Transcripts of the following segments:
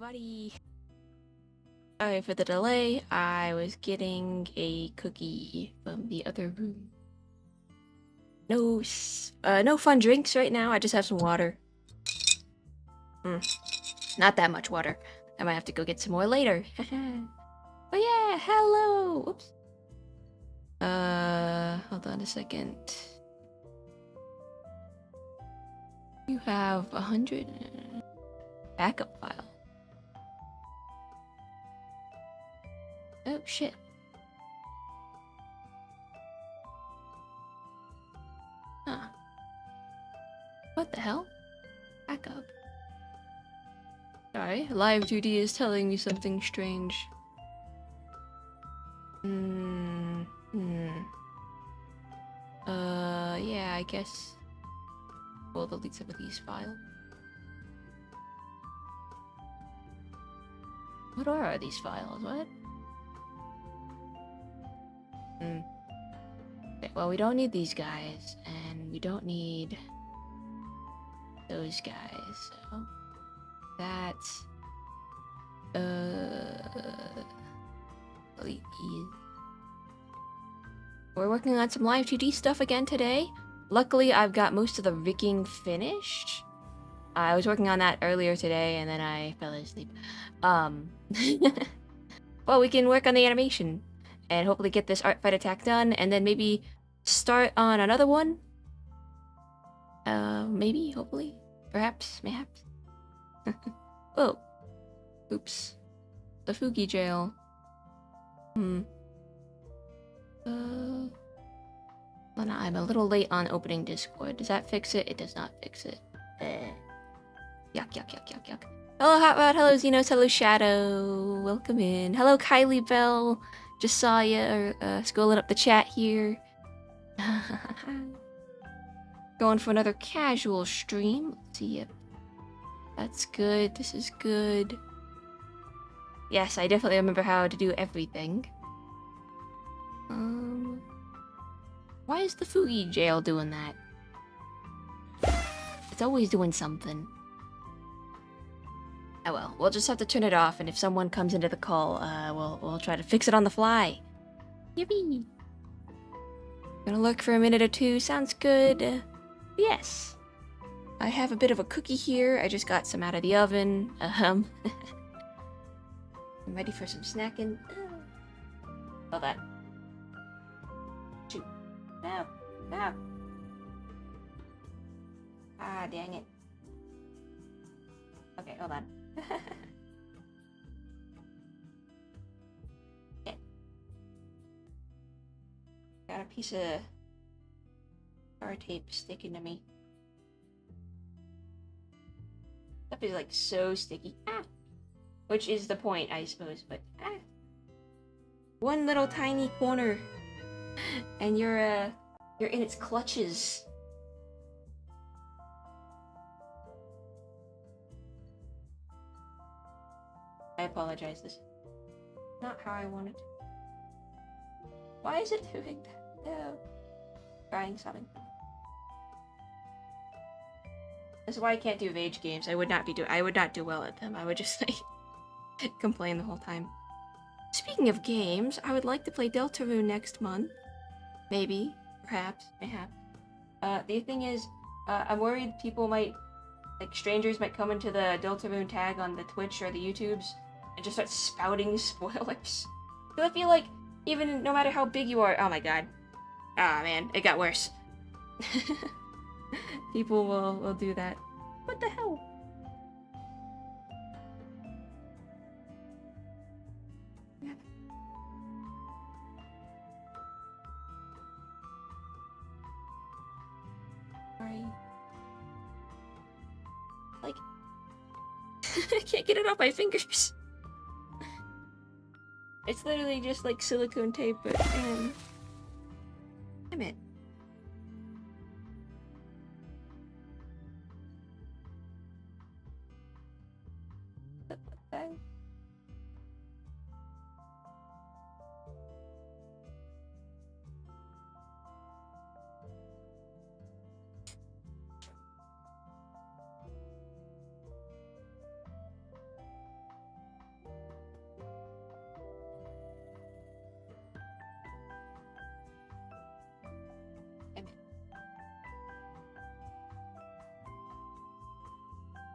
everybody. Sorry for the delay. I was getting a cookie from the other room. No fun drinks right now. I just have some water. Not that much water. I might have to go get some more later. But yeah, hello. Oops. Hold on a second. You have 100 backup file. Oh shit. Huh. What the hell? Backup. Sorry, Live2D is telling me something strange. Yeah, I guess we'll delete some of these files. What are these files? What? Okay, well, we don't need these guys, and we don't need those guys, so that's delete these. We're working on some Live2D stuff again today. Luckily, I've got most of the rigging finished. I was working on that earlier today, and then I fell asleep. Well, we can work on the animation, and hopefully get this art fight attack done, and then maybe start on another one. Maybe, hopefully, perhaps, mayhaps. Oh, oops. The Fugi jail. Well, no, I'm a little late on opening Discord. Does that fix it? It does not fix it. Yuck, yuck, yuck, yuck, yuck. Hello, Hot Rod. Hello, Xenos. Hello, Shadow. Welcome in. Hello, Kylie Bell. Just saw you scrolling up the chat here. Going for another casual stream. Let's see it. That's good. This is good. Yes, I definitely remember how to do everything. Why is the Fugi jail doing that? It's always doing something. Oh well, we'll just have to turn it off, and if someone comes into the call, we'll try to fix it on the fly. Yippee! Gonna lurk for a minute or two, sounds good. Yes. I have a bit of a cookie here, I just got some out of the oven. I'm ready for some snacking. All that. Shoot. No, no. Ah, dang it. Okay, hold on. Okay. Got a piece of tar tape sticking to me. Stuff is like so sticky. Ah! Which is the point, I suppose, but one little tiny corner, and you're in its clutches. I apologize. This is not how I wanted to. Why is it doing that? No. Crying, sobbing. That's why I can't do Rage games. I would not do well at them. I would just like complain the whole time. Speaking of games, I would like to play Deltarune next month. Maybe, perhaps, mayhap. The thing is, I'm worried people might, like strangers might come into the Deltarune tag on the Twitch or the YouTubes and just start spouting spoilers. Because I feel like, even no matter how big you are, oh my god. Ah man, it got worse. People will do that. What the hell? Sorry. Like, I can't get it off my fingers. It's literally just like silicone tape, but damn it.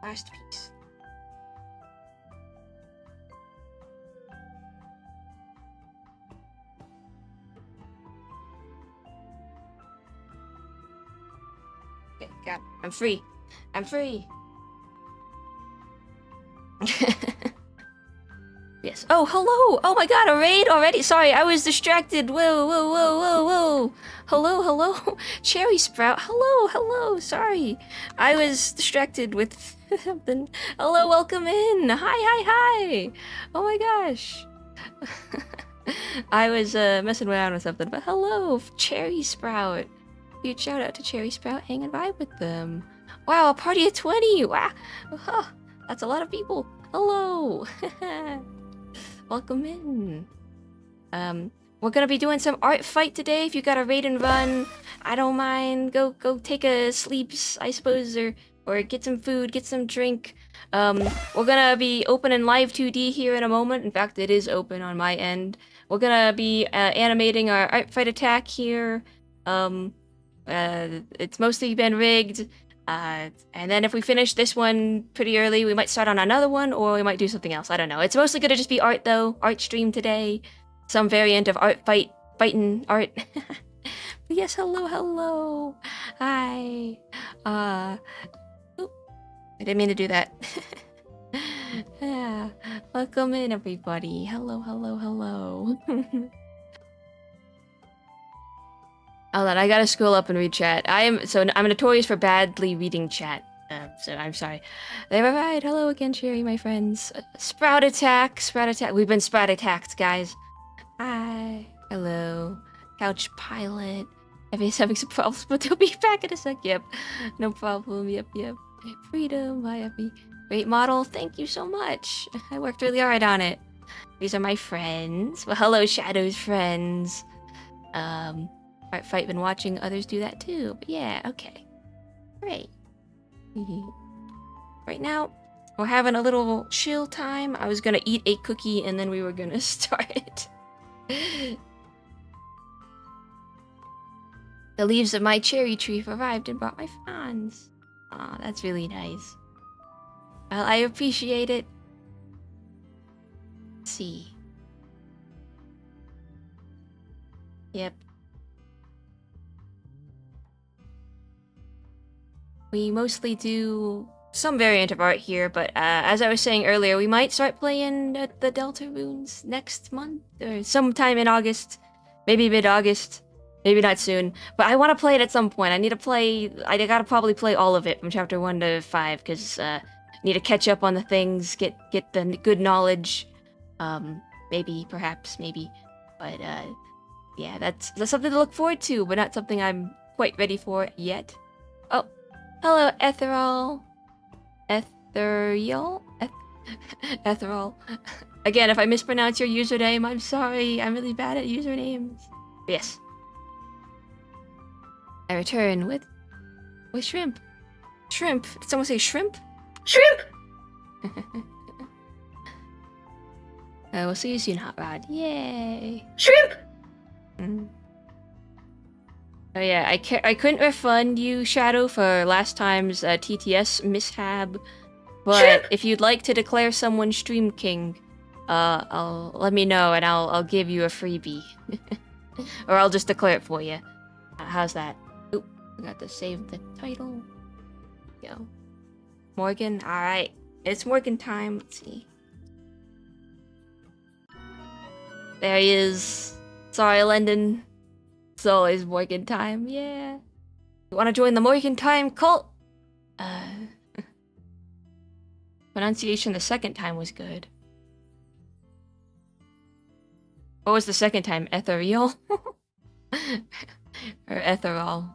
Last piece. Okay, got it. I'm free. I'm free. Yes. Oh, hello! Oh my god, a raid already? Sorry, I was distracted. Whoa, whoa, whoa, whoa, whoa. Hello, hello. Cherry Sprout. Hello, hello. Sorry. I was distracted with something. Hello, welcome in. Hi, hi, hi. Oh my gosh. I was messing around with something, but hello, Cherry Sprout. Huge shout out to Cherry Sprout. Hang and vibe with them. Wow, a party of 20. Wow. Huh, that's a lot of people. Hello. Welcome in. We're gonna be doing some art fight today. If you got a raid and run, I don't mind. Go take a sleeps, I suppose, or get some food, get some drink. We're gonna be opening Live2D here in a moment. In fact, it is open on my end. We're gonna be animating our art fight attack here. It's mostly been rigged. And then if we finish this one pretty early, we might start on another one, or we might do something else. I don't know. It's mostly gonna just be art, though. Art stream today. Some variant of art fighting art. But yes, hello, hello. Hi. Oop, I didn't mean to do that. Yeah. Welcome in, everybody. Hello, hello, hello. Hold on, I gotta scroll up and read chat. I'm notorious for badly reading chat. So I'm sorry. They were right. Hello again, Sherry, my friends. Sprout attack. We've been sprout attacked, guys. Hi. Hello. Couch pilot. Everyone's having some problems, but they'll be back in a sec. Yep. No problem. Yep. Freedom. Hi, Effie. Great model. Thank you so much. I worked really hard on it. These are my friends. Well, hello, Shadow's friends. Art fight, been watching others do that too. But yeah, okay. Great. Right now, we're having a little chill time. I was gonna eat a cookie and then we were gonna start. The leaves of my cherry tree have arrived and brought my fans. Aw, that's really nice. Well, I appreciate it. Let's see. Yep. We mostly do some variant of art here, but as I was saying earlier, we might start playing the Delta Runes next month, or sometime in August, maybe mid-August, maybe not soon. But I want to play it at some point. I gotta probably play all of it from chapter 1 to 5, because I need to catch up on the things, get the good knowledge, maybe, but yeah, that's something to look forward to, but not something I'm quite ready for yet. Oh. Hello, Ethereal. Ethereal. Again, if I mispronounce your username, I'm sorry. I'm really bad at usernames. Yes. I return with shrimp. Shrimp. Did someone say shrimp? Shrimp! We'll see you soon, Hot Rod. Yay. Shrimp! Oh yeah, I couldn't refund you, Shadow, for last time's TTS mishap, but Shrimp! if you'd like to declare someone Stream King, let me know and I'll give you a freebie, or I'll just declare it for you. How's that? Oop, I got to save the title. Go, Morgan. All right, it's Morgan time. Let's see. There he is. Sorry, Lendon. It's always Morgan time, yeah. You wanna join the Morgan time cult? Pronunciation the second time was good. What was the second time? Ethereal? Or Ethereal?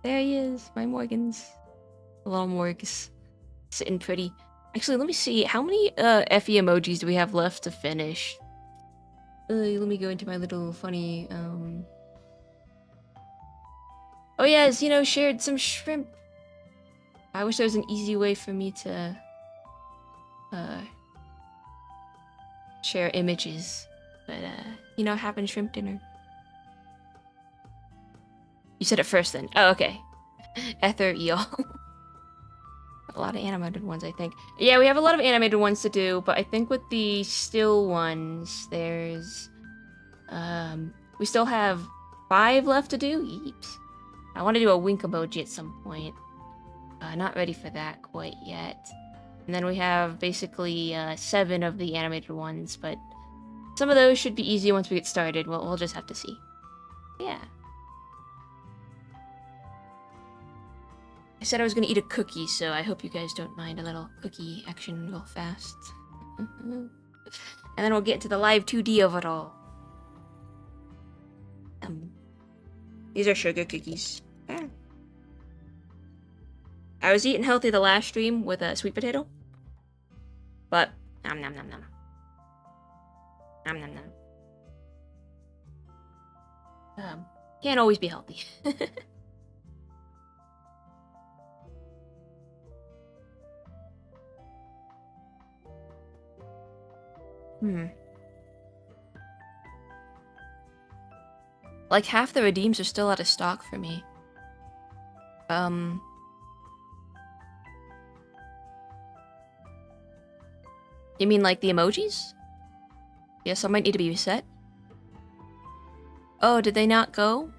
There he is, my Morgans. The little Morgs. Sitting pretty. Actually, let me see. How many Effie emojis do we have left to finish? Let me go into my little funny, Oh yeah, Zeno shared some shrimp. I wish there was an easy way for me to, share images. But, having shrimp dinner. You said it first then. Oh, okay. Ether eel. A lot of animated ones, I think. Yeah, we have a lot of animated ones to do, but I think with the still ones, there's... we still have 5 left to do? Yeeps. I want to do a wink emoji at some point. Not ready for that quite yet. And then we have basically 7 of the animated ones, but some of those should be easy once we get started. We'll just have to see. Yeah. I said I was gonna eat a cookie, so I hope you guys don't mind a little cookie action real fast. And then we'll get to the Live2D of it all. These are sugar cookies. Ah. I was eating healthy the last stream with a sweet potato. But, nom nom nom nom. Nom nom nom. Can't always be healthy. Like, half the redeems are still out of stock for me. You mean like the emojis? Yeah, some might need to be reset. Oh, did they not go?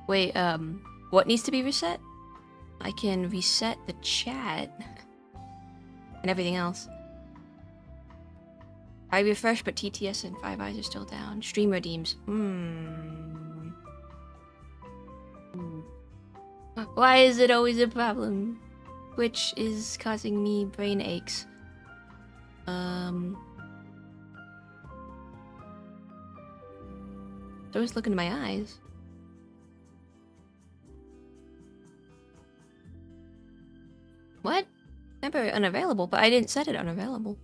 Wait, what needs to be reset? I can reset the chat and everything else. I refreshed, but TTS and Five Eyes are still down. Stream redeems. Why is it always a problem? Which is causing me brain aches. So always look into my eyes. What? Temporary unavailable, but I didn't set it unavailable.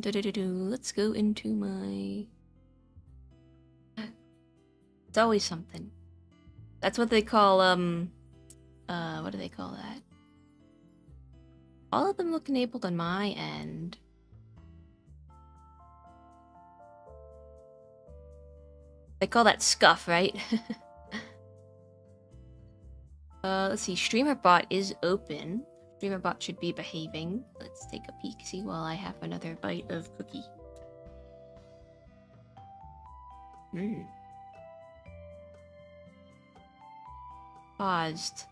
Let's go into my... It's always something. That's what they call, what do they call that? All of them look enabled on my end. They call that scuff, right? Let's see, StreamerBot is open. StreamerBot should be behaving. Let's take a peek, see while I have another bite of cookie. Paused.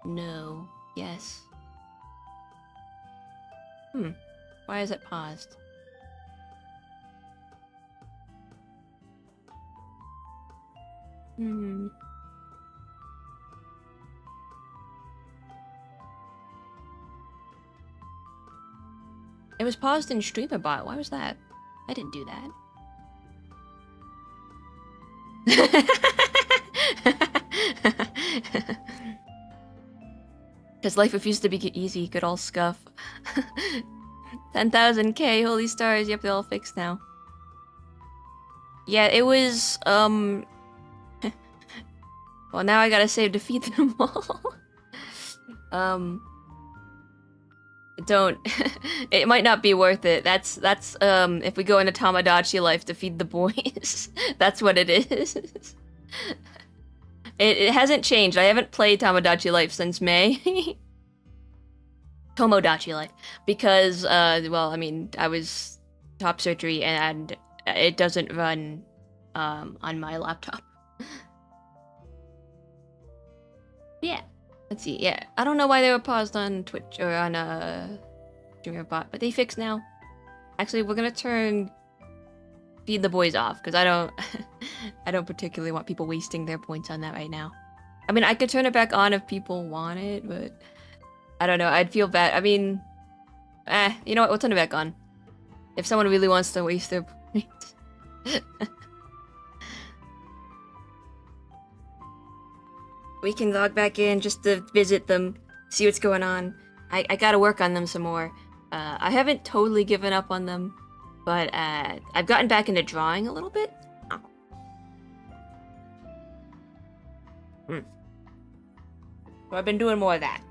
No. Yes. Why is it paused? It was paused in StreamerBot. Why was that? I didn't do that. Because life refused to be easy. Good old scuff. 10,000k. Holy stars. Yep, they're all fixed now. Yeah, it was, well, now I gotta save to feed them all. Don't. It might not be worth it. That's if we go into Tamagotchi life to feed the boys. That's what it is. It hasn't changed. I haven't played Tamagotchi life since May. Tomodachi life. Because, well, I mean, I was top surgery and it doesn't run on my laptop. Yeah. Let's see, yeah. I don't know why they were paused on Twitch or on StreamerBot, but they fixed now. Actually, we're gonna turn Feed the Boys off, because I don't particularly want people wasting their points on that right now. I mean, I could turn it back on if people want it, but I don't know, I'd feel bad. I mean, you know what, we'll turn it back on. If someone really wants to waste their points. We can log back in just to visit them, see what's going on. I gotta work on them some more. I haven't totally given up on them, but I've gotten back into drawing a little bit. So I've been doing more of that.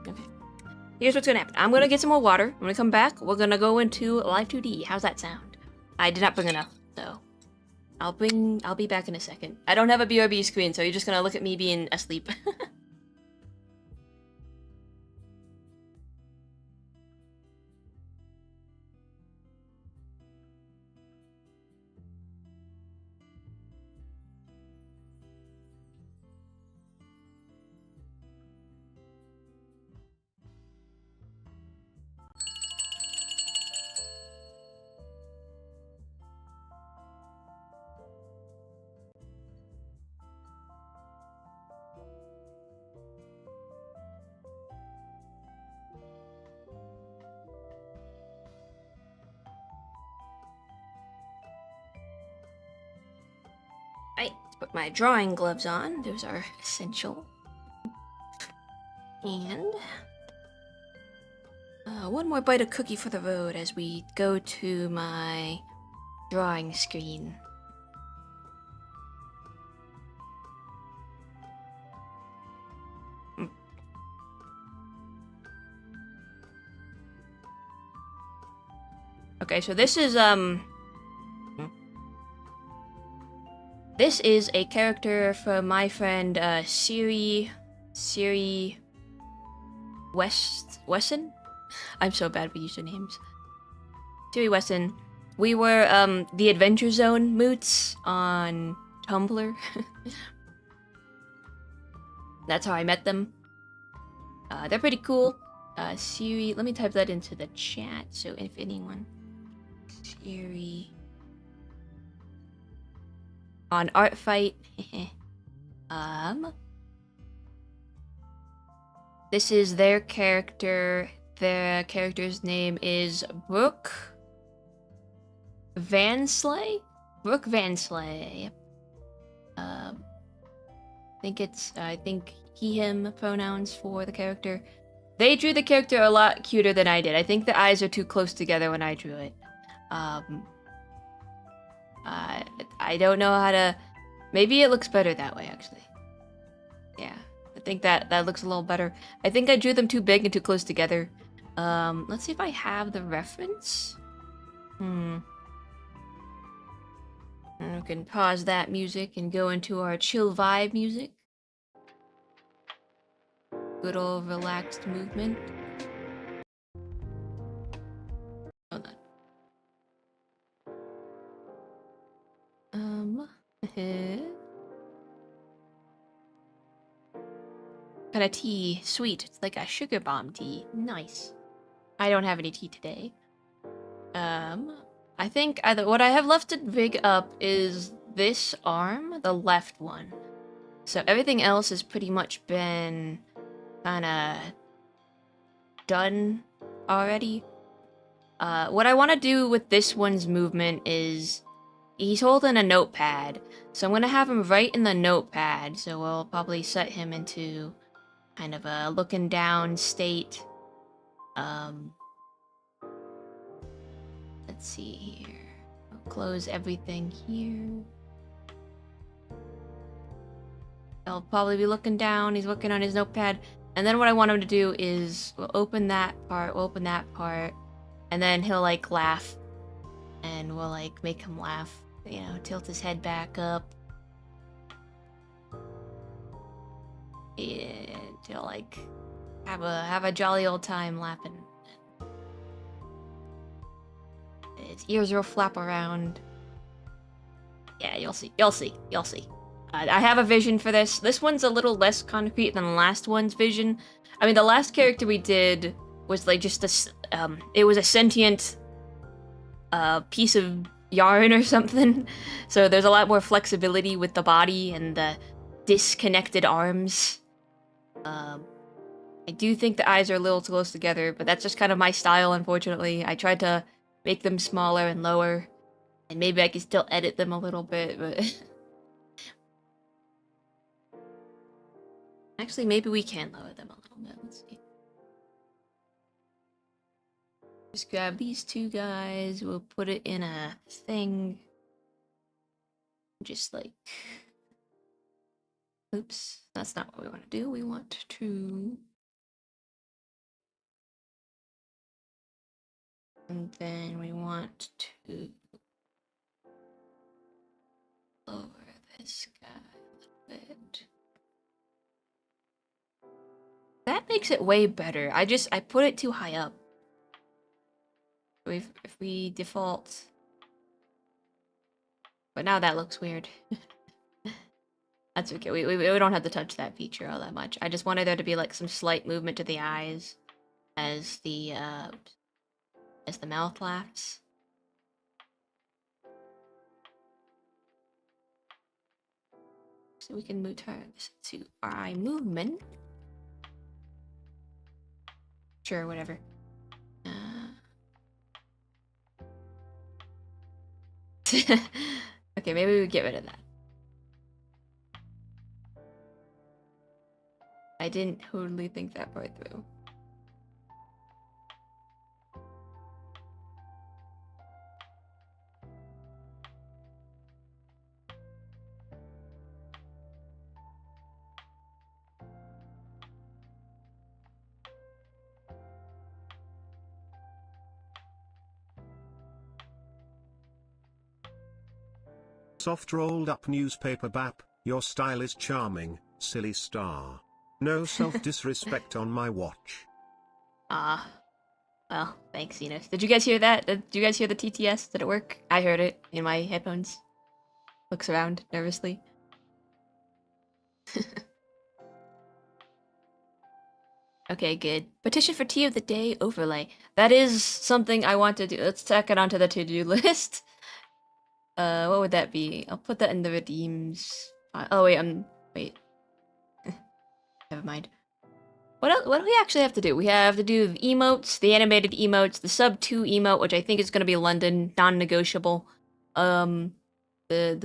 Okay. Here's what's gonna happen. I'm gonna get some more water. I'm gonna come back. We're gonna go into Live2D. How's that sound? I did not bring enough, so I'll be back in a second. I don't have a BRB screen, so you're just gonna look at me being asleep. Right, let's put my drawing gloves on. Those are essential. And one more bite of cookie for the road as we go to my drawing screen. Okay, so this is a character from my friend Siri Wesson. I'm so bad with usernames. Siri Wesson. We were the Adventure Zone moots on Tumblr. That's how I met them. They're pretty cool. Siri, let me type that into the chat so if anyone. Siri on Art Fight. This is their character. Their character's name is Brooke Vansley. Brooke Vansley. I think he/him pronouns for the character. They drew the character a lot cuter than I did. I think the eyes are too close together when I drew it. I don't know how to... Maybe it looks better that way, actually. Yeah, I think that looks a little better. I think I drew them too big and too close together. Let's see if I have the reference. And we can pause that music and go into our chill vibe music. Good old relaxed movement. Hold on. Got a tea. Sweet. It's like a sugar bomb tea. Nice. I don't have any tea today. I think what I have left to rig up is this arm, the left one. So everything else has pretty much been kinda done already. What I want to do with this one's movement is he's holding a notepad. So I'm going to have him write in the notepad. So we'll probably set him into kind of a looking down state. Let's see here. I'll close everything here. He'll probably be looking down. He's looking on his notepad. And then what I want him to do is we'll open that part, and then he'll like laugh. And we'll like make him laugh. You know, tilt his head back up. And he'll like have a jolly old time laughing. His ears will flap around. Yeah, you'll see. I have a vision for this. This one's a little less concrete than the last one's vision. I mean, the last character we did was like just it was a sentient piece of yarn or something. So there's a lot more flexibility with the body and the disconnected arms. I do think the eyes are a little too close together, but that's just kind of my style, unfortunately. I tried to make them smaller and lower, and maybe I can still edit them a little bit, but... Actually, maybe we can lower them a little bit. Let's see. Just grab these two guys. We'll put it in a thing. Just like... Oops. That's not what we want to do. We want to... And then we want to lower this guy a little bit. That makes it way better. I put it too high up. If we default, but now that looks weird. That's okay. We don't have to touch that feature all that much. I just wanted there to be like some slight movement to the eyes as the mouth laughs. So we can turn this to eye movement. Sure, whatever. Okay, maybe we get rid of that. I didn't totally think that part through. Soft rolled up newspaper BAP, your style is charming, silly star. No self-disrespect on my watch. Well, thanks, Enos. Did you guys hear that? Did you guys hear the TTS? Did it work? I heard it in my headphones. Looks around nervously. Okay, good. Petition for Tea of the Day overlay. That is something I want to do. Let's tack it onto the to-do list. What would that be? I'll put that in the redeems. Oh wait, wait. Never mind. What do we actually have to do? We have to do the emotes, the animated emotes, the sub 2 emote, which I think is gonna be London, non-negotiable. The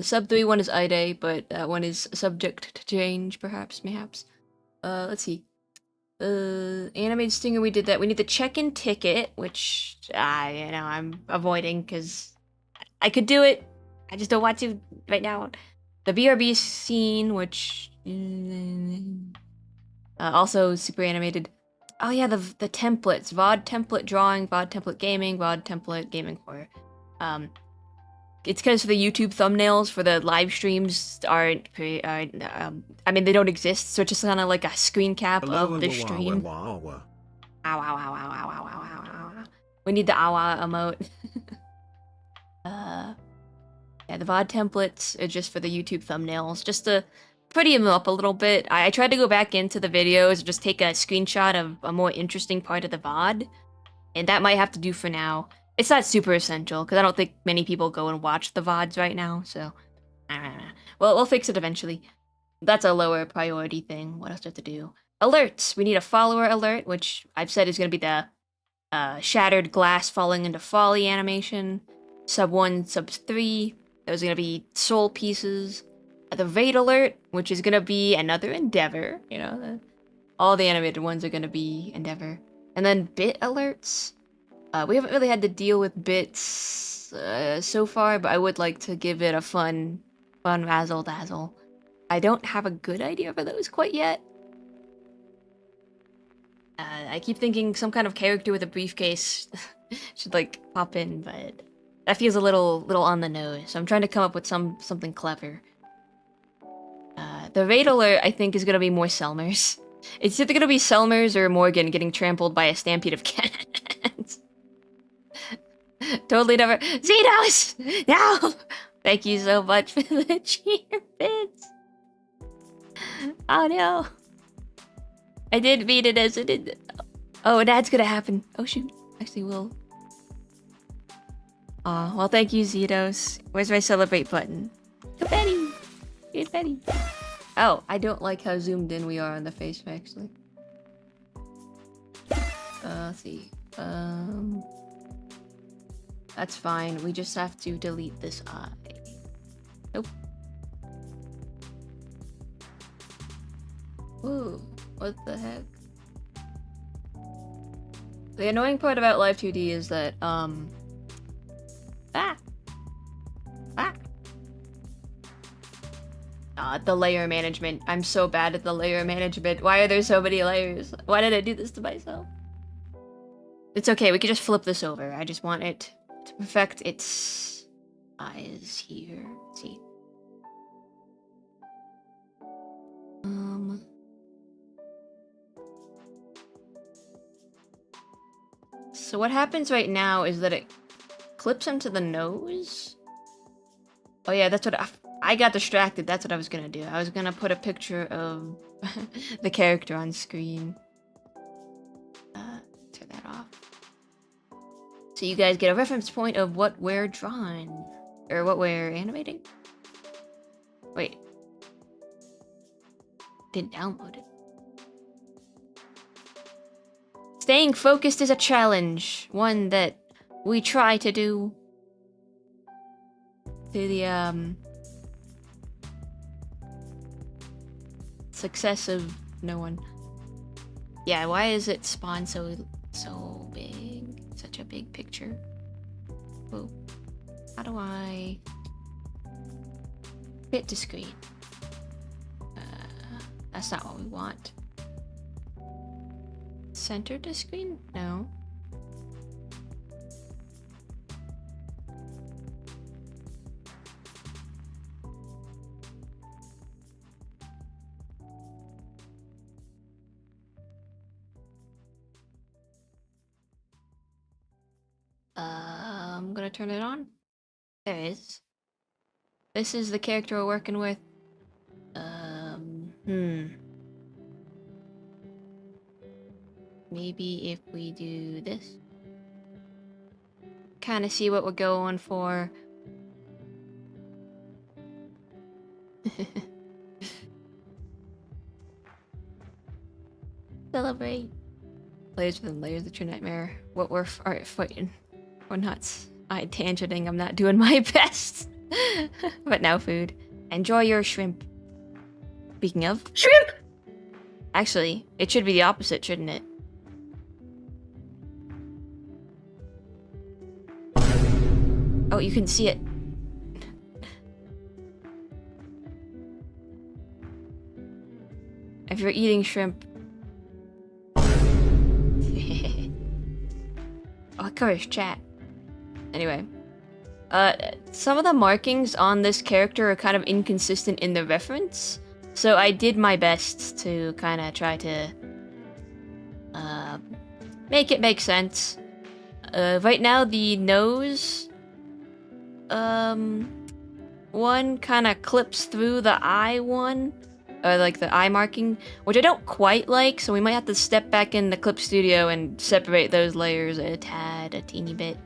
sub 3 one is Ide, but that one is subject to change, perhaps, mayhaps. Let's see. Animated stinger, we did that. We need the check-in ticket, which I'm avoiding because I could do it. I just don't want to right now. The BRB scene, which also super animated. Oh yeah, the templates: VOD template drawing, VOD template gaming, VOD template gaming horror. It's because for the YouTube thumbnails for the live streams aren't. I mean, they don't exist, so it's just kind of like a screen cap of the stream. Ow, ow, ow, ow, ow, ow, ow, ow, ow. We need the ow, ow emote. Yeah, the VOD templates are just for the YouTube thumbnails, just to pretty them up a little bit. I tried to go back into the videos and just take a screenshot of a more interesting part of the VOD, and that might have to do for now. It's not super essential, because I don't think many people go and watch the VODs right now, so... Well, we'll fix it eventually. That's a lower priority thing. What else do I have to do? Alerts! We need a follower alert, which I've said is going to be the shattered glass falling into folly animation. Sub 1, sub 3. Those are going to be soul pieces. The raid alert, which is going to be another endeavor. You know, all the animated ones are going to be endeavor. And then bit alerts. We haven't really had to deal with bits so far, but I would like to give it a fun razzle dazzle. I don't have a good idea for those quite yet. I keep thinking some kind of character with a briefcase should like pop in, but that feels a little on the nose. So I'm trying to come up with something clever. The raid alert I think is gonna be more Selmers. It's either gonna be Selmers or Morgan getting trampled by a stampede of cats. Totally never. Xenos! No! Thank you so much for the cheer bits. Oh no. I did beat it as it did. Oh, that's gonna happen. Oh shoot. Actually, we'll. Aw, well, thank you, Xenos. Where's my celebrate button? Confetti! Confetti! Oh, I don't like how zoomed in we are on the face, actually. Let's see. That's fine. We just have to delete this eye. Nope. Ooh, what the heck? The annoying part about Live2D is that, the layer management. I'm so bad at the layer management. Why are there so many layers? Why did I do this to myself? It's okay, we could just flip this over. I just want it to perfect its eyes here. Let's see. So what happens right now is that it clips him to the nose. Oh yeah, that's what I got distracted. That's what I was gonna do. I was gonna put a picture of the character on screen. Turn that off. So you guys get a reference point of what we're drawing. Or what we're animating. Wait. Didn't download it. Staying focused is a challenge. One that we try to do. To the, success of no one. Yeah, why is it spawned so big? Such a big picture. Whoa. How do I fit to screen? That's not what we want. Center to screen? No. I'm gonna turn it on. There it is. This is the character we're working with. Maybe if we do this. Kind of see what we're going for. Celebrate. Layers within layers, it's your nightmare. What we're fighting. We're nuts. Tangenting, I'm not doing my best. But now food. Enjoy your shrimp. Speaking of shrimp! Actually, it should be the opposite, shouldn't it? Oh, you can see it. If you're eating shrimp. Oh, it covers chat. Anyway. Some of the markings on this character are kind of inconsistent in the reference. So I did my best to kind of try to make it make sense. Right now the nose one kind of clips through the eye one, or like the eye marking, which I don't quite like, so we might have to step back in the Clip Studio and separate those layers a teeny bit.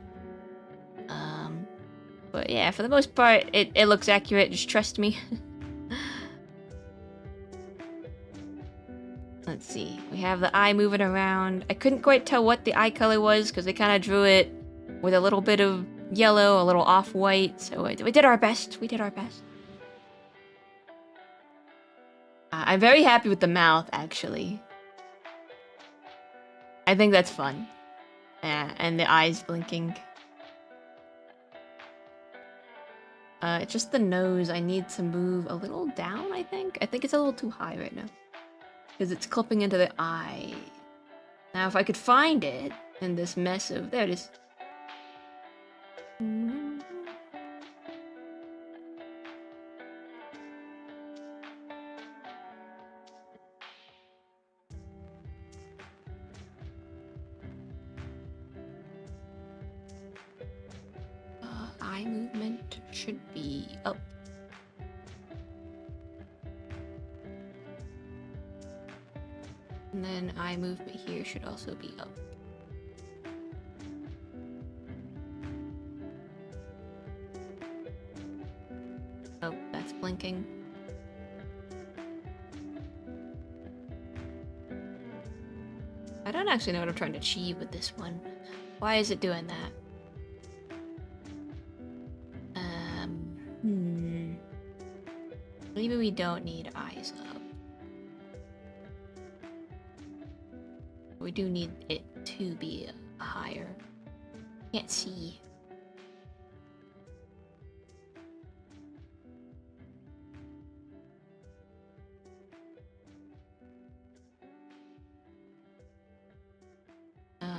But yeah, for the most part, it looks accurate, just trust me. Let's see, we have the eye moving around. I couldn't quite tell what the eye color was, because they kind of drew it with a little bit of yellow, a little off-white, so we did our best, we did our best. I'm very happy with the mouth, actually. I think that's fun. Yeah, and the eyes blinking. It's just the nose I need to move a little down, I think. I think it's a little too high right now. Because it's clipping into the eye. Now, if I could find it in this mess of... There it is. Eye movement should be up. And then eye movement here should also be up. Oh, that's blinking. I don't actually know what I'm trying to achieve with this one. Why is it doing that? Maybe we don't need eyes up. We do need it to be higher. Can't see.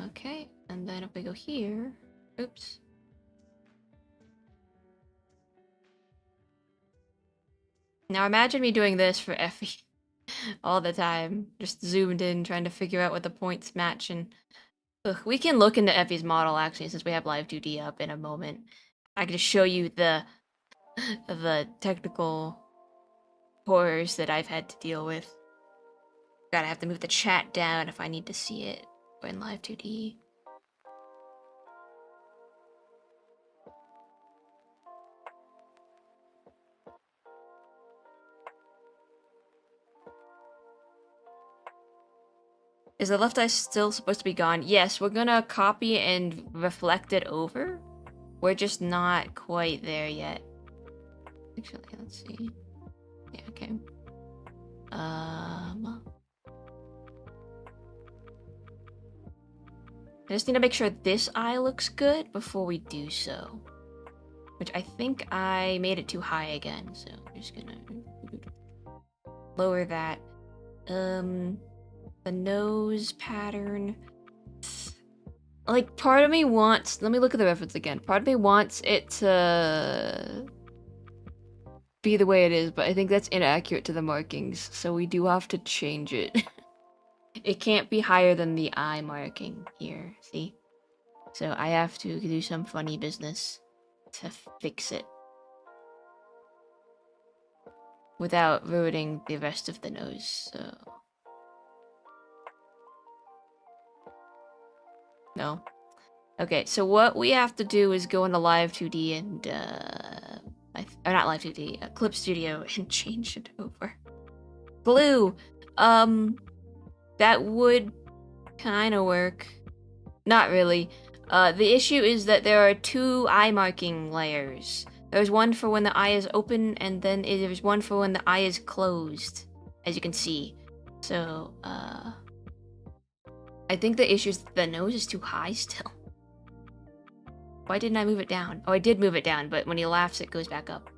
Okay, and then if we go here, oops. Now imagine me doing this for Effie all the time, just zoomed in, trying to figure out what the points match. And we can look into Effie's model actually, since we have Live2D up in a moment. I can just show you the technical horrors that I've had to deal with. Gotta have to move the chat down if I need to see it in Live2D. Is the left eye still supposed to be gone? Yes, we're gonna copy and reflect it over. We're just not quite there yet. Actually, let's see. Yeah, okay. I just need to make sure this eye looks good before we do so. Which I think I made it too high again, so I'm just gonna lower that. The nose pattern. Like, part of me wants... Let me look at the reference again. Part of me wants it to be the way it is, but I think that's inaccurate to the markings, so we do have to change it. It can't be higher than the eye marking here, see? So I have to do some funny business to fix it without ruining the rest of the nose, so... No. Okay, so what we have to do is go into Live2D and, or not Live2D, Clip Studio and change it over. Blue! That would kinda work. Not really. The issue is that there are two eye marking layers. There's one for when the eye is open, and then there's one for when the eye is closed, as you can see. So, I think the issue is the nose is too high still. Why didn't I move it down? Oh, I did move it down, but when he laughs, it goes back up.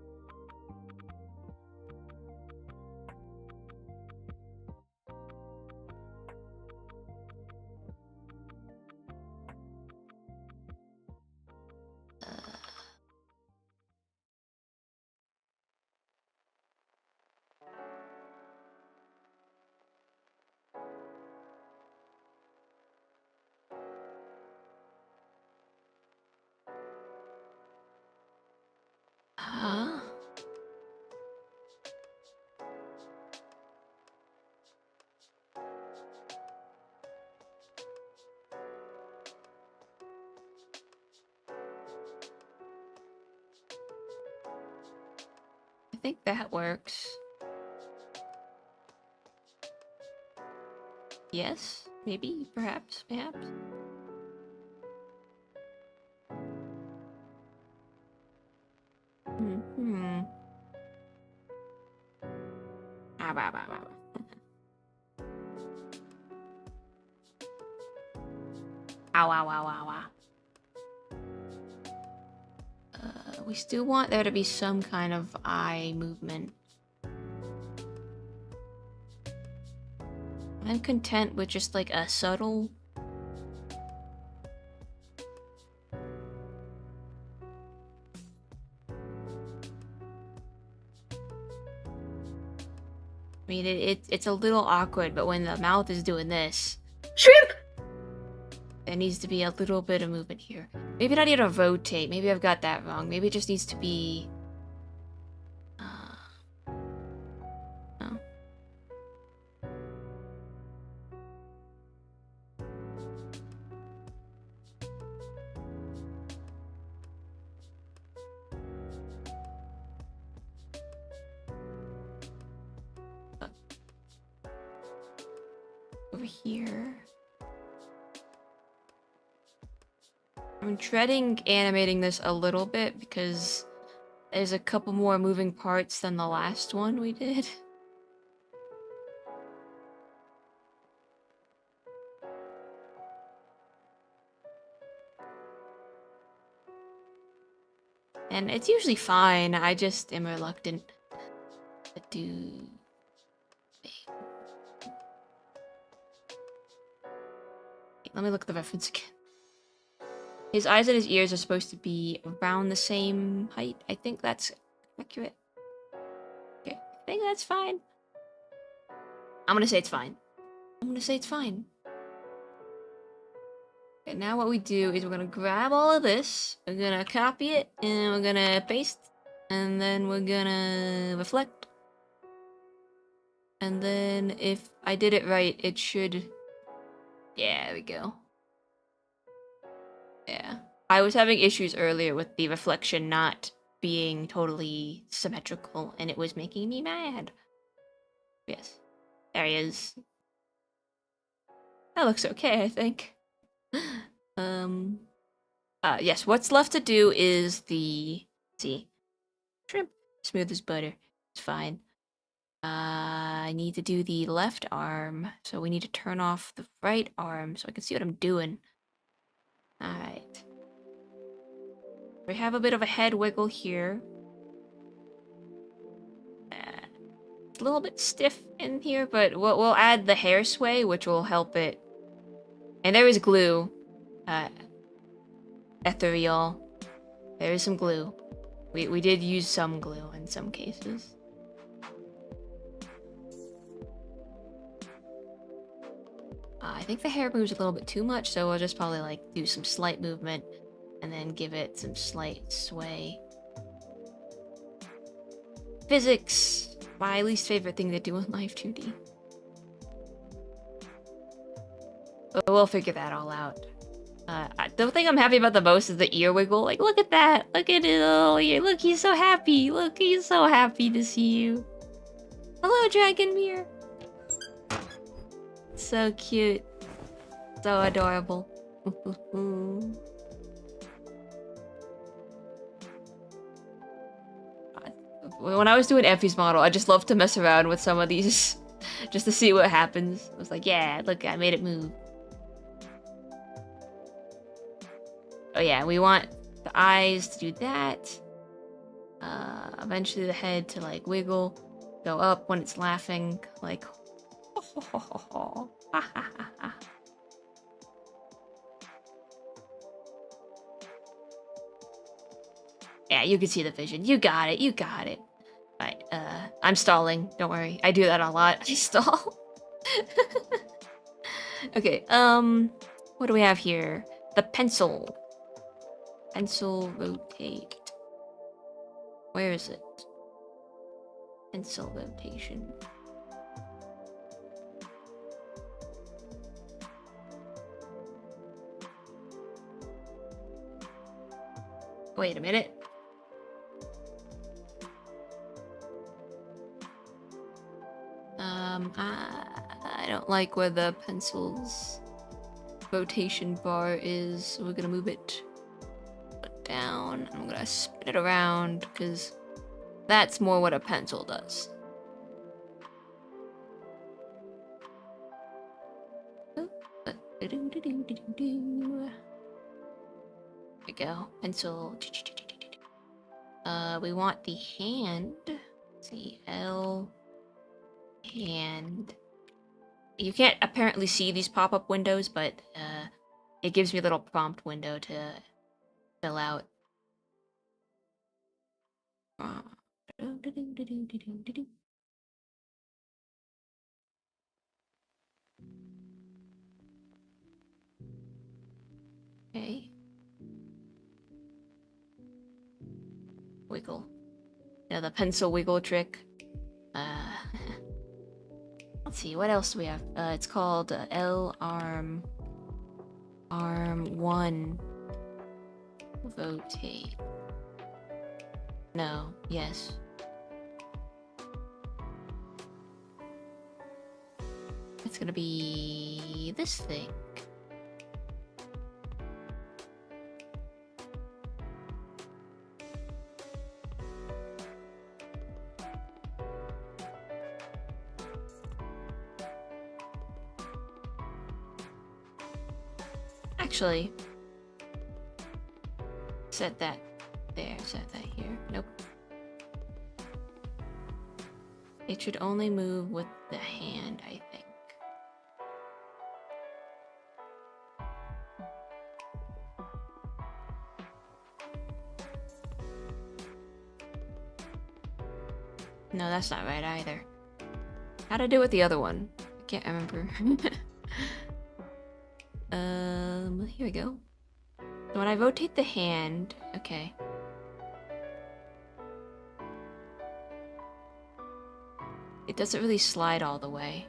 Huh? I think that works. Yes? Maybe? Perhaps? Perhaps? Hmm. Ah, bah, bah, bah. Ow, ow, ow, ow, ow. We still want there to be some kind of eye movement. I'm content with just like a subtle... I mean, it's a little awkward, but when the mouth is doing this... Shrimp! There needs to be a little bit of movement here. Maybe I need to rotate. Maybe I've got that wrong. Maybe it just needs to be... no. Over here. I'm dreading animating this a little bit because there's a couple more moving parts than the last one we did. And it's usually fine, I just am reluctant to do... Let me look at the reference again. His eyes and his ears are supposed to be around the same height. I think that's accurate. Okay, I think that's fine. I'm gonna say it's fine. I'm gonna say it's fine. Okay, now what we do is we're gonna grab all of this, we're gonna copy it, and we're gonna paste, and then we're gonna reflect. And then if I did it right, it should... Yeah, there we go. Yeah. I was having issues earlier with the reflection not being totally symmetrical, and it was making me mad. Yes. There he is. That looks okay, I think. Yes, what's left to do is the... Let's see. Shrimp. Smooth as butter. It's fine. I need to do the left arm, so we need to turn off the right arm so I can see what I'm doing. Alright. We have a bit of a head wiggle here. It's a little bit stiff in here, but we'll add the hair sway, which will help it. And there is glue. Ethereal. There is some glue. We did use some glue in some cases. I think the hair moves a little bit too much, so we'll just probably like do some slight movement and then give it some slight sway. Physics, my least favorite thing to do in Live2D. But we'll figure that all out. The thing I'm happy about the most is the ear wiggle. Like, look at that! Look at it! Oh, look, he's so happy! Look, he's so happy to see you. Hello, Dragon Mirror! So cute. So adorable. When I was doing Effie's model, I just loved to mess around with some of these just to see what happens. I was like, yeah, look, I made it move. Oh yeah, we want the eyes to do that. Eventually the head to like wiggle, go up when it's laughing, like yeah, you can see the vision. You got it, you got it. Right, I'm stalling, don't worry. I do that a lot. I stall. Okay, what do we have here? The pencil. Pencil rotate. Where is it? Pencil rotation. Wait a minute. I don't like where the pencil's rotation bar is, so we're gonna move it down. I'm gonna spin it around because that's more what a pencil does. There we go. Pencil. We want the hand. Let's see, L. Hand. You can't apparently see these pop-up windows, but it gives me a little prompt window to fill out. Okay. Wiggle. Yeah, the pencil wiggle trick. Let's see, what else do we have? It's called L arm. Arm 1. Rotate. No, yes. It's gonna be this thing. Actually, set that there, set that here. Nope. It should only move with the hand, I think. No, that's not right either. How'd I do with the other one? I can't remember. Here we go. So when I rotate the hand, okay. It doesn't really slide all the way.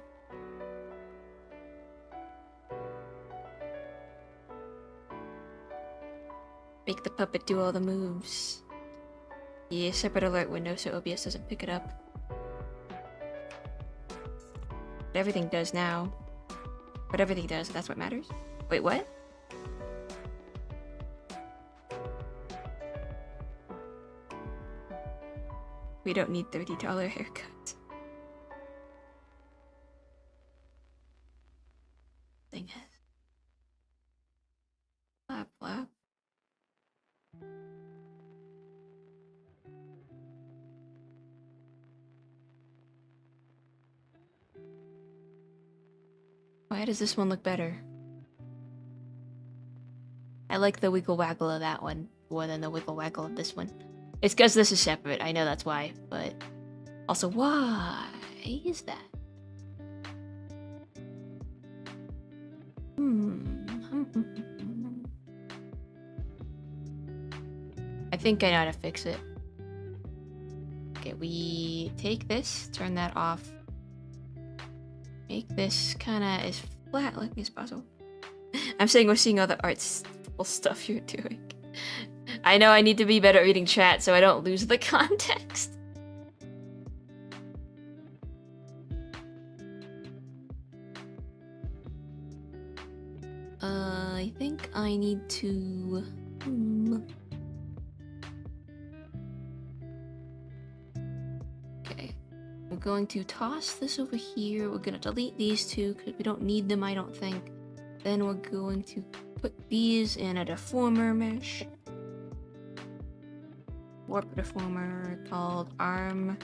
Make the puppet do all the moves. Yeah, separate alert window so OBS doesn't pick it up. But everything does now. But everything does, that's what matters. Wait, what? We don't need $30 haircuts. Dang it. Flap, flap. Why does this one look better? I like the wiggle waggle of that one more than the wiggle waggle of this one. It's because this is separate, I know that's why, but also why is that? I think I know how to fix it. Okay, we take this, turn that off. Make this kind of as flat looking as possible. I'm saying we're seeing all the artful stuff you're doing. I know I need to be better at reading chat so I don't lose the context. I think I need to... Okay. We're going to toss this over here. We're going to delete these two because we don't need them, I don't think. Then we're going to put these in a deformer mesh. Warp deformer called arm,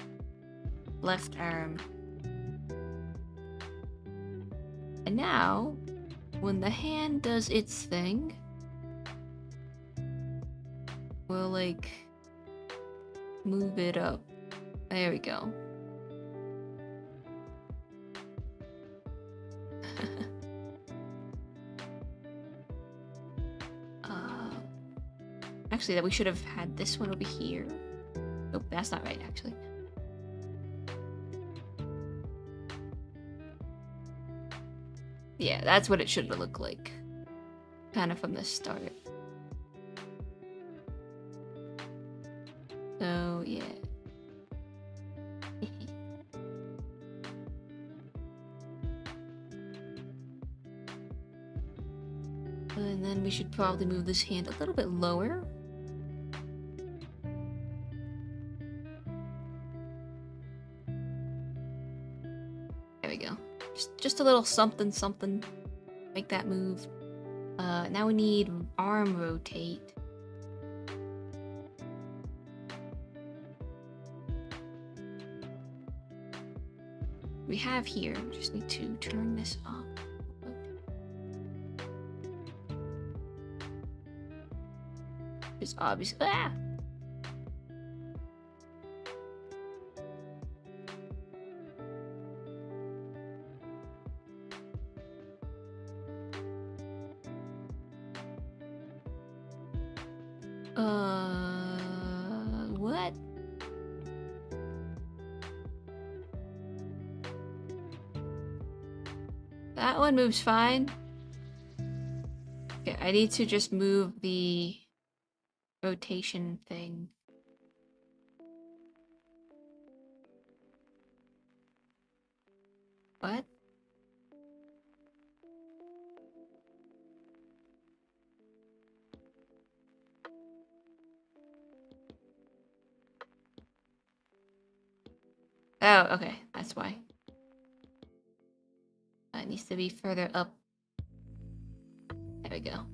left arm. And now, when the hand does its thing, we'll like move it up. There we go. Actually, that we should have had this one over here. Oh, that's not right, actually. Yeah, that's what it should have looked like. Kind of from the start. So, yeah. And then we should probably move this hand a little bit lower. There we go. Just a little something, something. Make that move. Now we need arm rotate. We have here. We just need to turn this off. It's obvious. Ah! What? That one moves fine. Okay, I need to just move the rotation thing. What? Oh, okay, that's why. It needs to be further up. There we go.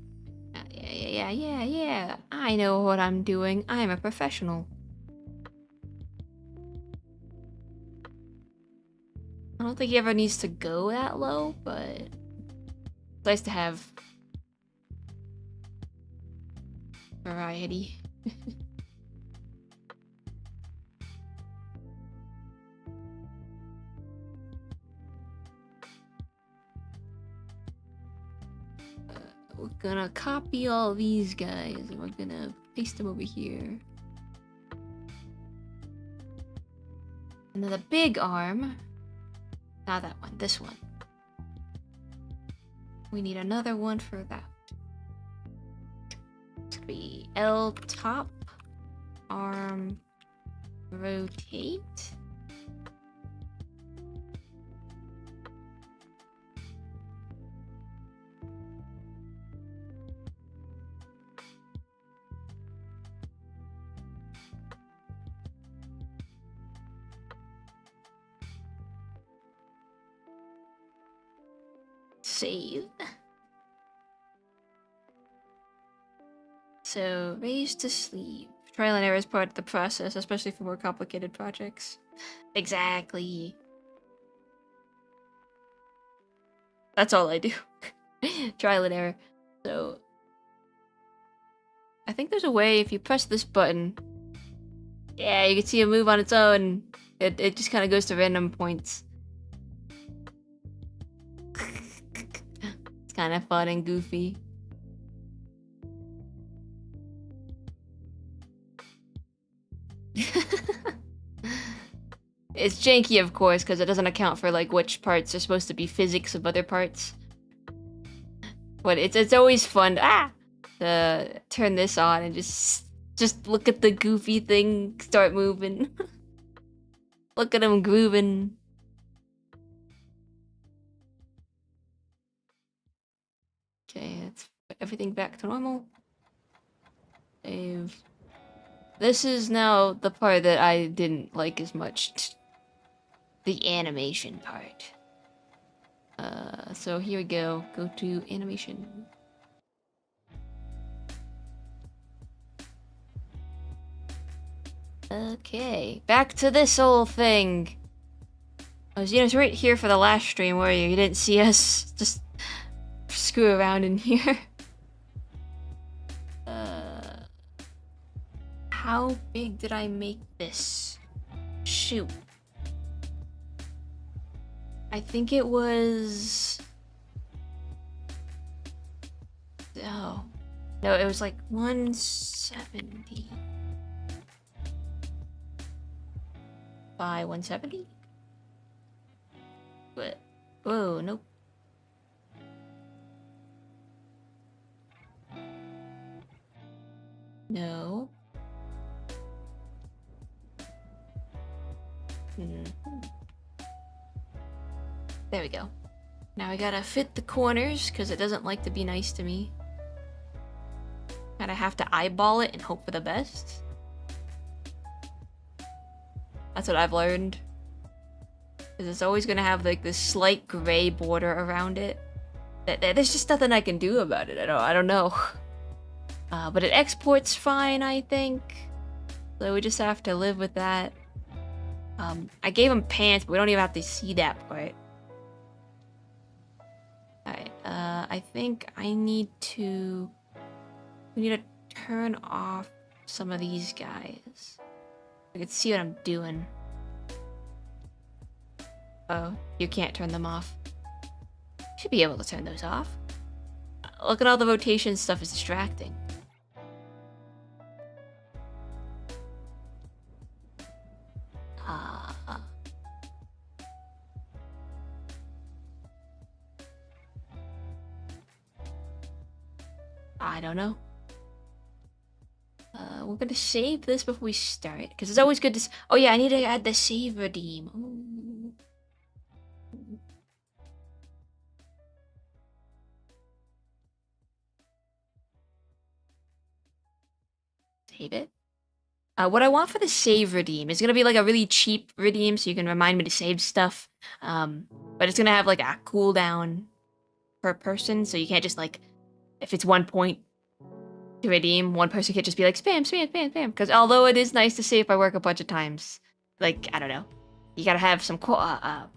Yeah. I know what I'm doing. I'm a professional. I don't think he ever needs to go that low, but it's nice to have variety. gonna copy all these guys and we're gonna paste them over here. And then the big arm, not that one, this one. We need another one for that. It's gonna be L top, arm, rotate. Save. So, raise to sleeve. Trial and error is part of the process, especially for more complicated projects. Exactly. That's all I do. Trial and error. So, I think there's a way if you press this button. Yeah, you can see it move on its own. It just kind of goes to random points. It's kind of fun and goofy. It's janky, of course, because it doesn't account for like which parts are supposed to be physics of other parts. But it's always fun to turn this on and just look at the goofy thing start moving. Look at him grooving. Okay, let's put everything back to normal. Save. This is now the part that I didn't like as much. The animation part. So here we go. Go to animation. Okay, back to this whole thing. I was right here for the last stream, were you? You didn't see us just screw around in here. How big did I make this? Shoot. I think it was... Oh. No, it was like 170. By 170? What? Whoa, nope. No. There we go. Now I gotta fit the corners because it doesn't like to be nice to me. Gotta have to eyeball it and hope for the best. That's what I've learned. Because it's always gonna have like this slight gray border around it. There's just nothing I can do about it. I don't know. But it exports fine, I think. So we just have to live with that. I gave him pants, but we don't even have to see that part. Alright, I think we need to turn off some of these guys. I can see what I'm doing. Oh, you can't turn them off. Should be able to turn those off. Look at all the rotation stuff is distracting. I don't know. We're gonna save this before we start, because it's always good to... Oh yeah, I need to add the save redeem. Ooh. Save it. What I want for the save redeem is gonna be like a really cheap redeem, so you can remind me to save stuff. But it's gonna have like a cooldown per person, so you can't just like... If it's 1 point to redeem, one person can't just be like spam, spam, spam, spam. Because although it is nice to save my work a bunch of times, like, I don't know. You gotta have some crowd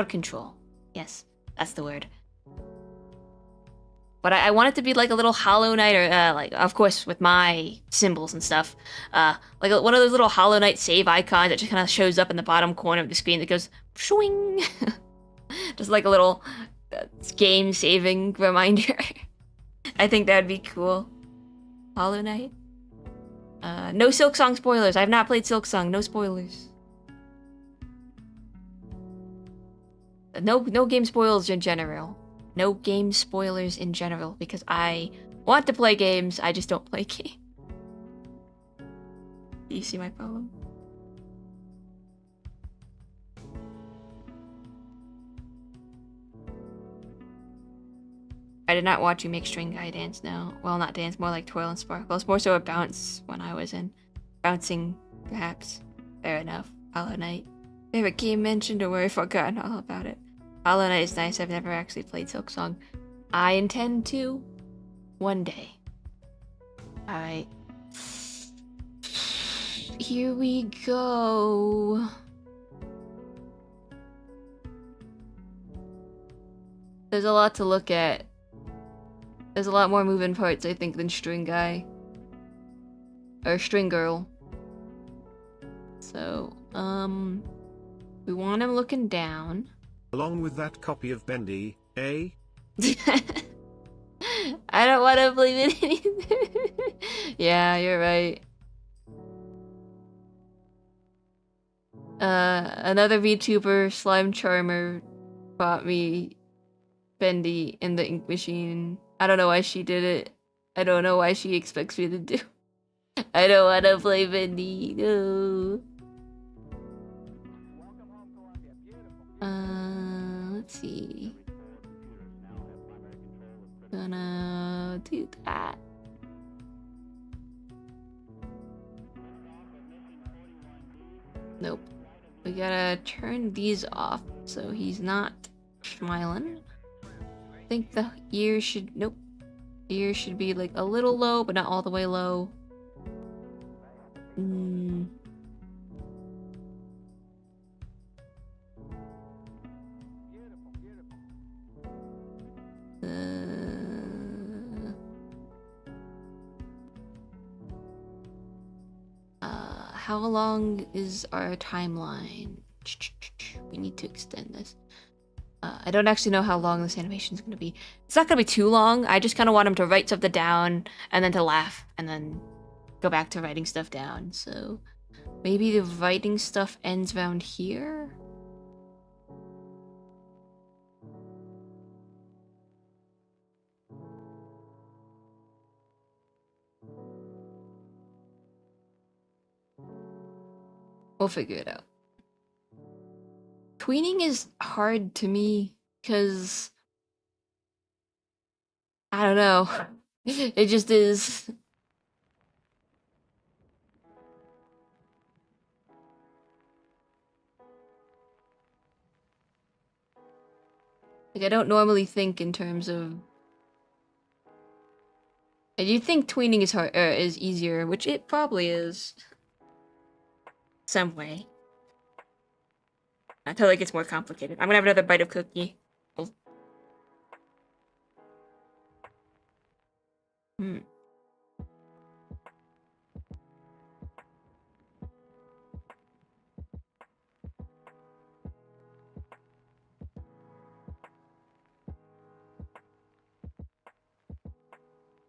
control. Yes, that's the word. But I want it to be like a little Hollow Knight, or like, of course, with my symbols and stuff. Like one of those little Hollow Knight save icons that just kind of shows up in the bottom corner of the screen that goes swing. Just like a little game saving reminder. I think that would be cool. Hollow Knight. No Silk Song spoilers. I have not played Silk Song. No spoilers. No game spoilers in general. No game spoilers in general because I want to play games. I just don't play games. Do you see my problem? I did not watch you make String Guy dance, no. Well, not dance, more like Twirl and Sparkle. It's more so a bounce when I was in. Bouncing, perhaps. Fair enough. Hollow Knight. Favorite game mentioned or where I've forgotten all about it. Hollow Knight is nice. I've never actually played Silk Song. I intend to. One day. Alright. Here we go. There's a lot to look at. There's a lot more moving parts, I think, than String Guy. Or String Girl. So, we want him looking down. Along with that copy of Bendy, eh? I don't want to believe it either. Yeah, you're right. Another VTuber, Slime Charmer, bought me Bendy in the ink machine. I don't know why she did it. I don't know why she expects me to do. I don't want to play Bendy. No. Let's see. Gonna do that. Nope. We gotta turn these off so he's not smiling. I think the ear should... Nope. The ear should be like a little low, but not all the way low. How long is our timeline? We need to extend this. I don't actually know how long this animation is going to be. It's not going to be too long. I just kind of want him to write something down and then to laugh and then go back to writing stuff down. So maybe the writing stuff ends around here? We'll figure it out. Tweening is hard to me because I don't know. It just is. Like, I don't normally think in terms of. I do think tweening is hard, is easier, which it probably is. Some way. Until it gets more complicated. I'm gonna have another bite of cookie.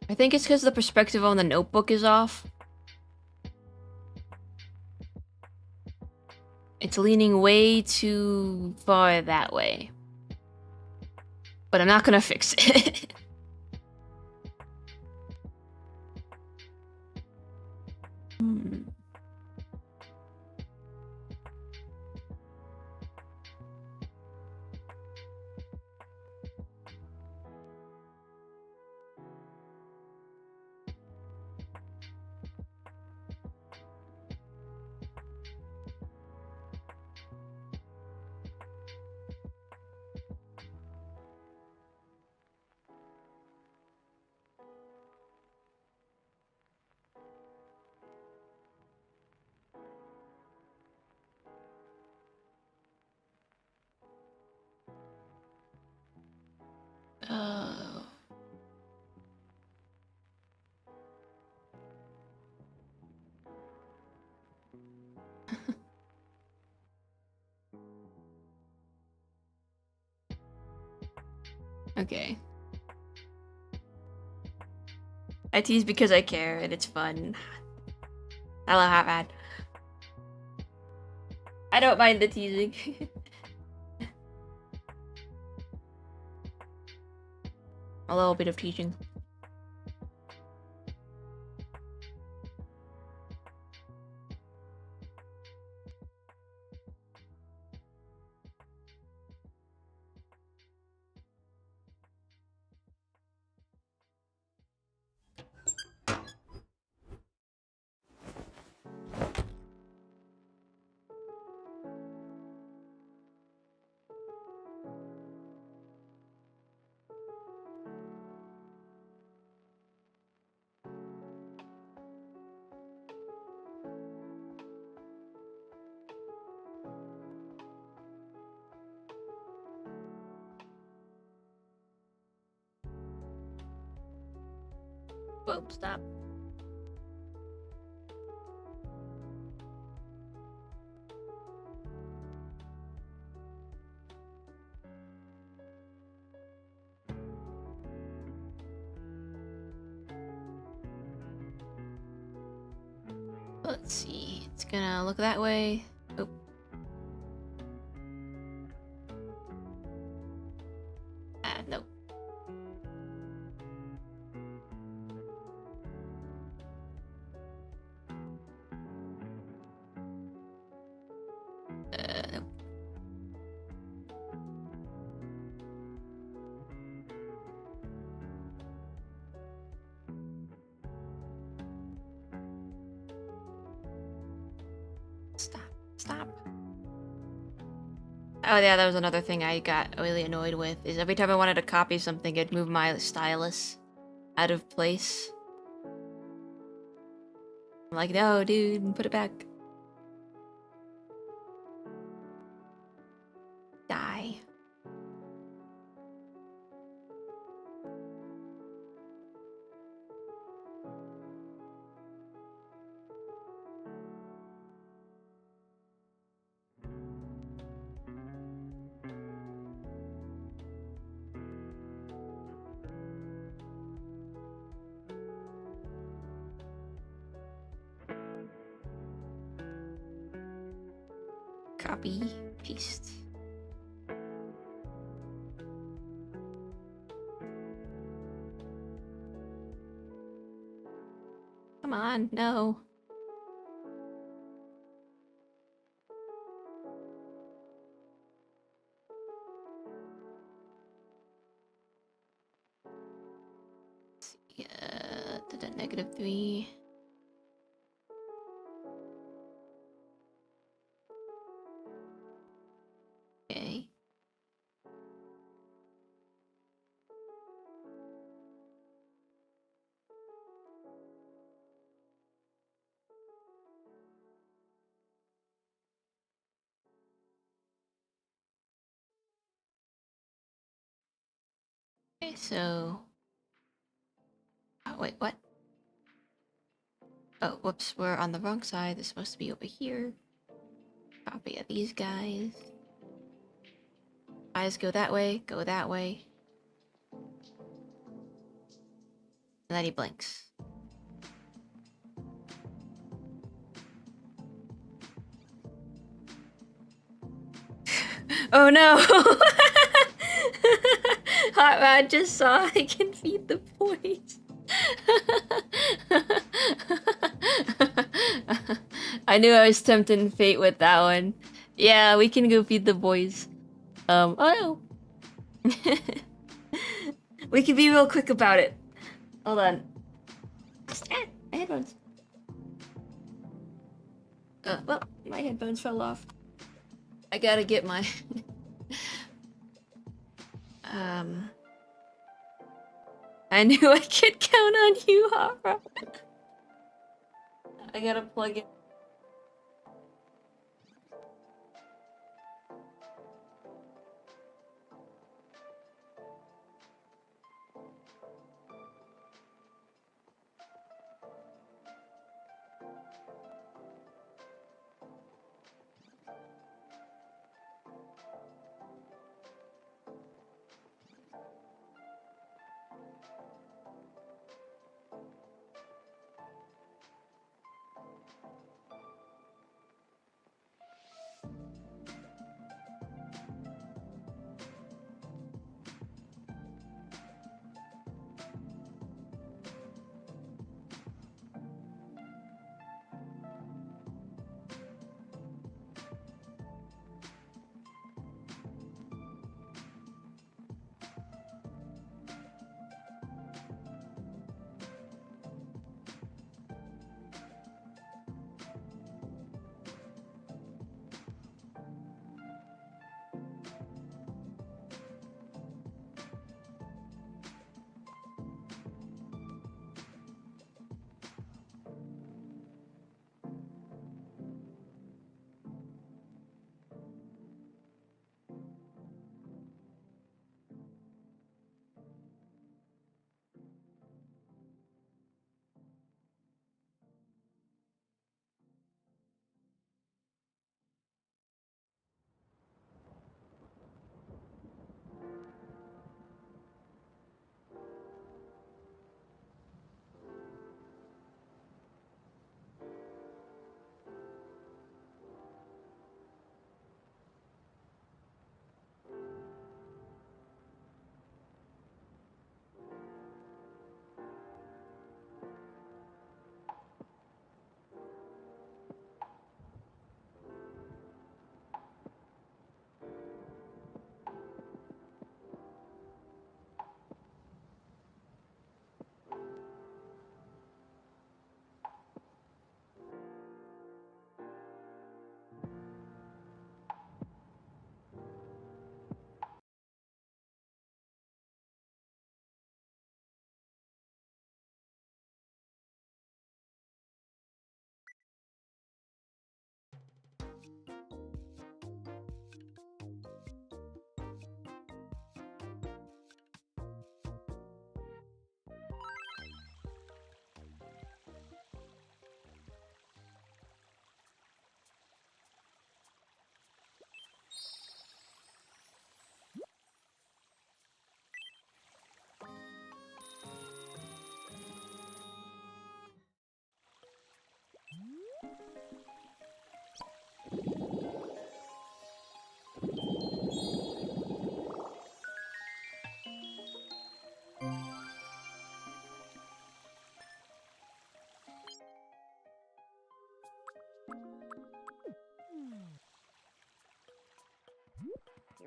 I think it's because the perspective on the notebook is off. It's leaning way too far that way. But I'm not gonna fix it. Okay. I tease because I care and it's fun. Hello, Hot Rod. I don't mind the teasing. A little bit of teaching. Whoa, stop. Let's see. It's gonna look that way. Oh. Nope. Nope. Stop. Oh yeah, that was another thing I got really annoyed with, is every time I wanted to copy something, it'd move my stylus out of place. I'm like, no, dude, put it back. Die. Copy, paste. Come on, no. Did that -3. Okay. Okay, so... Oh, wait, what? Oh, whoops, we're on the wrong side. It's supposed to be over here. Copy of these guys. Eyes go that way, go that way. And then he blinks. Oh no! Hot Rod just saw I can feed the boys. I knew I was tempting fate with that one. Yeah, we can go feed the boys. Oh no. We can be real quick about it. Hold on. My headphones. Well, my headphones fell off. I gotta get my... I knew I could count on you, Hara. I gotta plug it.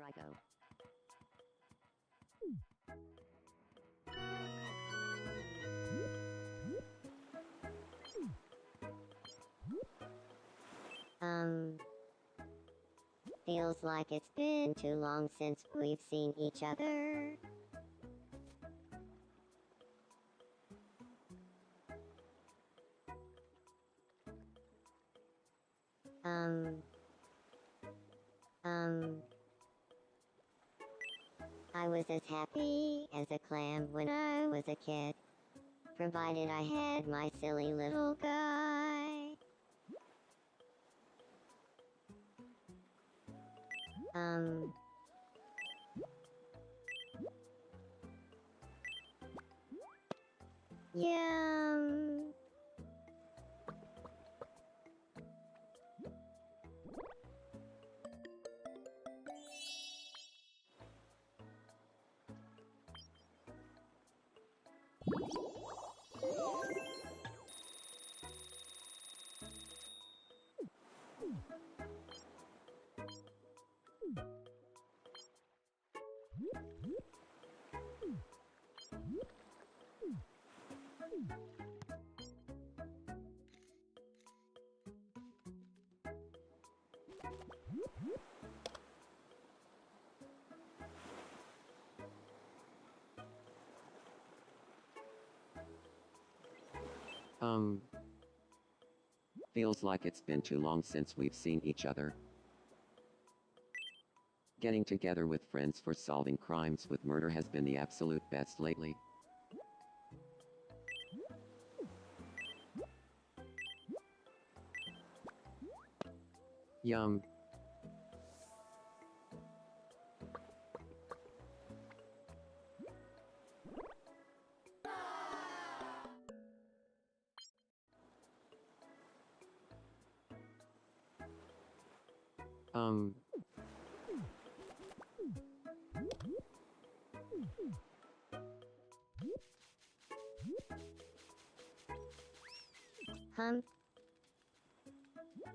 I go. Feels like it's been too long since we've seen each other. I was as happy as a clam when I was a kid, provided I had my silly little guy. Yum. Feels like it's been too long since we've seen each other. Getting together with friends for solving crimes with murder has been the absolute best lately. Yum.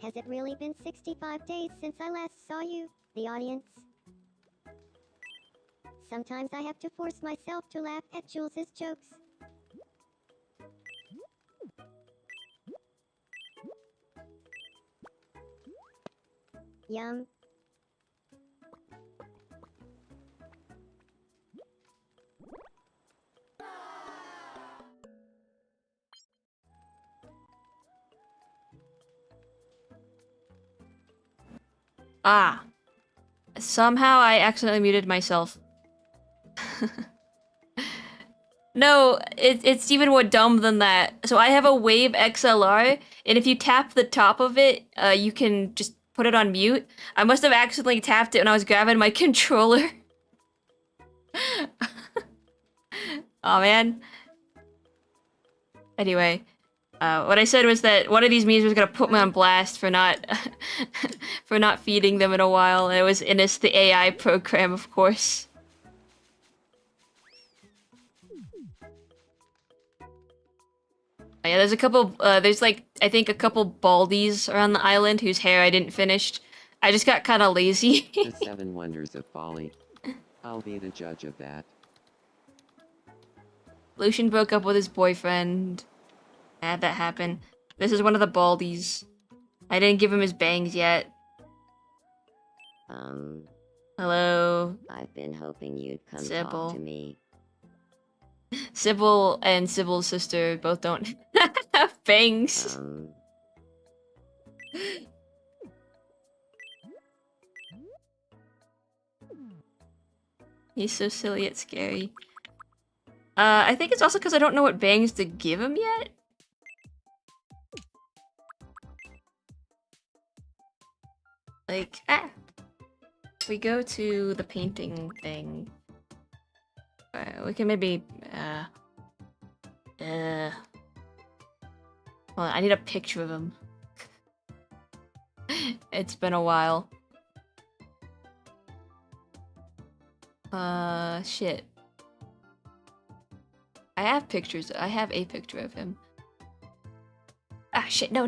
Has it really been 65 days since I last saw you, the audience? Sometimes I have to force myself to laugh at Jules's jokes. Yum. Ah. Somehow I accidentally muted myself. No, it's even more dumb than that. So I have a Wave XLR, and if you tap the top of it, you can just put it on mute. I must have accidentally tapped it when I was grabbing my controller. Oh man. Anyway, what I said was that one of these memes was gonna put me on blast for not for not feeding them in a while. And it was the AI program, of course. Yeah, there's a couple, there's like, I think a couple baldies around the island whose hair I didn't finish. I just got kind of lazy. The 7 wonders of folly. I'll be the judge of that. Lucian broke up with his boyfriend. I had that happen. This is one of the baldies. I didn't give him his bangs yet. Hello. I've been hoping you'd come Sybil. talk to me. Sybil and Sybil's sister both don't have bangs. He's so silly, it's scary. I think it's also because I don't know what bangs to give him yet. Like, we go to the painting thing. We can maybe, well, I need a picture of him. It's been a while. Shit. I have pictures. I have a picture of him. Ah, shit. No.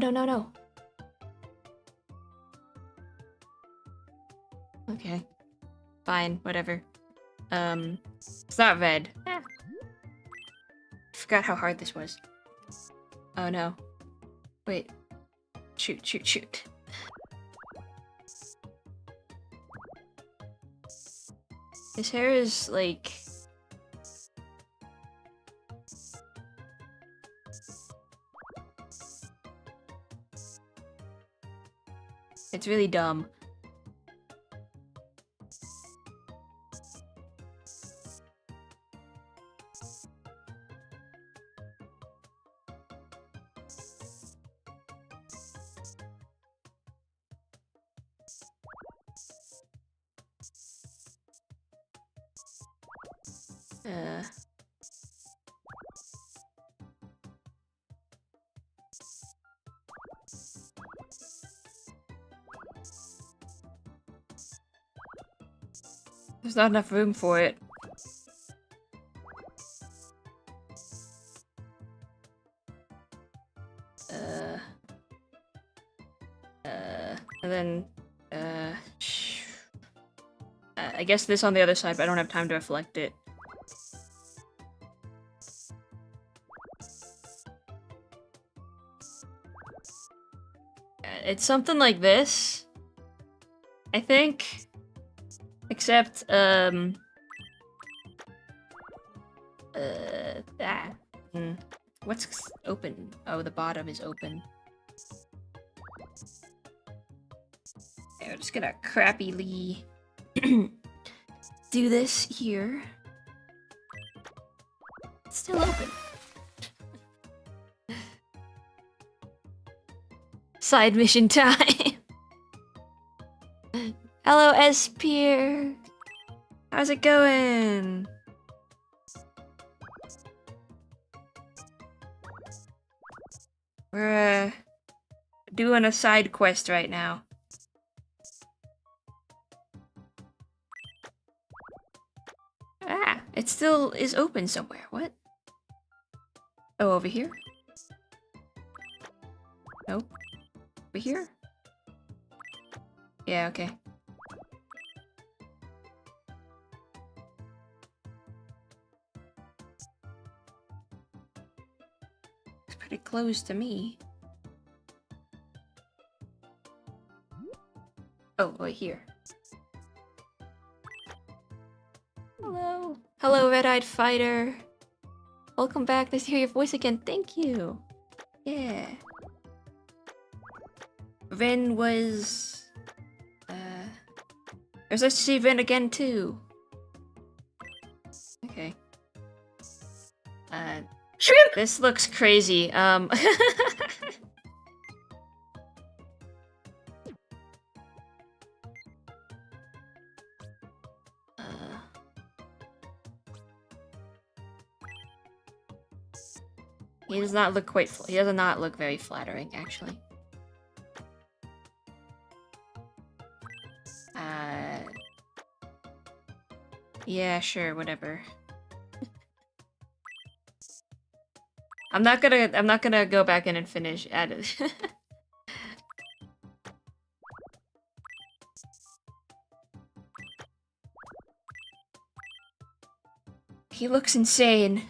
Okay. Fine, whatever. It's not red. I forgot how hard this was. Oh no. Wait. Shoot, shoot, shoot. His hair is like... It's really dumb. There's not enough room for it. And then, I guess this on the other side, but I don't have time to reflect it. It's something like this, I think. Except, what's open? Oh, the bottom is open. Okay, we're just gonna crappily do this here. It's still open. Side mission time. Hello, Espurr. How's it going? We're doing a side quest right now. Ah, it still is open somewhere. What? Oh, over here? Nope. Over here? Yeah, okay. It's pretty close to me. Oh, wait, here. Hello. Hello, Red-Eyed Fighter. Welcome back. Nice to hear your voice again. Thank you. Yeah. Ren was... It was nice to see Ren again, too. Okay. Shrimp! This looks crazy. He does not look quite... He does not look very flattering, actually. Yeah, sure, whatever. I'm not gonna go back in and finish edit. He looks insane.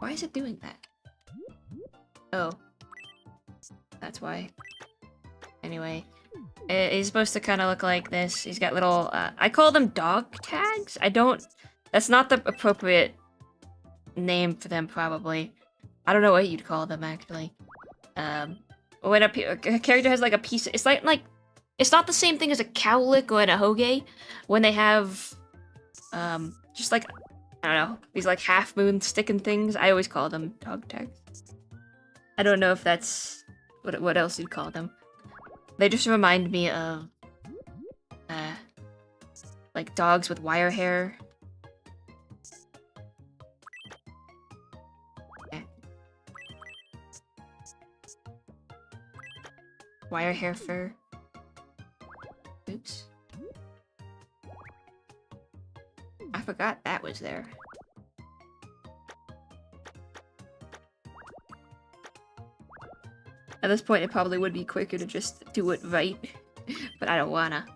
Why is it doing that? Oh. That's why. Anyway. He's supposed to kind of look like this. He's got little, I call them dog tags? That's not the appropriate name for them, probably. I don't know what you'd call them, actually. When a character has, like, a piece, it's like, it's not the same thing as a cowlick or a hoge, when they have, just like, I don't know, these, like, half-moon sticking things. I always call them dog tags. I don't know if that's what else you'd call them. They just remind me of, like dogs with wire hair. Yeah. Wire hair fur. Oops. I forgot that was there. At this point, it probably would be quicker to just do it right, but I don't wanna.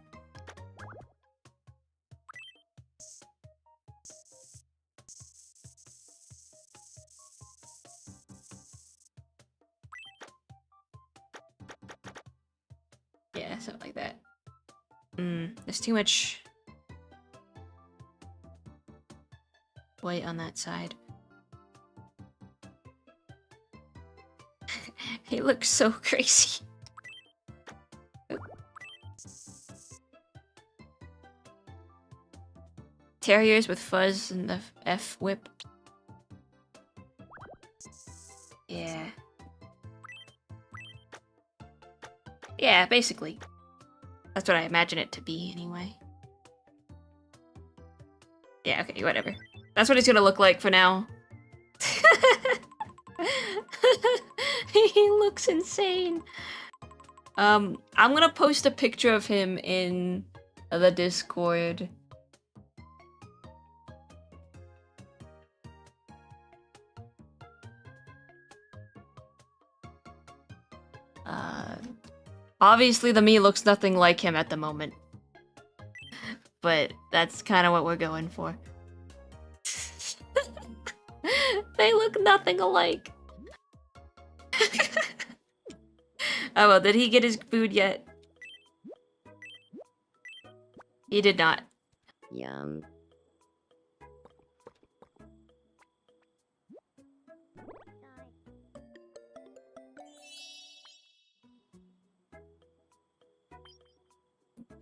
something like that. There's too much white on that side. He looks so crazy. Terriers with fuzz and the F whip. Yeah. Yeah, basically. That's what I imagine it to be, anyway. Yeah, okay, whatever. That's what it's gonna look like for now. He looks insane. I'm gonna post a picture of him in the Discord. Obviously the me looks nothing like him at the moment. But that's kind of what we're going for. They look nothing alike. Oh well, did he get his food yet? He did not. Yum.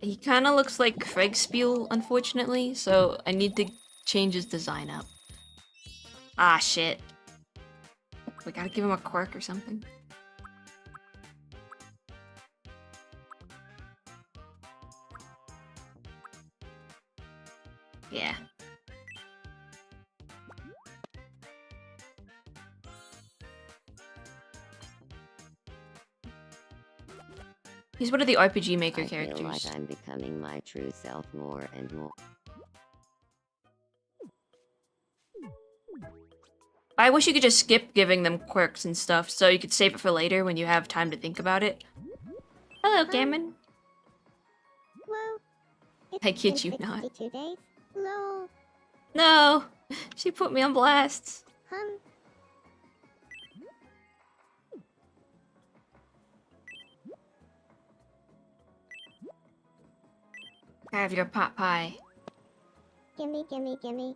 He kind of looks like Kriegspiel, unfortunately, so I need to change his design up. Ah, shit. We gotta give him a quirk or something. Yeah. He's one of the RPG Maker characters. I feel like I'm becoming my true self more and more. I wish you could just skip giving them quirks and stuff, so you could save it for later when you have time to think about it. Hello, Cameron. Well, I kid you not. 62 days. Lol. No! She put me on blast. Have your pot pie. Gimme, gimme, gimme.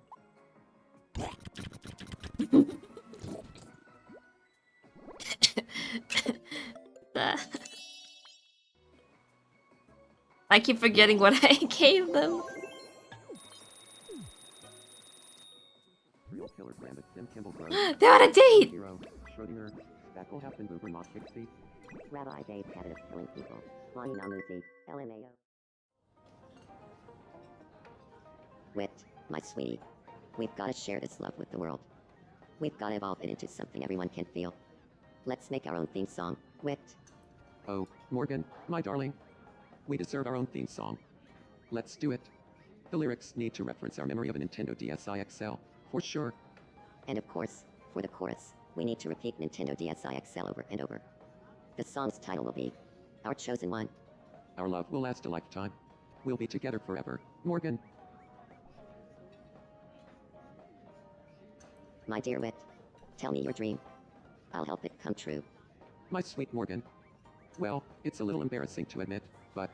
I keep forgetting what I gave them. They're on a date! Rabbi Dave's habit of killing people. Lonnie Namusi, LMAO. Wit, my sweetie. We've gotta share this love with the world. We've gotta evolve it into something everyone can feel. Let's make our own theme song, Wit. Oh, Morgan, my darling. We deserve our own theme song. Let's do it. The lyrics need to reference our memory of a Nintendo DSi XL, for sure. And of course, for the chorus, we need to repeat Nintendo DSi XL over and over. The song's title will be Our Chosen One. Our love will last a lifetime. We'll be together forever, Morgan. My dear Wit, tell me your dream. I'll help it come true. My sweet Morgan. Well, it's a little embarrassing to admit, but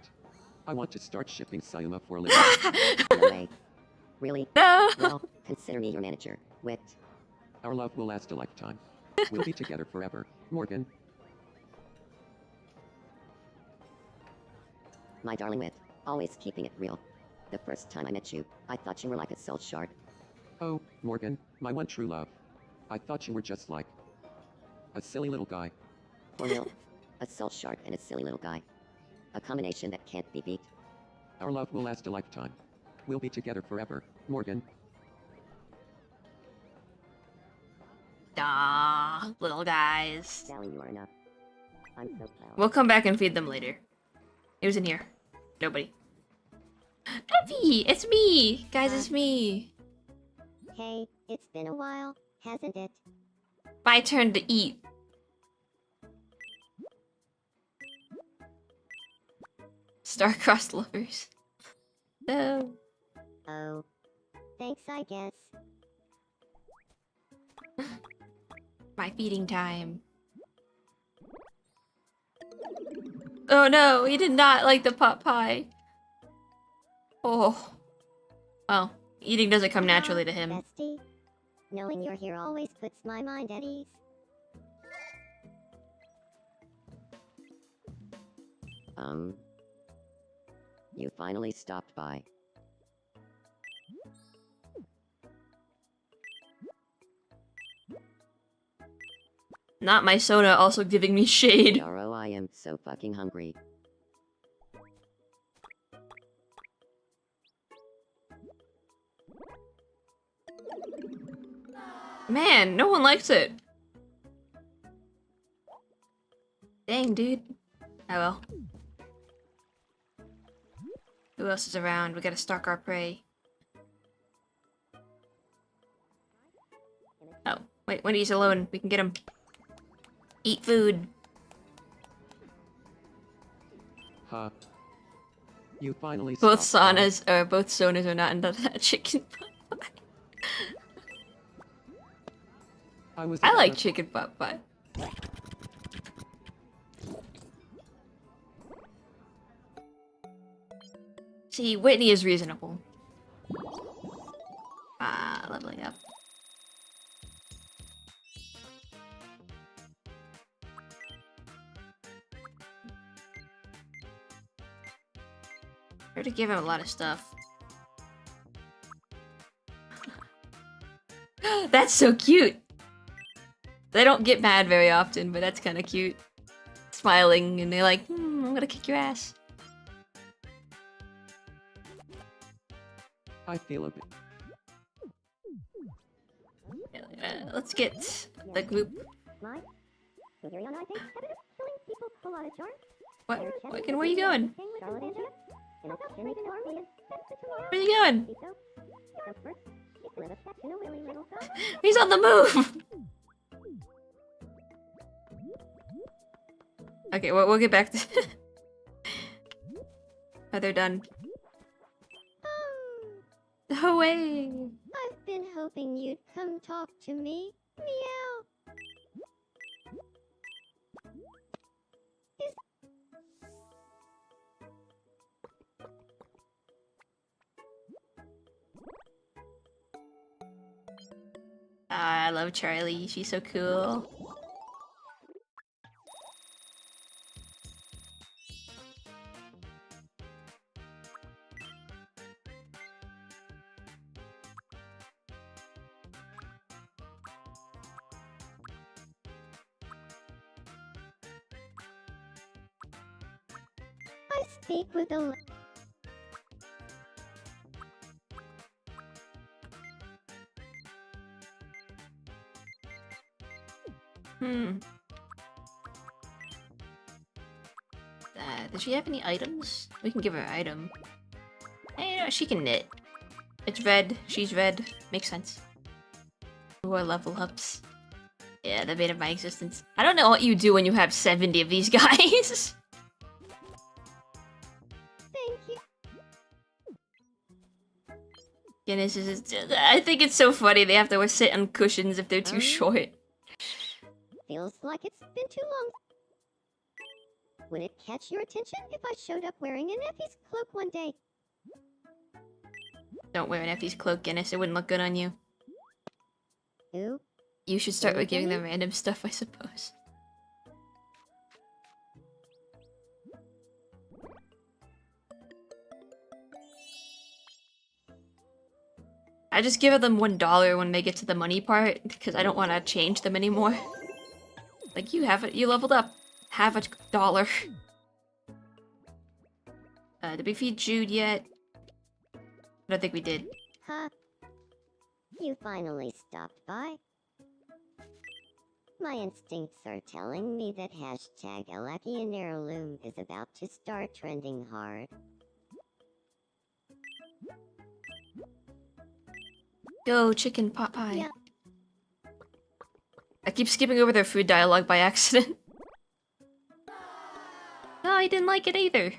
I want to start shipping Sayuma for a living. No way. Really? No! Well, consider me your manager, Wit. Our love will last a lifetime. We'll be together forever, Morgan. My darling Wit, always keeping it real. The first time I met you, I thought you were like a soul shard. Oh, Morgan, my one true love. I thought you were just like a silly little guy. For real. A soul shard and a silly little guy. A combination that can't be beat. Our love will last a lifetime. We'll be together forever, Morgan. Aw, little guys. Sally, you are enough. I'm so proud. We'll come back and feed them later. Who's in here? Nobody. Effie! It's me! Guys, it's me! Hey, it's been a while, hasn't it? My turn to eat. Star-crossed lovers. No. Oh. Thanks, I guess. My feeding time. Oh no, he did not like the pot pie. Oh. Well, eating doesn't come naturally to him. Bestie, knowing you're here always puts my mind at ease. You finally stopped by. Not my soda also giving me shade. Daro, I am so fucking hungry. Man, no one likes it. Dang, dude. Oh well. Who else is around? We gotta stalk our prey. Oh, wait, when he's alone, we can get him. Eat food. Huh. You finally Both stopped by. saunas, or both sonas are not into that chicken pot pie. I like chicken pot pie. See, Whitney is reasonable. Ah, leveling up. Try to give him a lot of stuff. That's so cute! They don't get mad very often, but that's kind of cute. Smiling, and they're like, I'm gonna kick your ass. I feel a bit. Let's get the group. My, figuring on I think killing people pull out a charm. What? Where are you going? Charlotte Angela, and I'll send it to Army and Where are you going? tomorrow. He's on the move! Okay, we'll get back to... Oh, they're done. No way! I've been hoping you'd come talk to me. Meow. Ah, I love Charlie. She's so cool. I speak with a... Does she have any items? We can give her an item. Hey, you know, she can knit. It's red. She's red. Makes sense. More level ups. Yeah, the bane of my existence. I don't know what you do when you have 70 of these guys. Thank you. Guinness is... I think it's so funny they have to sit on cushions if they're too short. Feels like it's been too long. Would it catch your attention if I showed up wearing an Effie's cloak one day? Don't wear an Effie's cloak, Guinness. It wouldn't look good on you. Who? You should start with giving them random stuff, I suppose. I just give them $1 when they get to the money part, because I don't want to change them anymore. Like, you have it, you leveled up. Have $1. Did we feed Jude yet? I don't think we did. Huh. You finally stopped by. My instincts are telling me that hashtag Elachian heirloom is about to start trending hard. Go, chicken pot pie. Yeah. I keep skipping over their food dialogue by accident. No, I didn't like it either.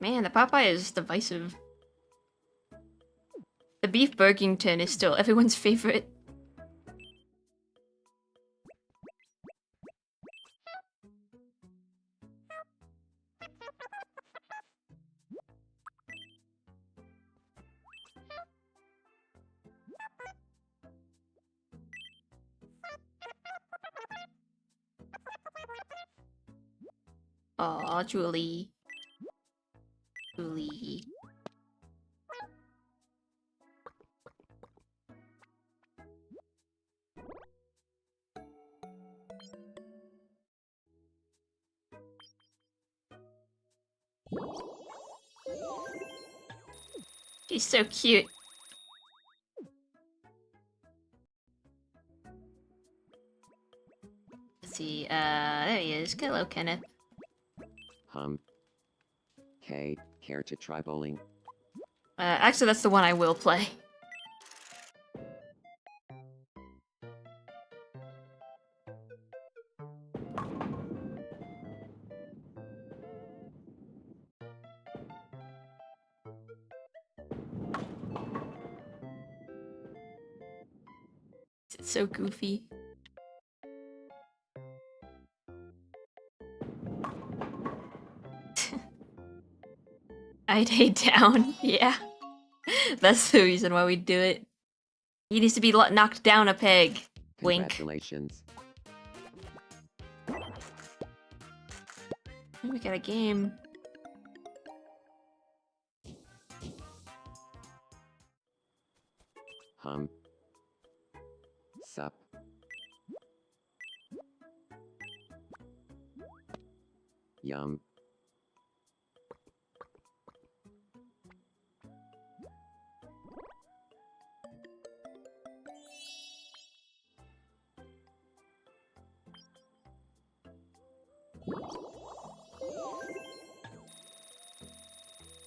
Man, the pot pie is divisive. The beef Burkington is still everyone's favorite. Aw, Julie. Julie. She's so cute. Let's see, there he is. Hello, Kenneth. Hey, care to try bowling? Actually, that's the one I will play. It's so goofy. I'd hate down, yeah. That's the reason why we do it. He needs to be knocked down a peg. Wink. Congratulations. Oh, we got a game. Sup. Yum.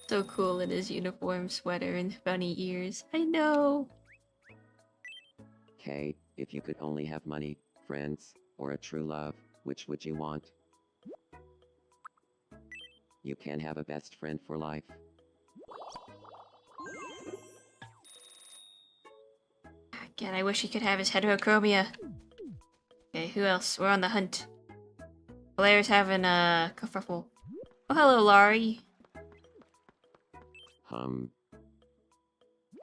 So cool in his uniform, sweater, and bunny ears. I know. Hey, if you could only have money, friends, or a true love, which would you want? You can have a best friend for life. Again, I wish he could have his heterochromia. Okay, who else? We're on the hunt. Blair's having a kerfuffle. Oh, hello, Laurie.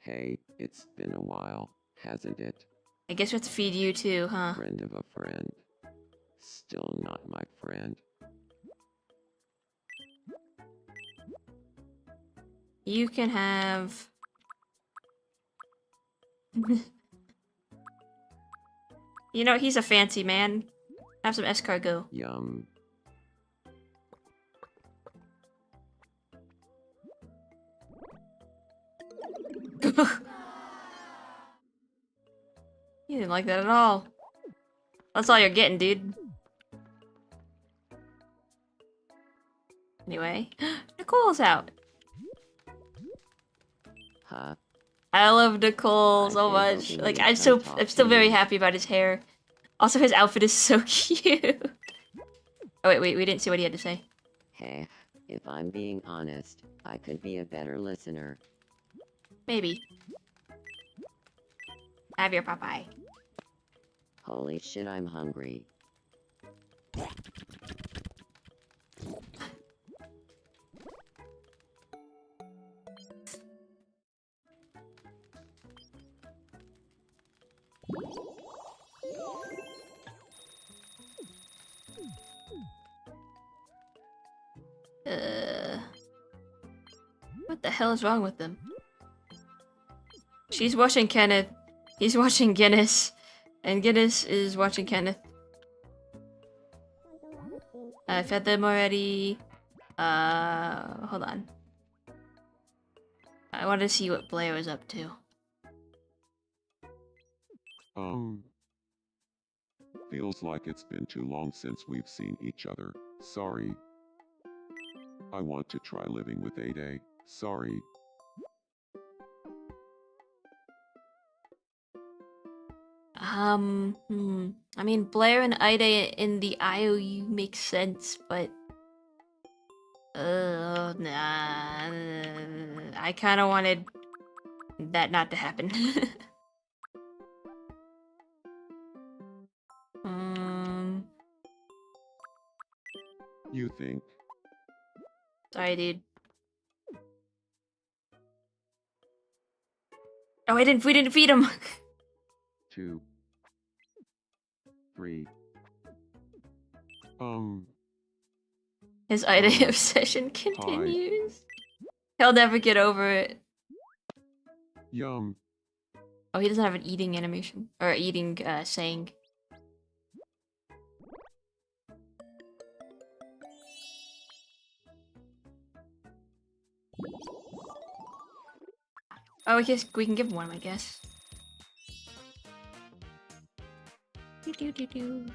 Hey, it's been a while, hasn't it? I guess we have to feed you too, huh? Friend of a friend. Still not my friend. You can have... You know, he's a fancy man. Have some escargot. Yum. You didn't like that at all. That's all you're getting, dude. Anyway, Nicole's out. Huh? I love Nicole so I much. think Like, we I'm can talk still to very you. happy about his hair. Also, his outfit is so cute. Oh wait, we didn't see what he had to say. Hey, if I'm being honest, I could be a better listener. Maybe. Have your Popeye. Holy shit, I'm hungry. What the hell is wrong with them? She's watching Kenneth. He's watching Guinness. And Guinness is watching Kenneth. I fed them already. Hold on. I wanted to see what Blair was up to. Feels like it's been too long since we've seen each other. Sorry. I want to try living with Ade. Sorry. I mean, Blair and Ida in the IOU makes sense, but... nah... I kinda wanted that not to happen. You think? Sorry, dude. Oh, we didn't feed him! 2. 3. His item obsession continues. He'll never get over it. Yum. Oh, he doesn't have an eating animation. Or eating, saying. Oh, I guess we can give him one, I guess. Do do do do.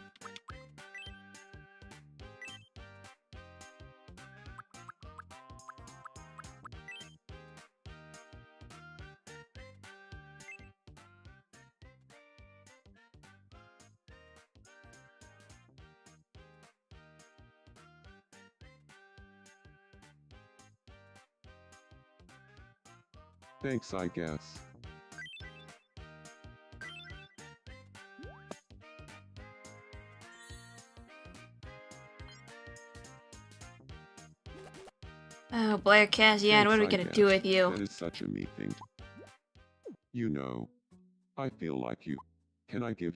Thanks, I guess. Oh, Blair Cassian, what are we Thanks, I gonna do guess. with you? That is such a me thing. You know, I feel like you. Can I give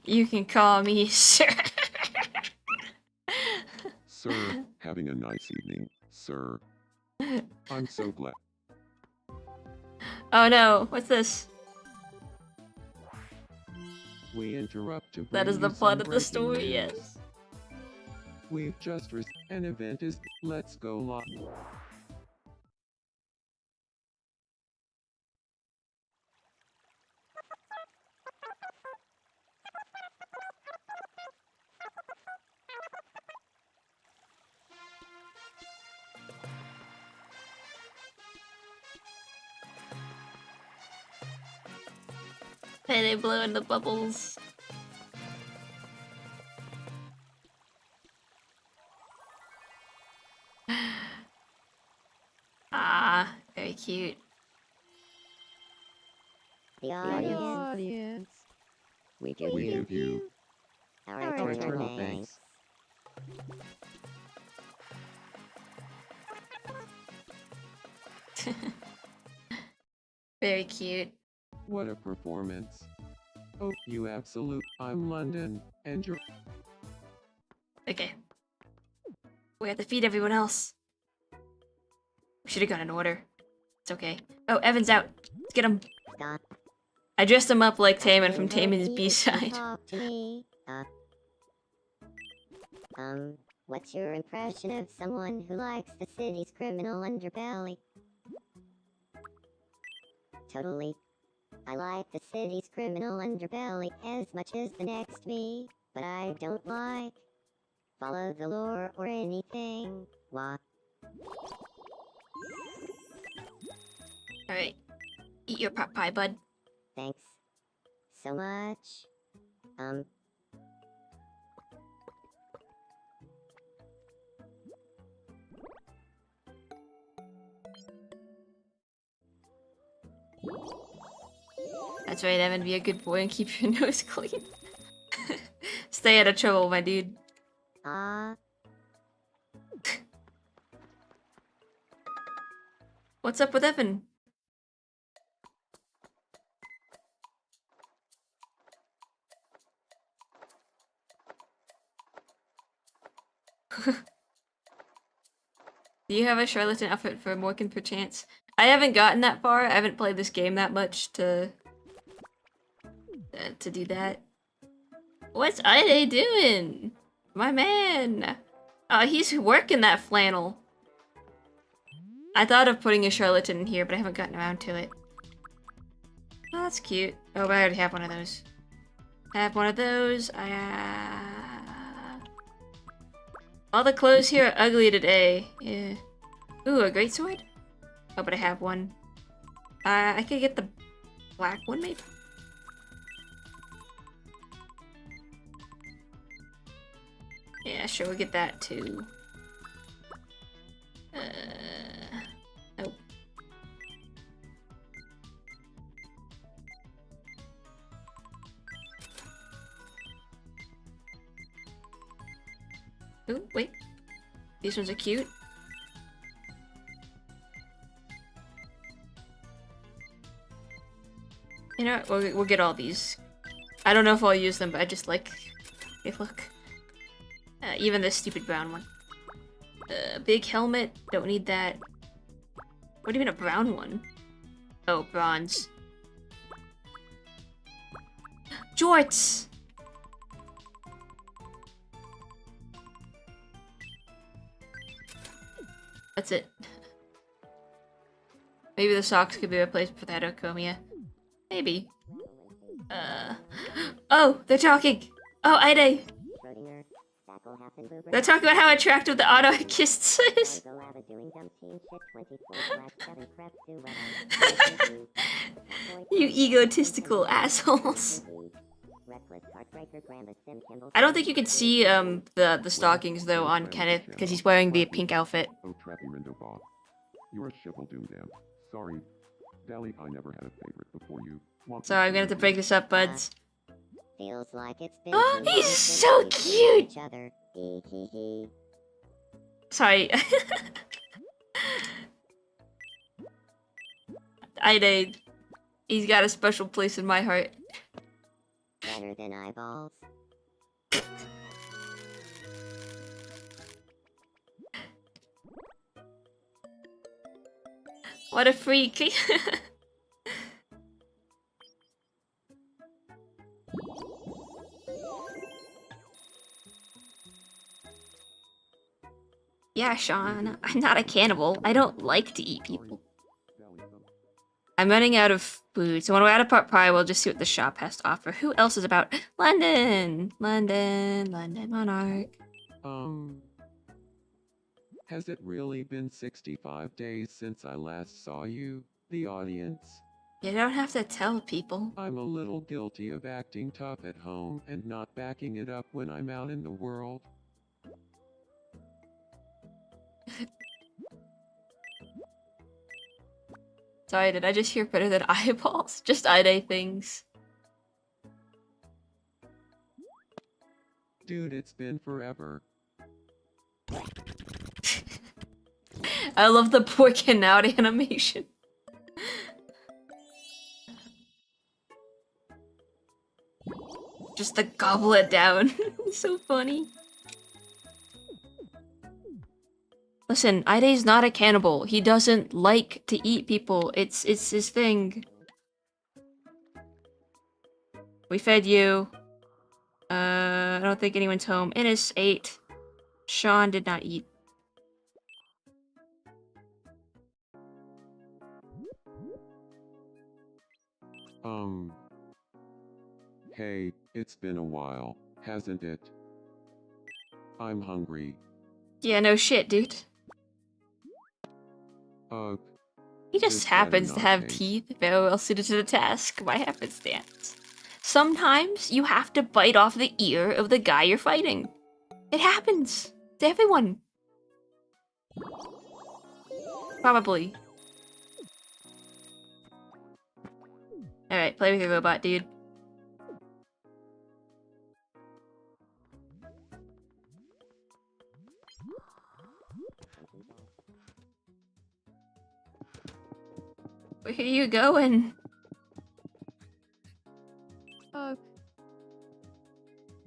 You can call me sir. Sir, having a nice evening, sir. I'm so glad. Oh no, what's this? We interrupt to That bring is the you plot some of the breaking story, news. yes. We've just an event is let's go live. Hey, they blow in the bubbles. Ah, very cute. The The audience. audience. We give We you give you. our our eternal eternal thanks. Very cute. What a performance. Oh, you absolute. I'm London, and you're. Okay. We have to feed everyone else. We should have gone in order. It's okay. Oh, Evan's out. Let's get him. Stop. I dressed him up like Taman from Invite Taman's me to B-side. talk to me. What's your impression of someone who likes the city's criminal underbelly? Totally. I like the city's criminal underbelly as much as the next me, but I don't like follow the lore or anything. What? Alright. Eat your pot pie, bud. Thanks so much. That's right, Evan. Be a good boy and keep your nose clean. Stay out of trouble, my dude. What's up with Evan? Do you have a charlatan outfit for Morgan perchance? I haven't gotten that far. I haven't played this game that much to do that. What's Ide doing? My man. He's working that flannel. I thought of putting a charlatan in here, but I haven't gotten around to it. Oh, that's cute. Oh, but I already have one of those. I have one of those. All the clothes here are ugly today. Yeah. Ooh, a greatsword? Oh, but I have one. I could get the black one, maybe? Yeah, sure, we'll get that too. Oh. Ooh, wait. These ones are cute. You know, we'll get all these. I don't know if I'll use them, but I just like they look. Even this stupid brown one. Big helmet, don't need that. What even a brown one? Oh, bronze. Jorts! That's it. Maybe the socks could be replaced for that Ocomia. Maybe. Oh, they're talking! Oh, Ide! They're talking about how attractive the auto-kissed is. You egotistical assholes. I don't think you can see the stockings though on Kenneth because he's wearing the pink outfit. Oh, Trappy Rindo Boss. You're a shivel doomdam. Sorry. Dally, I never had a favorite before you. Sorry, I'm gonna have to break this up, buds. Feels like it's been Oh, too he's long since so we've seen cute! each other. Hee hee hee. Sorry. Ide, he's got a special place in my heart. Better than eyeballs. What a freak. Yeah, Sean, I'm not a cannibal. I don't like to eat people. I'm running out of food, so when we're out of pot pie, we'll just see what the shop has to offer. Who else is about? London! London, London Monarch. Has it really been 65 days since I last saw you, the audience? You don't have to tell people. I'm a little guilty of acting tough at home and not backing it up when I'm out in the world. Sorry, did I just hear better than eyeballs? Just eye-day things. Dude, it's been forever. I love the porking out animation. Just the gobble it down. So funny. Listen, Ide's not a cannibal. He doesn't like to eat people. It's his thing. We fed you. I don't think anyone's home. Innes ate. Sean did not eat. Hey, it's been a while, hasn't it? I'm hungry. Yeah, no shit, dude. He just This happens better to not have taste. teeth very well suited to the task by happenstance. Sometimes you have to bite off the ear of the guy you're fighting. It happens to everyone. Probably. Alright, play with your robot, dude. Where are you going?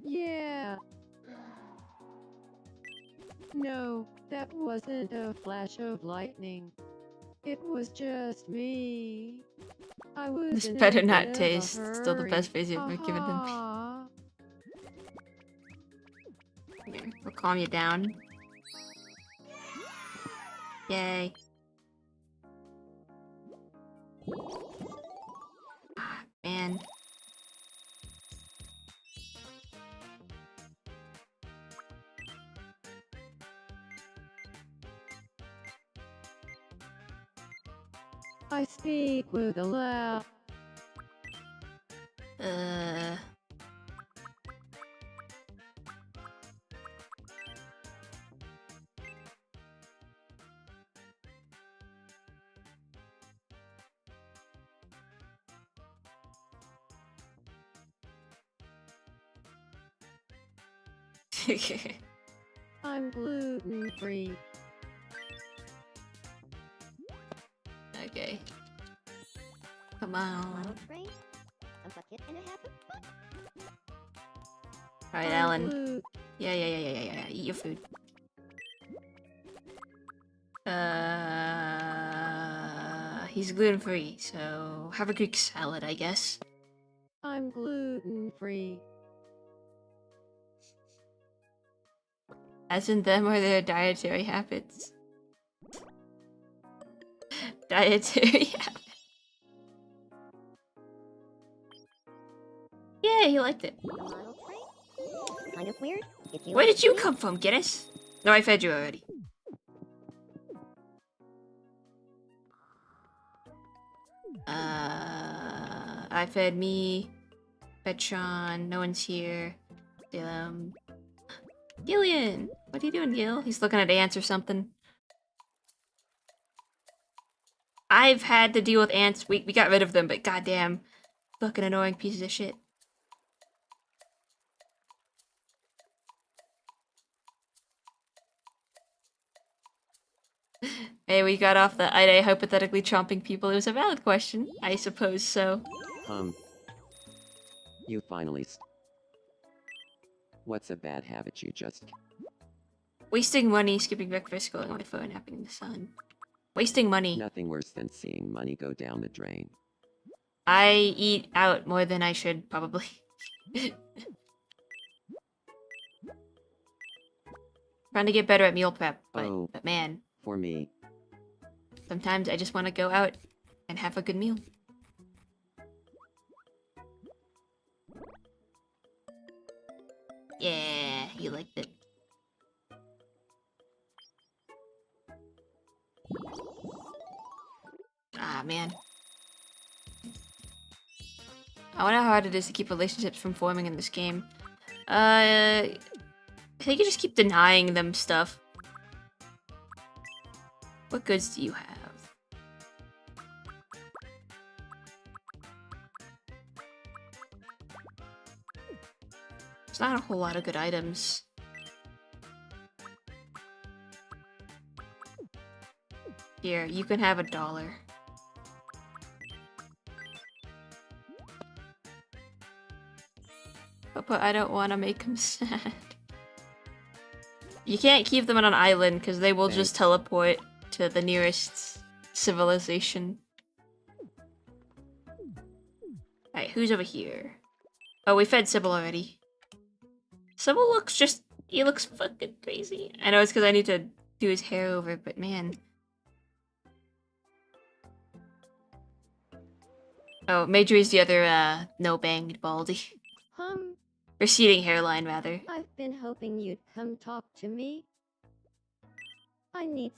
Yeah. No, that wasn't a flash of lightning. It was just me. I was This in a better bit not of a taste. Still the best hurry. face you've ever given them. Ha-ha. Here, we'll calm you down. Yay. Ah, man. I speak with a laugh. I'm gluten free. Okay. Come on. Free? a bucket and a half of butt. Alright, Alan. Yeah. Eat your food. He's gluten-free, so have a Greek salad, I guess. I'm gluten-free. As in them or their dietary habits. Dietary habits. Yeah, he liked it. A model train? Kind of weird. If you Where like did you me, come from, Guinness? No, I fed you already. I fed me, fed Sean, no one's here. Gillian! What are you doing, Gil? He's looking at ants or something. I've had to deal with ants. We got rid of them, but goddamn, fucking annoying pieces of shit. Hey, we got off the Ida hypothetically chomping people. It was a valid question. I suppose so. You finally What's a bad habit you just... Wasting money, skipping breakfast, going on my phone, napping in the sun. Wasting money. Nothing worse than seeing money go down the drain. I eat out more than I should, probably. Trying to get better at meal prep, but man, For me, sometimes I just want to go out and have a good meal. Yeah, he liked it. Ah, man. I wonder how hard it is to keep relationships from forming in this game. I think you just keep denying them stuff. What goods do you have? There's not a whole lot of good items. Here, you can have $1. But I don't want to make him sad. You can't keep them on an island because they will just teleport to the nearest civilization. Alright, who's over here? Oh, we fed Sybil already. Sybil looks just... he looks fucking crazy. I know it's because I need to do his hair over, but man. Oh, Majory's the other, no-banged baldy. Receding hairline, rather. I've been hoping you'd come talk to me. I need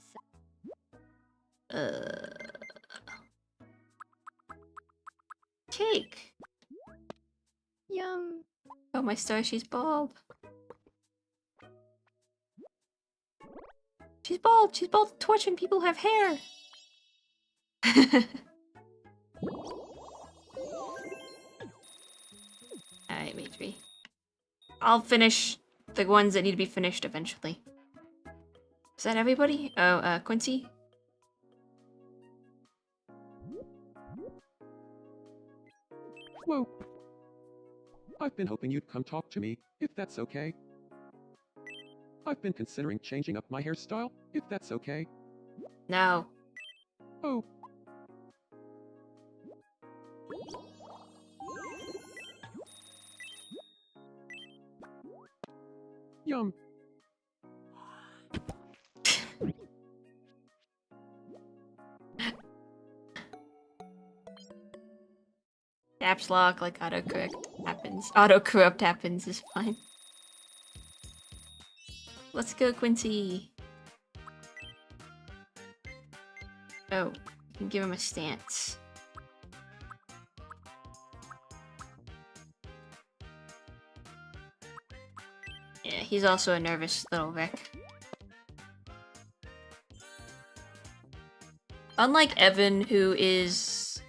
Cake! Yum. Oh, my star, she's bald. She's bald! She's bald! Torching people who have hair! Alright, Majory. I'll finish the ones that need to be finished eventually. Is that everybody? Oh, Quincy? Whoa. I've been hoping you'd come talk to me, if that's okay. I've been considering changing up my hairstyle, if that's okay. No. Oh. Yum. Caps lock, like autocorrect happens. Autocorrupt happens is fine. Let's go, Quincy. Oh, you can give him a stance. Yeah, he's also a nervous little wreck. Unlike Evan, who is,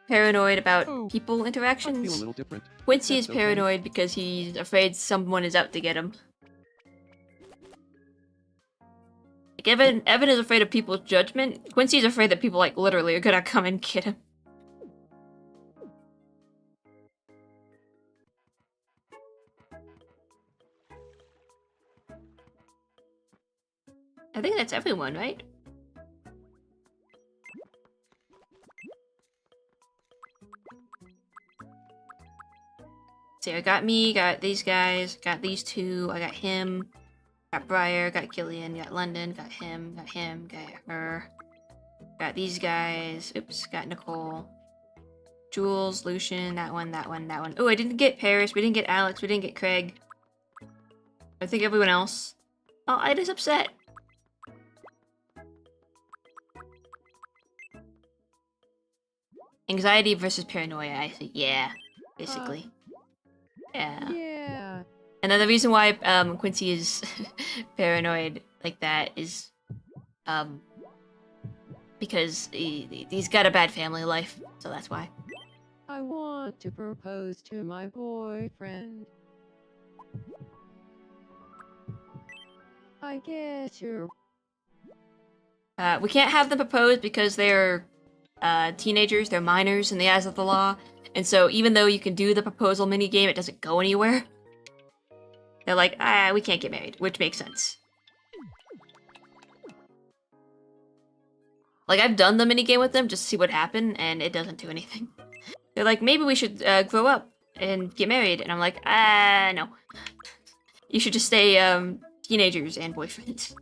paranoid about people interactions, I feel a little different. Quincy is That's okay. paranoid because he's afraid someone is out to get him. Like Evan is afraid of people's judgment. Quincy's afraid that people, like, literally are gonna come and get him. I think that's everyone, right? See, I got me, got these guys, got these two, I got him, got Briar, got Killian, got London, got him, got her. Got these guys, oops, got Nicole. Jules, Lucian, that one. Oh, I didn't get Paris, we didn't get Alex, we didn't get Craig. I think everyone else. Oh, I just upset. Anxiety versus paranoia, I think. Yeah, basically. Yeah. Yeah. And then the reason why Quincy is paranoid like that is because he's got a bad family life, so that's why. I want to propose to my boyfriend. I guess you're... We can't have them propose because they're teenagers, they're minors in the eyes of the law, and so even though you can do the proposal minigame, it doesn't go anywhere. They're like, we can't get married, which makes sense. Like, I've done the minigame with them just to see what happened, and it doesn't do anything. They're like, maybe we should grow up and get married, and I'm like, no. You should just stay teenagers and boyfriends.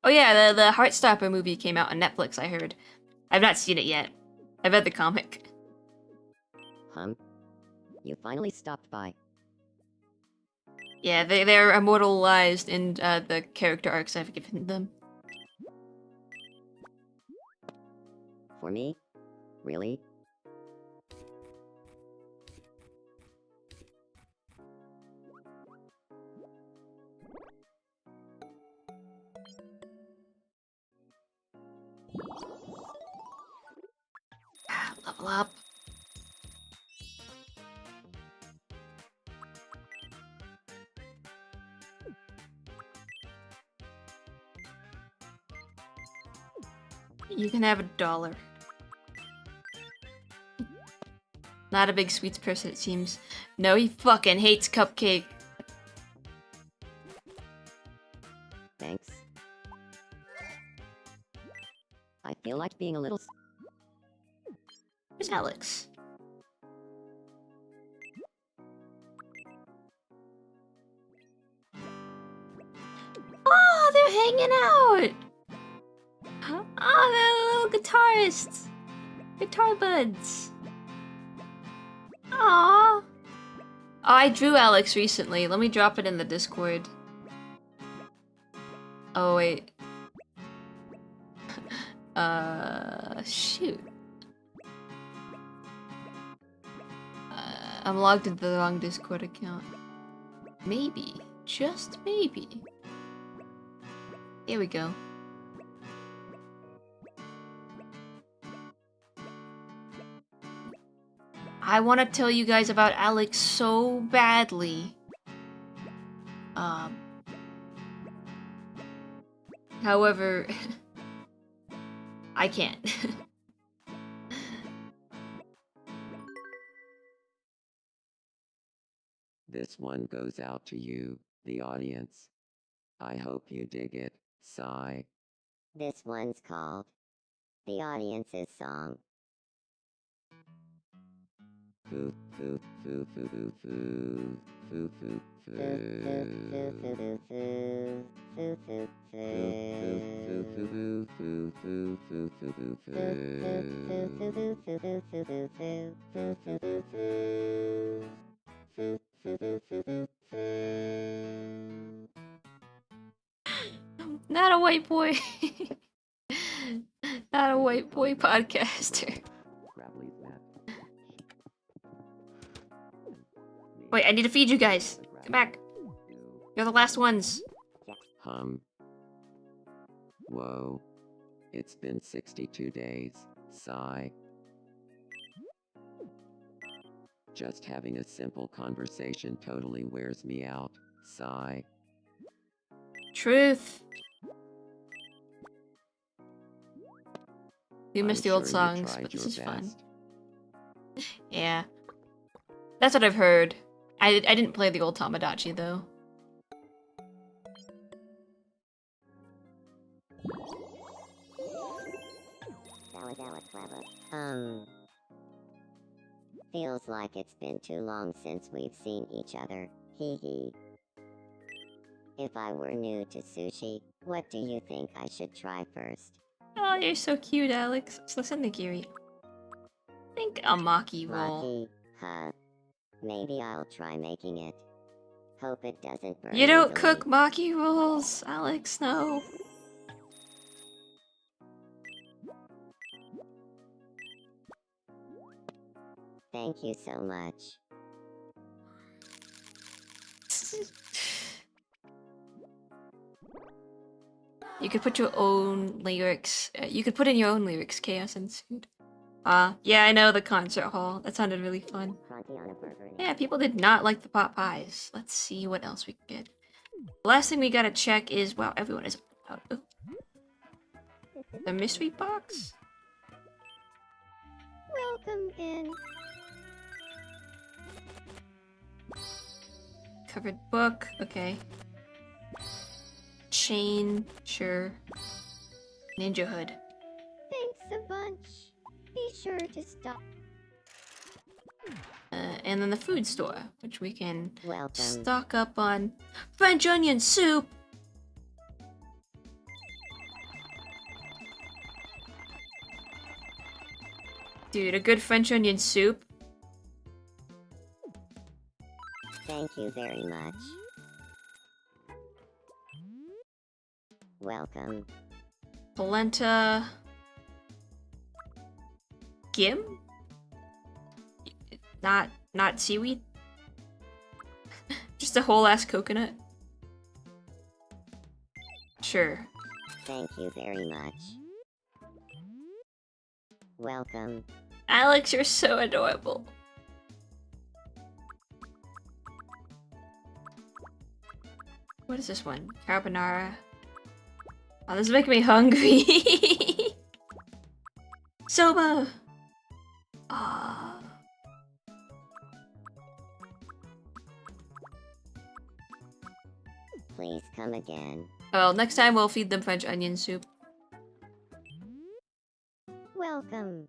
Oh yeah, the Heartstopper movie came out on Netflix, I heard. I've not seen it yet. I've read the comic. You finally stopped by. Yeah, they're immortalized in the character arcs I've given them. For me? Really? Level up. You can have $1. Not a big sweets person, it seems. No, he fucking hates cupcake. Thanks. I feel like being a little... Where's Alex? Oh, they're hanging out! Oh, they're little guitarists! Guitar buds! Aww! Oh, I drew Alex recently. Let me drop it in the Discord. Oh, wait. Shoot. I'm logged into the wrong Discord account. Maybe. Just maybe. Here we go. I want to tell you guys about Alex so badly. However, I can't. This one goes out to you, the audience. I hope you dig it, sigh. This one's called The Audience's Song. Foo foo foo foo foo foo foo foo Not a white boy. Not a white boy podcaster. Wait, I need to feed you guys. Come back. You're the last ones. Whoa. It's been 62 days, sigh. Just having a simple conversation totally wears me out, sigh. Truth. You miss I'm the old sure you songs, tried but this your is fun. best. Yeah. That's what I've heard. I didn't play the old Tamagotchi, though. Feels like it's been too long since we've seen each other. Hee hee. If I were new to sushi, what do you think I should try first? Oh, you're so cute, Alex. So listen to Giri. I think a maki roll. Maki, huh? Maybe I'll try making it. Hope it doesn't burn You don't easily. cook maki rolls, Alex, no. Thank you so much. You could put your own lyrics. You could put in your own lyrics. Chaos ensued. Yeah, I know the concert hall. That sounded really fun. Yeah, people did not like the pot pies. Let's see what else we can get. The last thing we gotta check is, wow, everyone is out. Oh. The mystery box? Welcome in. Covered book, okay. Chain, sure. Ninja hood. Thanks a bunch. Be sure to stop. And then the food store, which we can Welcome. stock up on. French onion soup! Dude, a good French onion soup. Thank you very much. Welcome. Polenta. Gim? Not seaweed? Just a whole ass coconut? Sure. Thank you very much. Welcome. Alex, you're so adorable. What is this one? Carbonara. Oh, this is making me hungry. Soba! Ah. Please come again. Well, next time we'll feed them French onion soup. Welcome.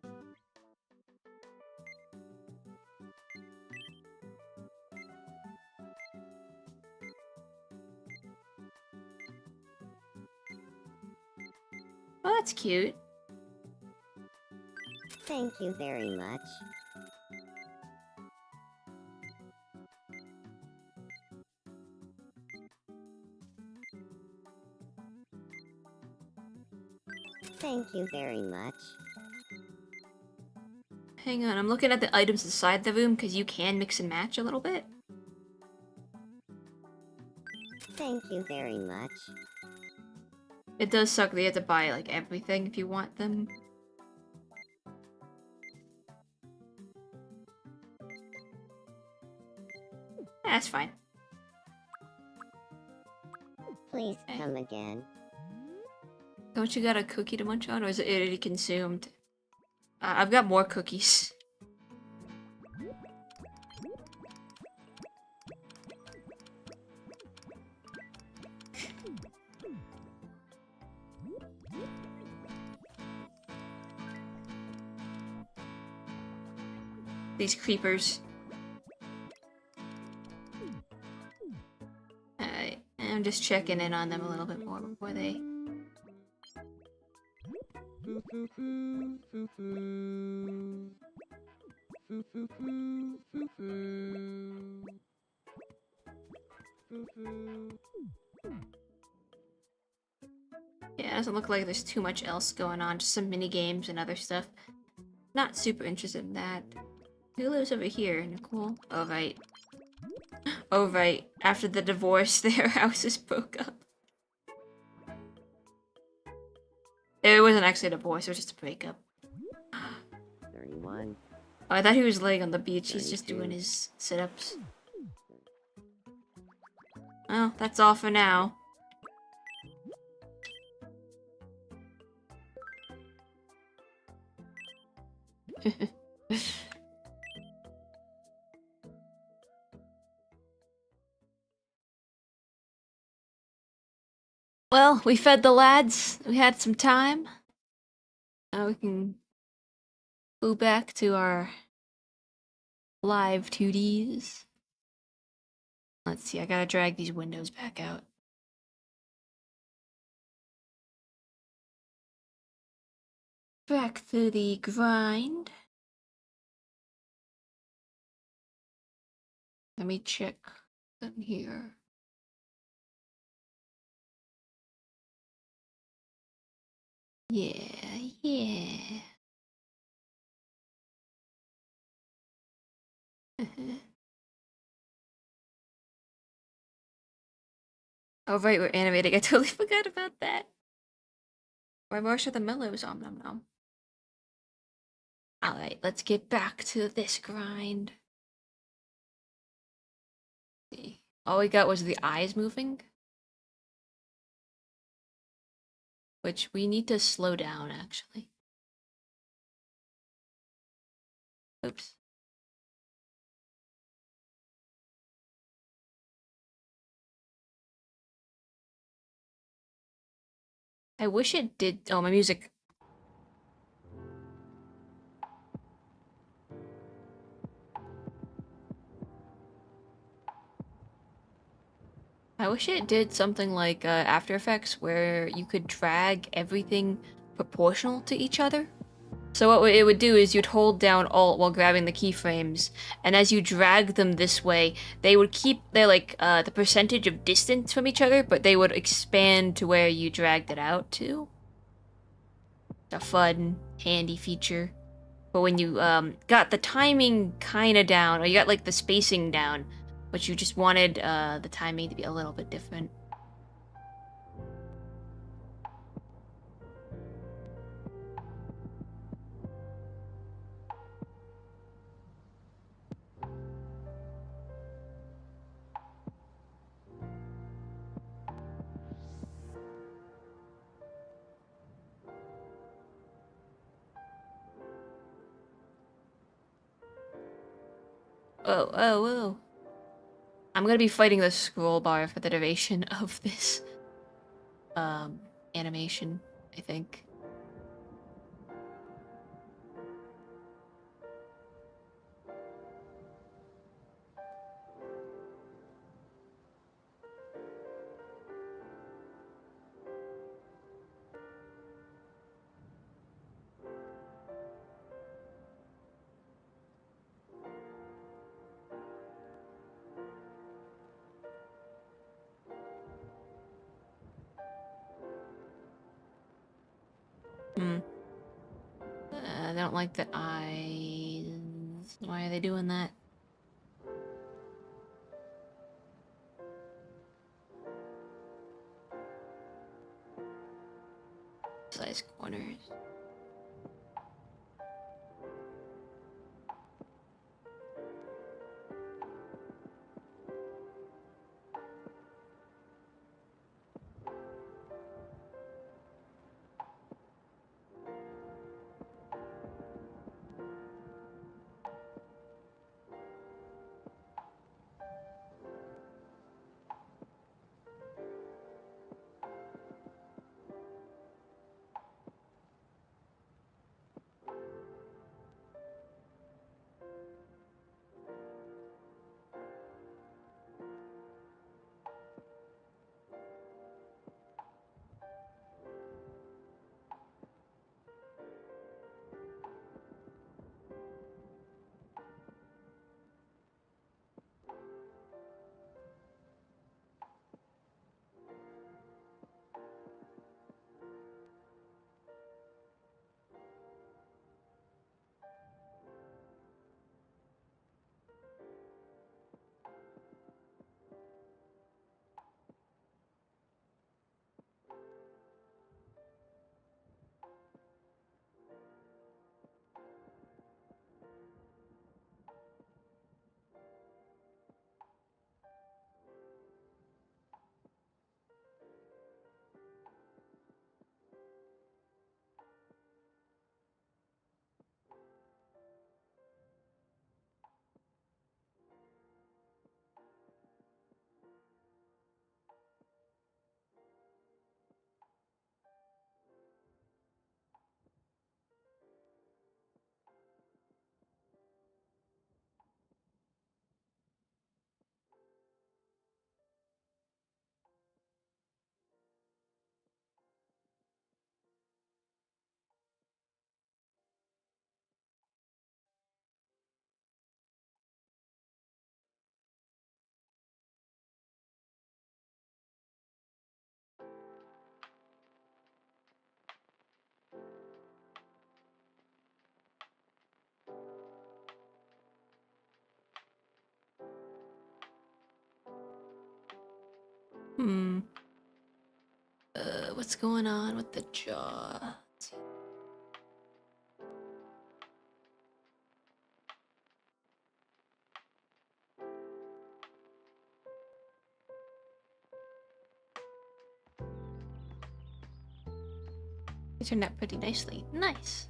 Oh, that's cute. Thank you very much. Thank you very much. Hang on, I'm looking at the items inside the room because you can mix and match a little bit. Thank you very much. It does suck that you have to buy like everything if you want them. That's fine. Please come again. Don't you got a cookie to munch on, or is it already consumed? I've got more cookies. These creepers. Alright, I'm just checking in on them a little bit more before they... Yeah, it doesn't look like there's too much else going on, just some mini games and other stuff. Not super interested in that. Who lives over here, Nicole? Oh, right. Oh, right. After the divorce, their houses broke up. It wasn't actually a divorce, it was just a breakup. 31. Oh, I thought he was laying on the beach. He's just doing his sit-ups. Well, that's all for now. Well, we fed the lads. We had some time. Now we can go back to our Live2Ds. Let's see, I gotta drag these windows back out. Back to the grind. Let me check in here. Yeah. Oh right, we're animating. I totally forgot about that. Why Marsha the Mellows? Nom nom nom. Alright, let's get back to this grind. See. All we got was the eyes moving. Which we need to slow down, actually. Oops. I wish it did. Oh, my music. I wish it did something like After Effects where you could drag everything proportional to each other. So what it would do is you'd hold down Alt while grabbing the keyframes, and as you drag them this way, they would keep their the percentage of distance from each other, but they would expand to where you dragged it out to. A fun, handy feature. But when you got the timing kind of down, or you got like the spacing down, but you just wanted the timing to be a little bit different. Whoa. I'm gonna be fighting the scroll bar for the duration of this animation, I think. I don't like the eyes. Why are they doing that? Size corners. Hmm. What's going on with the jaw? Let's see. It turned out pretty nicely. Nice.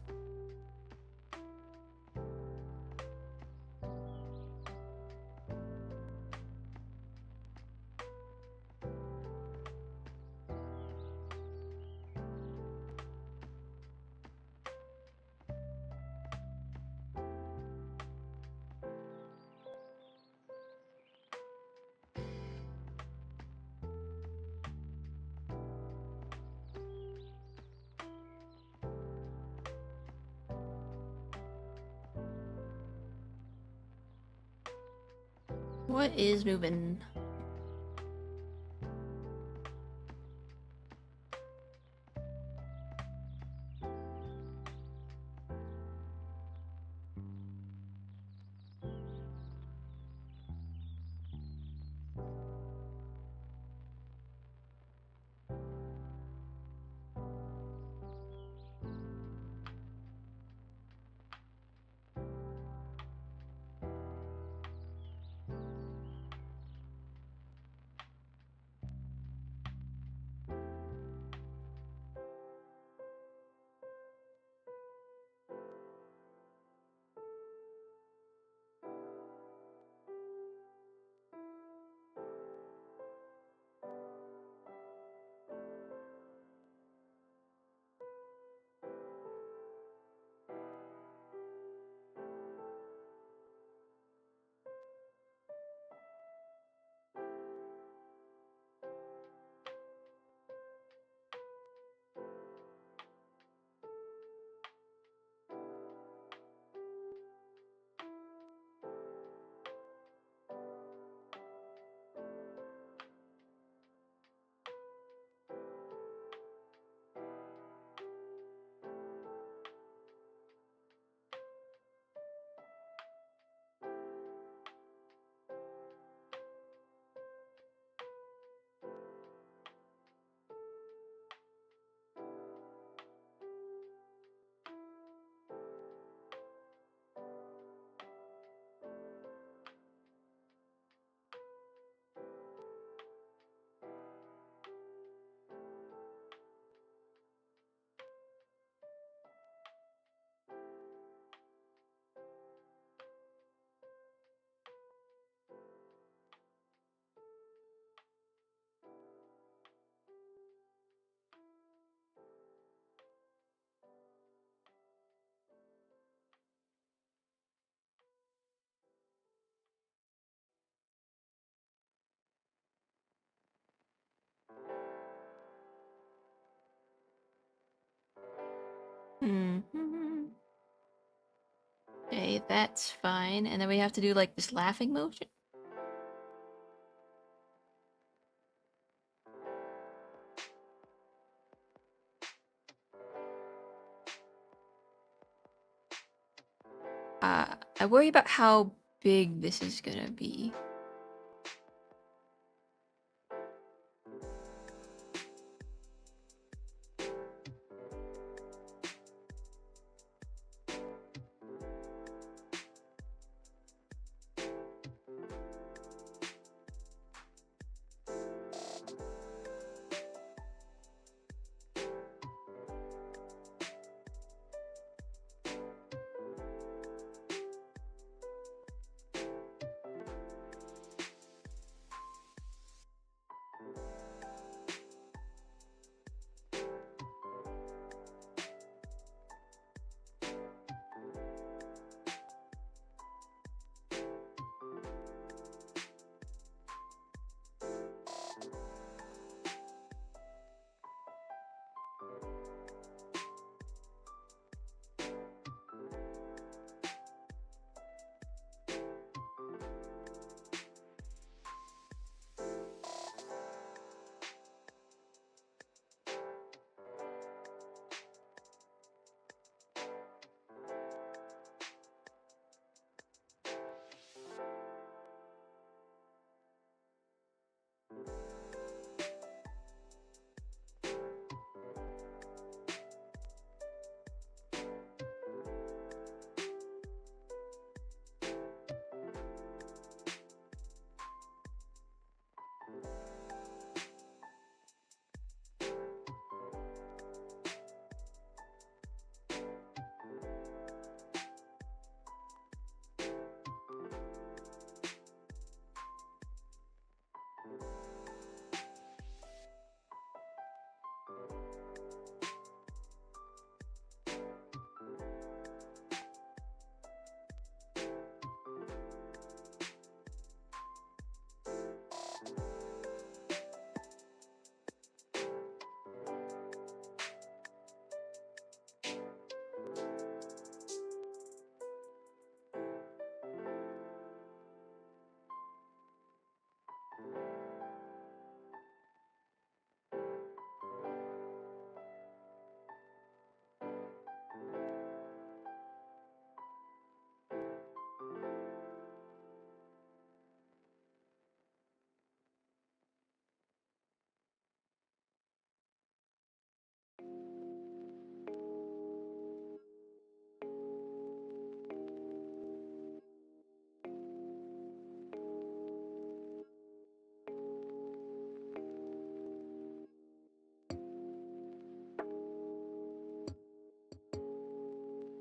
What is moving? Mm-hmm. Okay, that's fine. And then we have to do like this laughing motion. I worry about how big this is gonna be.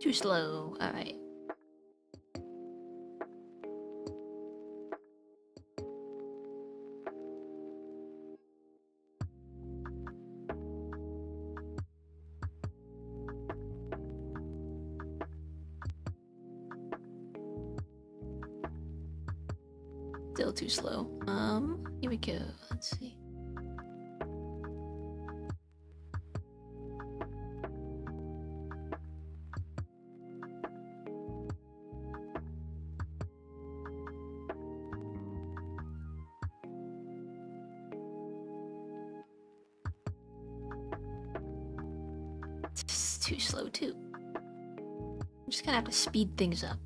Too slow. Alright. Still too slow. Here we go. Let's see. It's too slow too. I'm just gonna have to speed things up.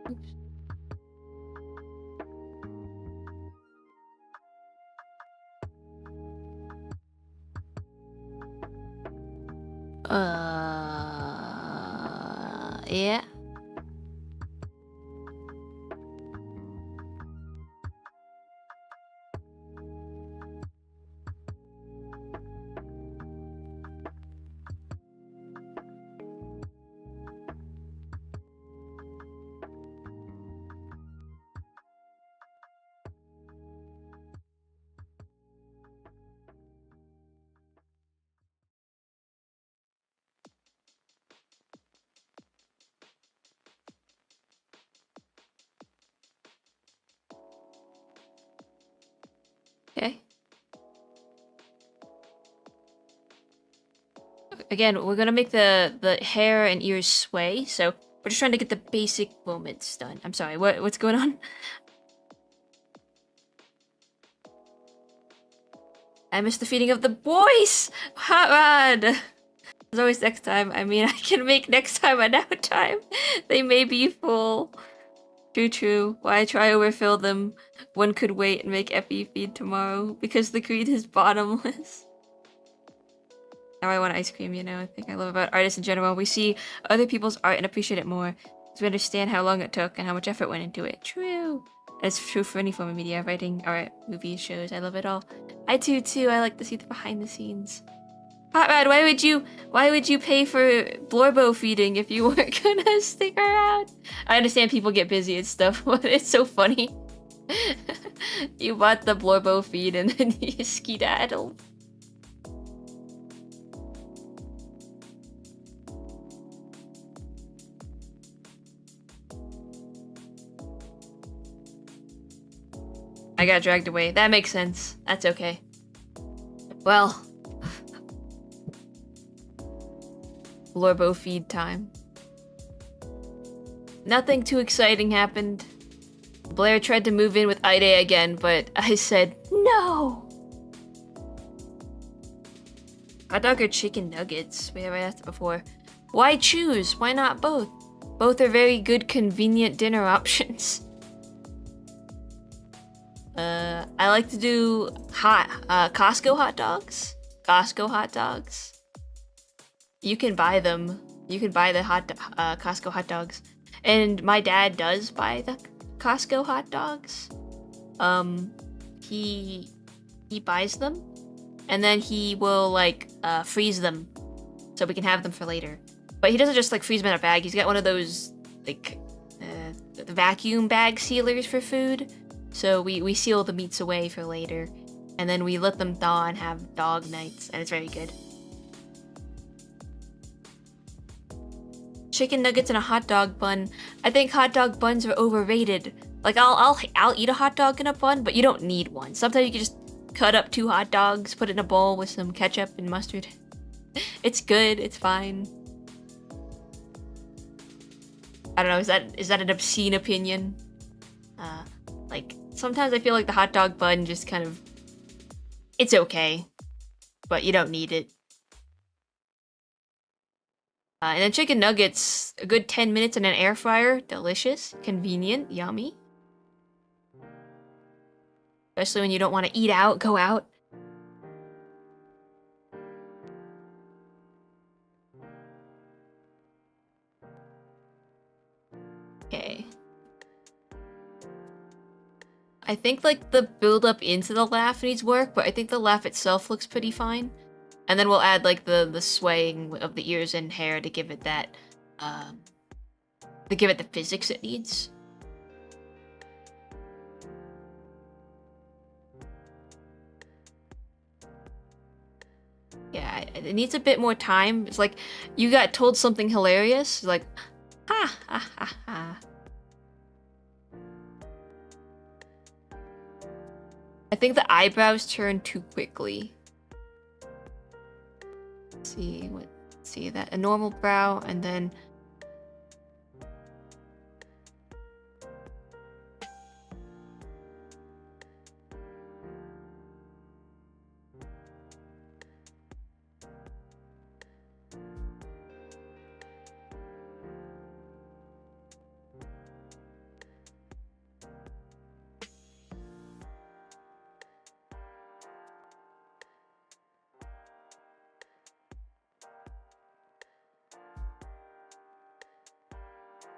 Oops. Yeah. Okay. Again, we're gonna make the hair and ears sway, so we're just trying to get the basic movements done. I'm sorry, what's going on? I missed the feeding of the boys! Hot rod! There's always next time. I mean, I can make next time a now time. They may be full. True. Why try overfill them? One could wait and make Effie feed tomorrow because the greed is bottomless. Now I want ice cream, you know. I think I love about artists in general. We see other people's art and appreciate it more because we understand how long it took and how much effort went into it. True. And it's true for any form of media, writing, art, movies, shows. I love it all. I do too. I like to see the behind the scenes. Hot Rod, why would you pay for Blorbo feeding if you weren't gonna stick around? I understand people get busy and stuff, but it's so funny. You bought the Blorbo feed and then you skedaddled. I got dragged away. That makes sense. That's okay. Well. Blorbo feed time. Nothing too exciting happened. Blair tried to move in with Ide again, but I said no. Hot dog or chicken nuggets? We haven't asked it before. Why choose? Why not both? Both are very good, convenient dinner options. I like to do Costco hot dogs. Costco hot dogs. You can buy them. You can buy the Costco hot dogs. And my dad does buy the Costco hot dogs. He buys them. And then he will, like, freeze them. So we can have them for later. But he doesn't just, like, freeze them in a bag. He's got one of those, like, vacuum bag sealers for food. So we seal the meats away for later. And then we let them thaw and have dog nights. And it's very good. Chicken nuggets and a hot dog bun. I think hot dog buns are overrated. Like I'll eat a hot dog in a bun, but you don't need one. Sometimes you can just cut up 2 hot dogs, put it in a bowl with some ketchup and mustard. It's good. It's fine. I don't know. Is that an obscene opinion? Like sometimes I feel like the hot dog bun just kind of, it's okay, but you don't need it. And then chicken nuggets, a good 10 minutes in an air fryer. Delicious, convenient, yummy. Especially when you don't want to eat out, go out. Okay. I think like the build up into the laugh needs work, but I think the laugh itself looks pretty fine. And then we'll add like the swaying of the ears and hair to give it that the physics it needs. Yeah, it needs a bit more time. It's like you got told something hilarious, like ha ha ha ha. I think the eyebrows turn too quickly. Let's see that a normal brow and then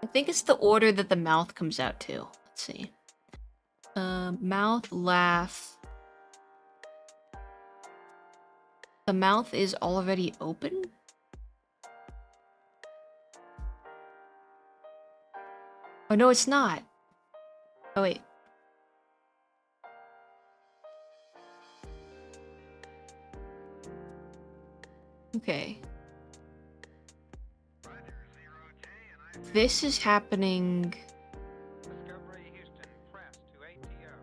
I think it's the order that the mouth comes out to. Let's see. Mouth, laugh. The mouth is already open? Oh, no, it's not. Oh, wait. Okay. This is happening... Discovery Houston, press to ATO.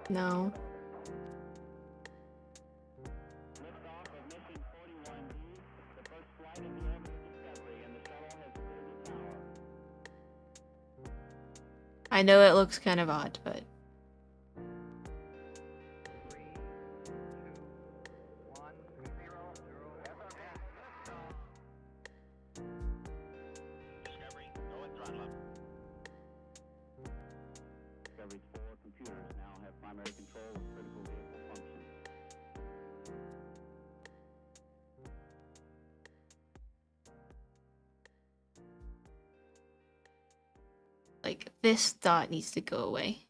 No. I know it looks kind of odd, but... 3, 2, 1, 0, 0, Discovery, go and throttle up. Discovery's 4 computers now have primary control of critical vehicle functions. Like, this dot needs to go away.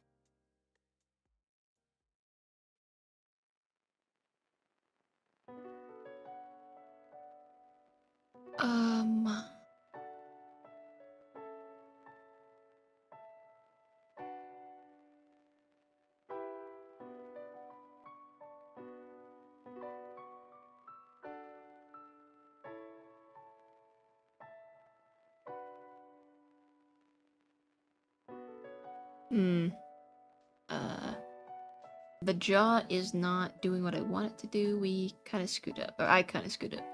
The jaw is not doing what I want it to do. We kind of screwed up. Or I kind of screwed up.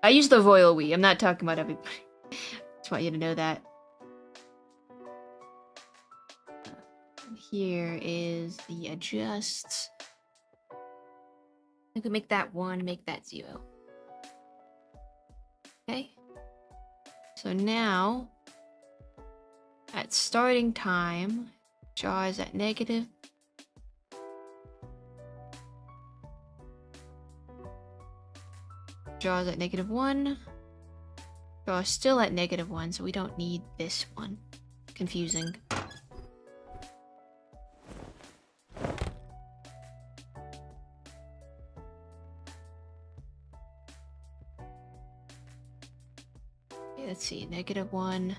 I used the royal we. I'm not talking about everybody. Just want you to know that. Here is the adjust. I can make that 1, make that 0. Okay. So now, at starting time, jaw is at negative. Jaw is at -1. Jaw is still at -1, so we don't need this one. Confusing. Okay, let's see, -1.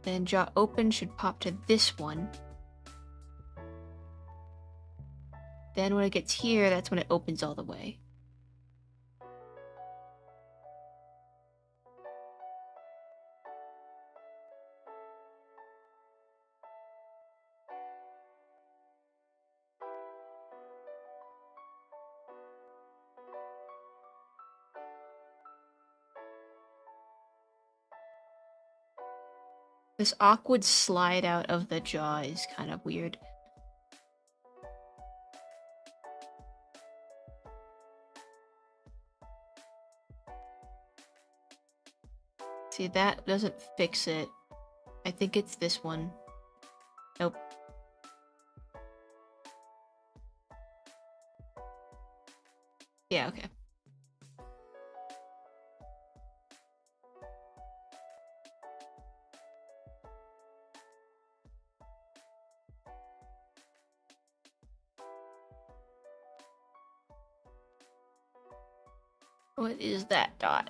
Then jaw open should pop to this one. Then when it gets here, that's when it opens all the way. This awkward slide out of the jaw is kind of weird. See, that doesn't fix it. I think it's this one. Nope. Yeah, okay. What is that dot?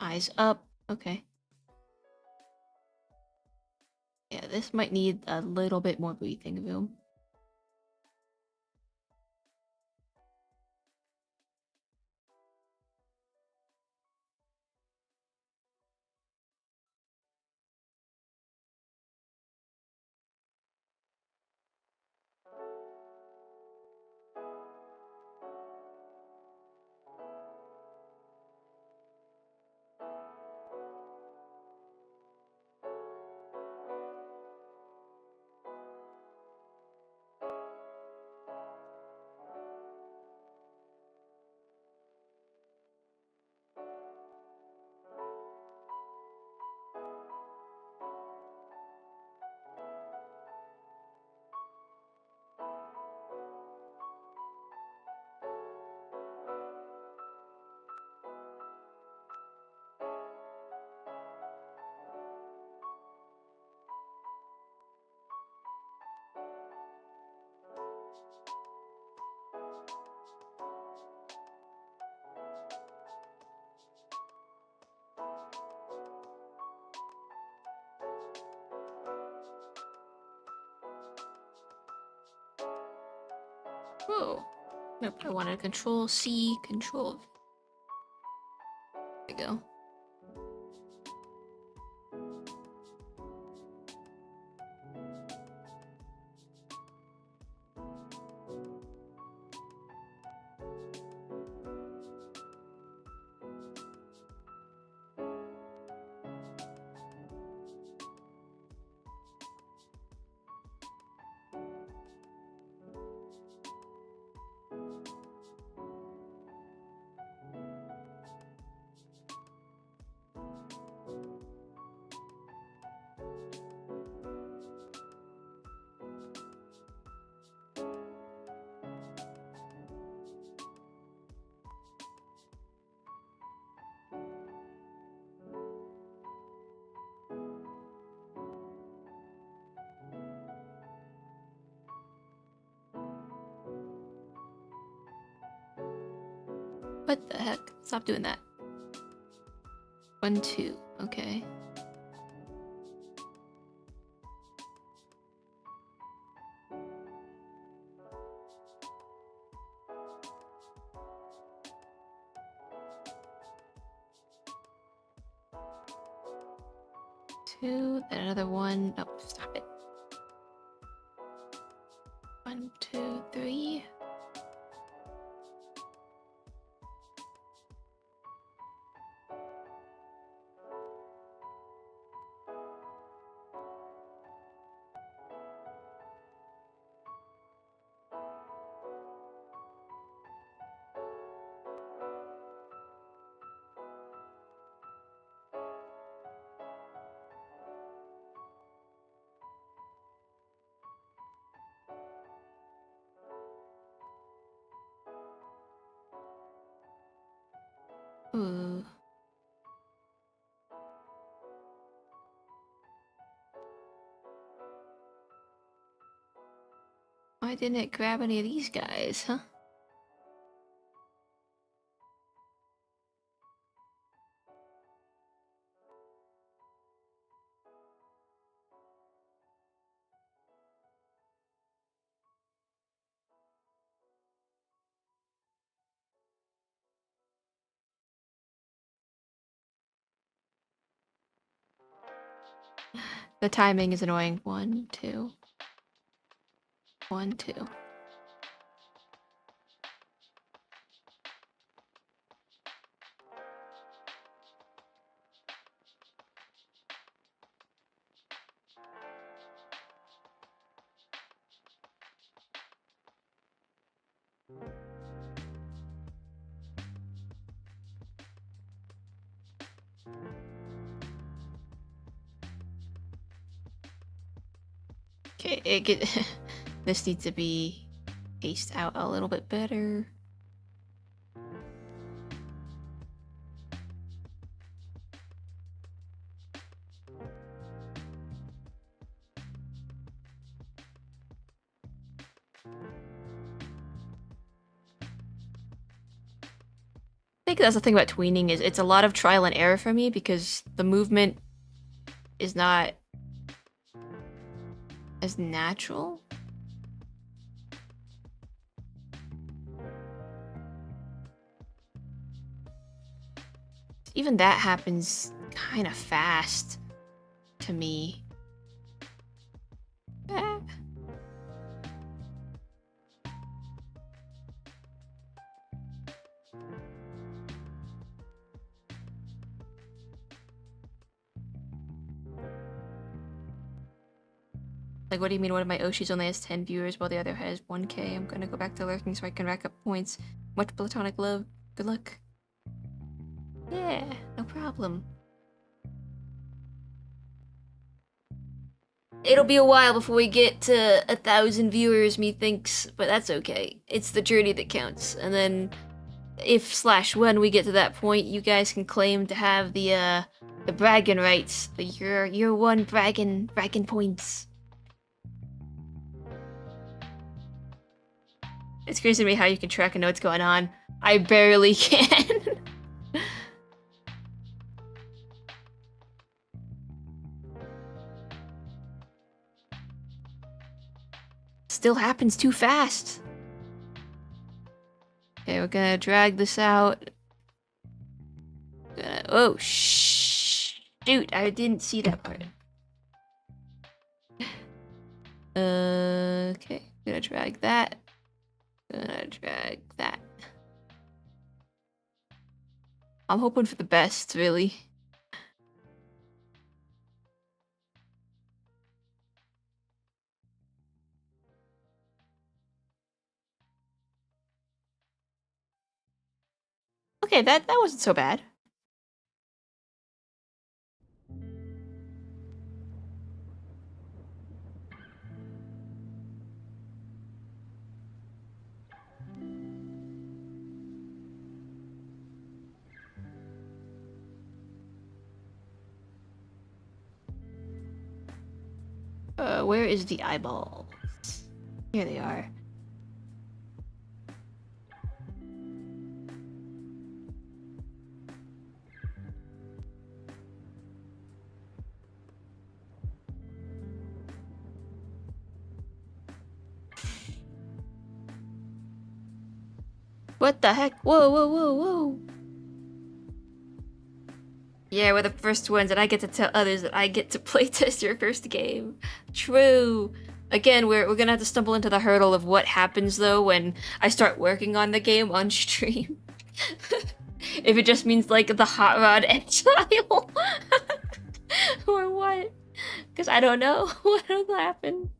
Eyes up. Okay. Yeah, this might need a little bit more breathing room. Whoa. Nope, I wanted Control C, Control. There we go. What the heck? Stop doing that. 1, 2. Okay. Two. Then another one. No, stop it. 1, 2, 3. Ooh. Why didn't it grab any of these guys, huh? The timing is annoying. 1, 2. 1, 2. Okay, this needs to be spaced out a little bit better. I think that's the thing about tweening is it's a lot of trial and error for me because the movement is not as natural. Even that happens kind of fast to me. Eh. Like, what do you mean one of my Oshis only has 10 viewers while the other has 1K? I'm gonna go back to lurking so I can rack up points. Much platonic love. Good luck. Yeah, no problem. It'll be a while before we get to 1,000 viewers, methinks, but that's okay. It's the journey that counts. And then, if/when we get to that point, you guys can claim to have the bragging rights, the year one bragging points. It's crazy to me how you can track and know what's going on. I barely can. Still happens too fast. Okay, we're gonna drag this out. Oh, shoot, I didn't see that part. Okay, gonna drag that. Gonna drag that. I'm hoping for the best, really. Okay, that wasn't so bad. Where is the eyeballs? Here they are. What the heck? Whoa, whoa, whoa, whoa. Yeah, we're the first ones, and I get to tell others that I get to playtest your first game. True. Again, we're gonna have to stumble into the hurdle of what happens, though, when I start working on the game on stream. If it just means, like, the hot rod exile. Or what? Because I don't know what will happen.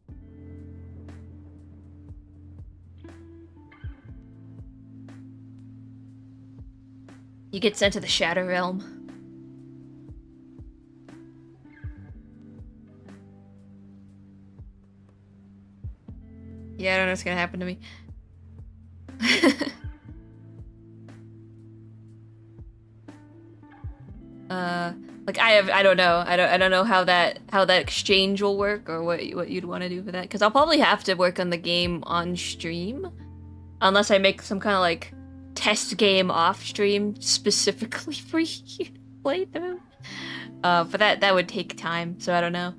You get sent to the Shadow Realm. Yeah, I don't know what's gonna happen to me. Like I don't know. I don't know how that exchange will work or what you'd want to do for that. Because I'll probably have to work on the game on stream, unless I make some kind of like test game off stream specifically for you to play through. But that would take time, so I don't know.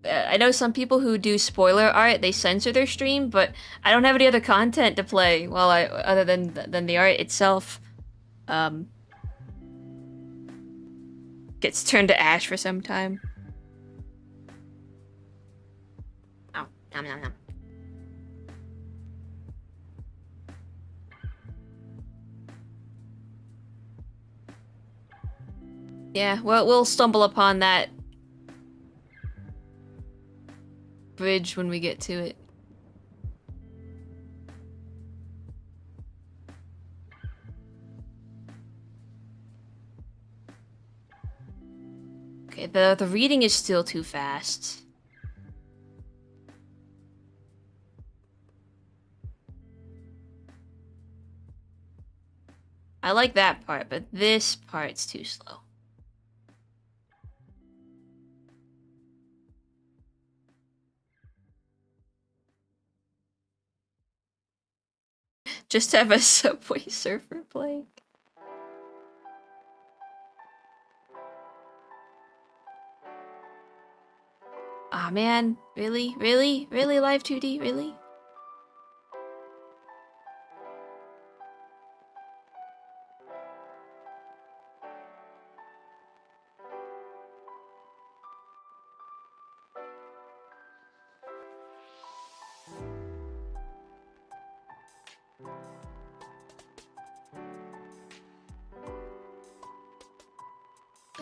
I know some people who do spoiler art, they censor their stream, but I don't have any other content to play while other than the art itself. Gets turned to ash for some time. Oh, nom nom nom. Yeah, well, we'll stumble upon that bridge when we get to it. Okay, the reading is still too fast. I like that part, but this part's too slow. Just have a Subway Surfer playing. Ah man, really? Really? Really, Live2D? Really?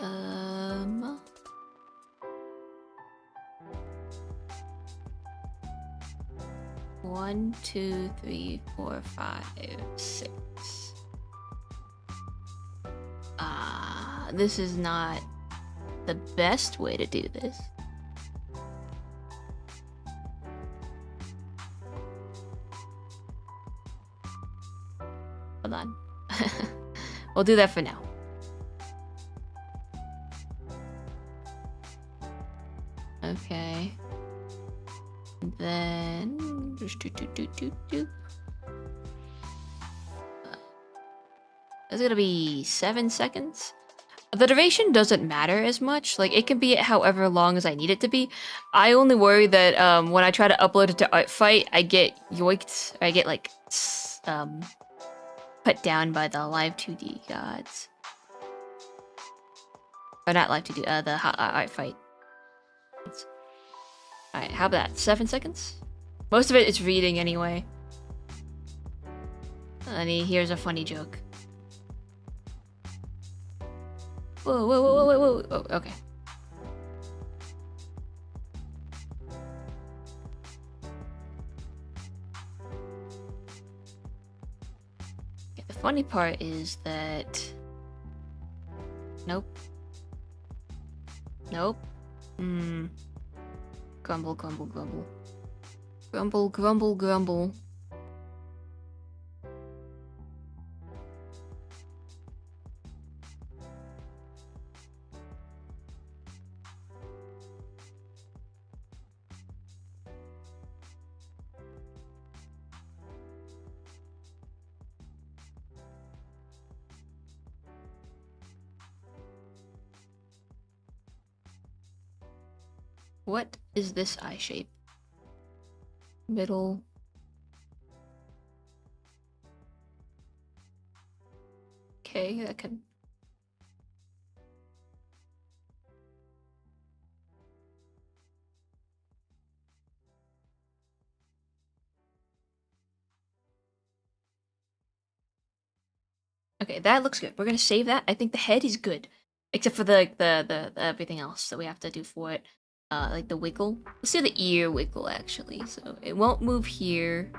Um... 1, 2, 3, 4, 5, 6. This is not the best way to do this. Hold on. We'll do that for now. Okay. And then just it's gonna be 7 seconds. The duration doesn't matter as much. Like, it can be however long as I need it to be. I only worry that when I try to upload it to Artfight, I get yoinked. I get like put down by the Live2D gods. Or not Live2D, the Artfight. Alright, how about that? 7 seconds? Most of it is reading anyway. And here's a funny joke. Whoa, whoa, whoa, whoa, whoa, whoa, okay. Okay, the funny part is that... Nope. Nope. Grumble, grumble, grumble. Grumble, grumble, grumble. What is this eye shape? Middle. Okay, that can... Okay, that looks good. We're gonna save that. I think the head is good. Except for the everything else that we have to do for it. Like the wiggle. Let's do the ear wiggle actually. So it won't move here.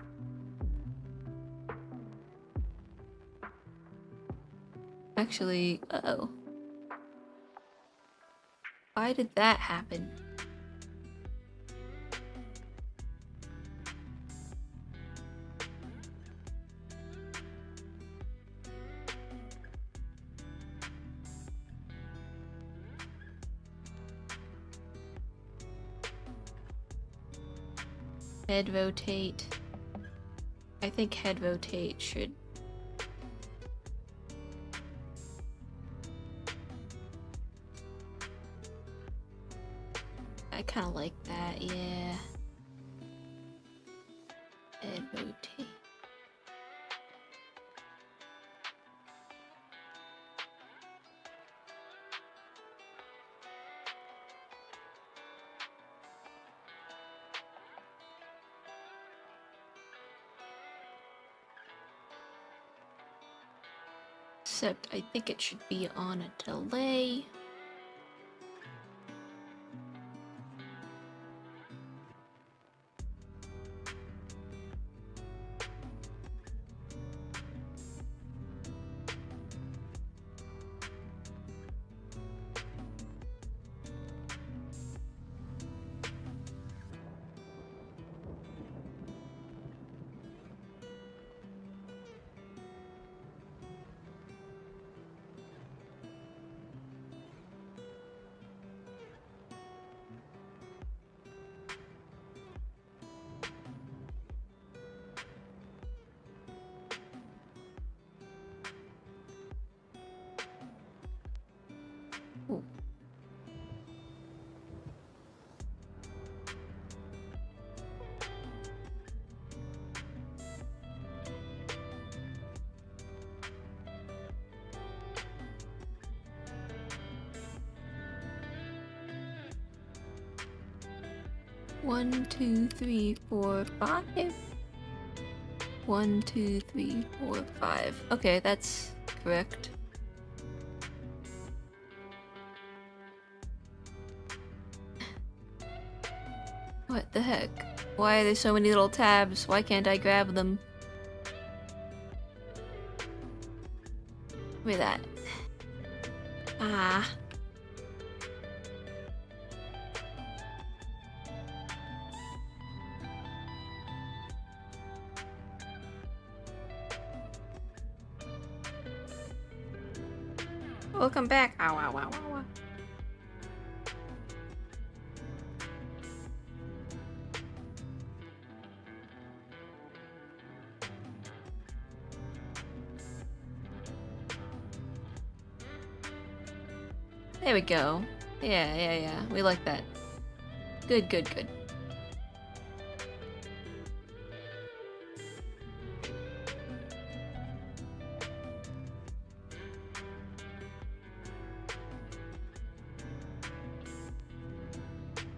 Actually, uh-oh. Why did that happen? Head rotate. I think head rotate should... I kind of like that, yeah. Head rotate. Except I think it should be on a delay. 1, 2, 3, 4, 5. 1, 2, 3, 4, 5. Okay, that's correct. What the heck? Why are there so many little tabs? Why can't I grab them? Look at that. Ah. Welcome back. Ow, ow, ow, ow, ow. There we go. Yeah. We like that. Good, good, good.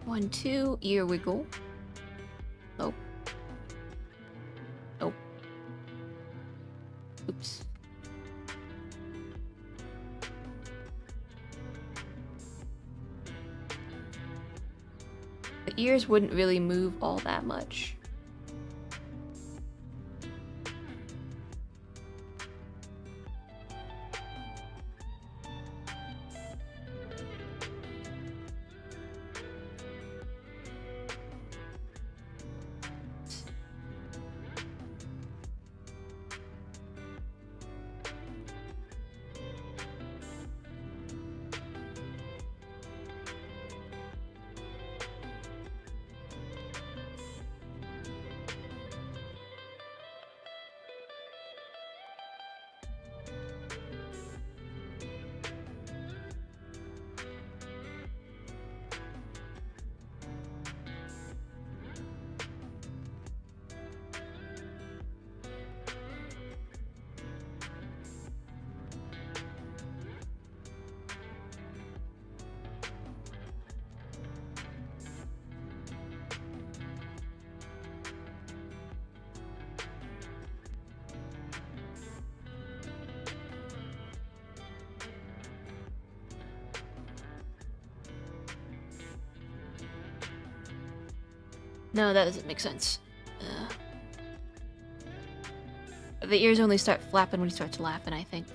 One, two, ear wiggle. Oh. Oh. Oops. The ears wouldn't really move all that much. No, that doesn't make sense. The ears only start flapping when he starts laughing, I think.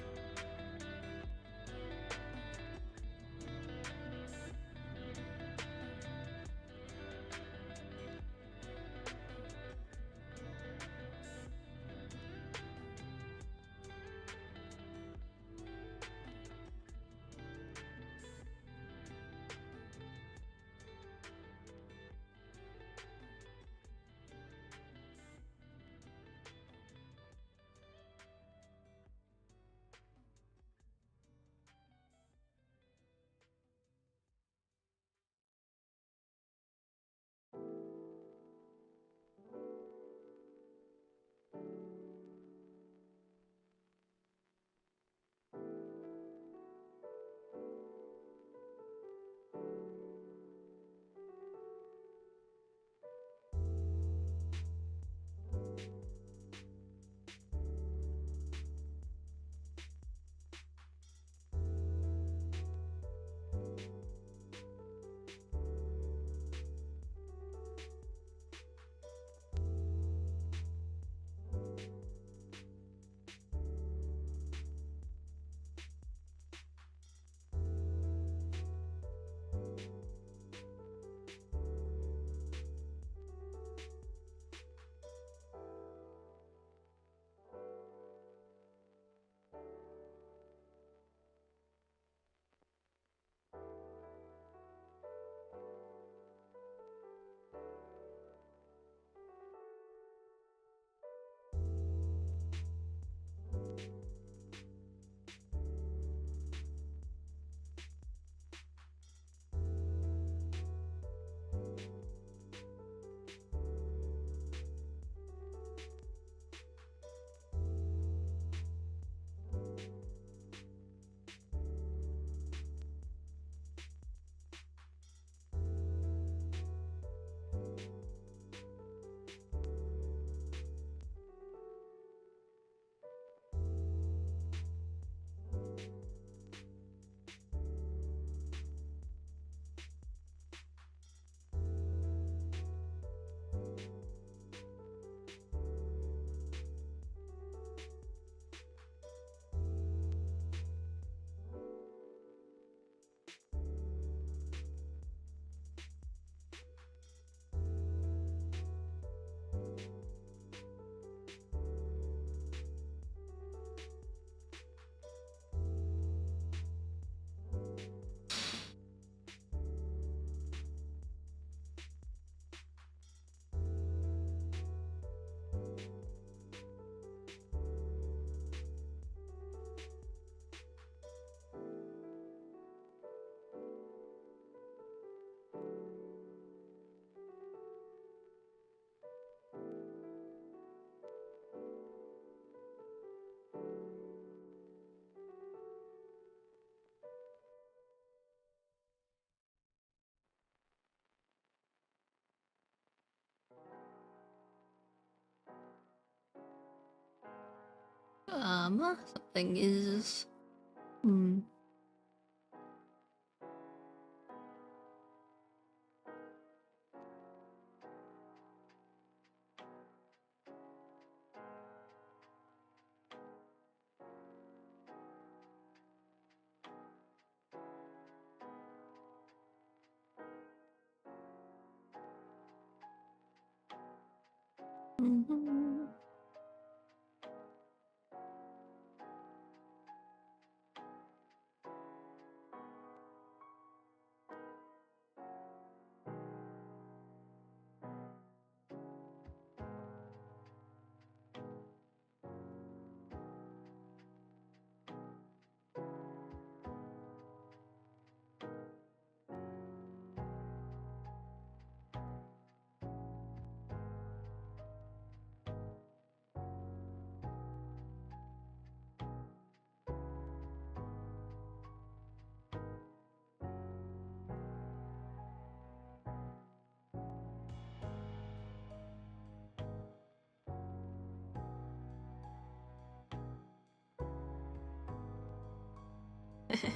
Something is...